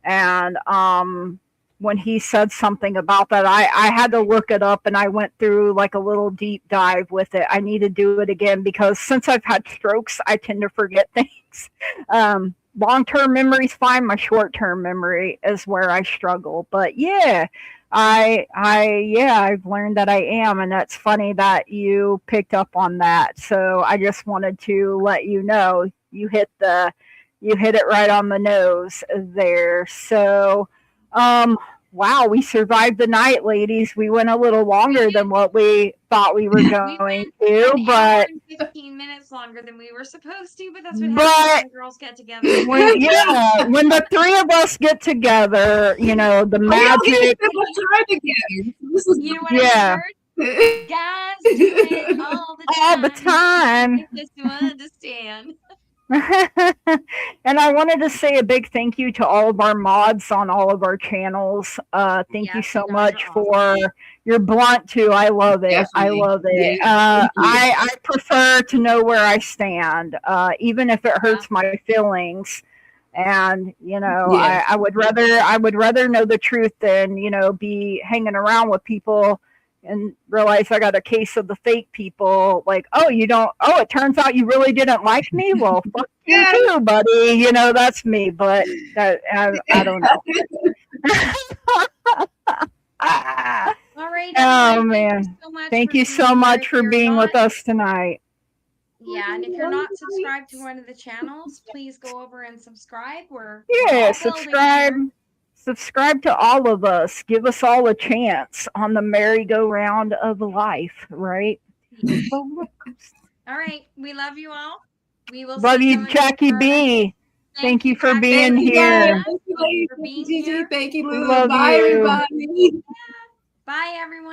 and when he said something about that. I had to look it up and I went through like a little deep dive with it. I need to do it again because since I've had strokes, I tend to forget things. Long-term memory's fine. My short-term memory is where I struggle. But yeah, I've learned that I am, and that's funny that you picked up on that. So I just wanted to let you know you hit it right on the nose there. So, wow, we survived the night, ladies. We went a little longer than what we thought we were We going went to, an hour but and 15 minutes longer than we were supposed to, but that's what happens when girls get together. when the three of us get together, you know, the We don't get magic. that much time together. This is You know what Yeah. I heard? Guys do it all the time. All the time. Just to understand. And I wanted to say a big thank you to all of our mods on all of our channels. Thank you Yes, so you guys much are awesome. for your blunt too. I love it. I Definitely. love it. Yeah, thank you. I prefer to know where I stand, even if it hurts my feelings. And you know, Yeah. I would rather know the truth than, you know, be hanging around with people and realize I got a case of the fake people. Like, oh, you don't. Oh, it turns out you really didn't like me. Well, fuck you too, buddy. You know, that's me. But that I don't know. All right. Oh everyone, man, thank you so being much here. for If you're being not- with us tonight. Yeah, and if you're not subscribed to one of the channels, please go over and subscribe. We're Yeah, all building subscribe. here. Subscribe to all of us. Give us all a chance on the merry-go-round of life, right? All right. We love you all. We will Love see you, again Jackie tomorrow. B. Thank you for Jackie. being Thank you, here. guys. Thank you, ladies. For being Gigi. here. Thank you, We Lulu. love Bye, you. everybody. Bye, everyone.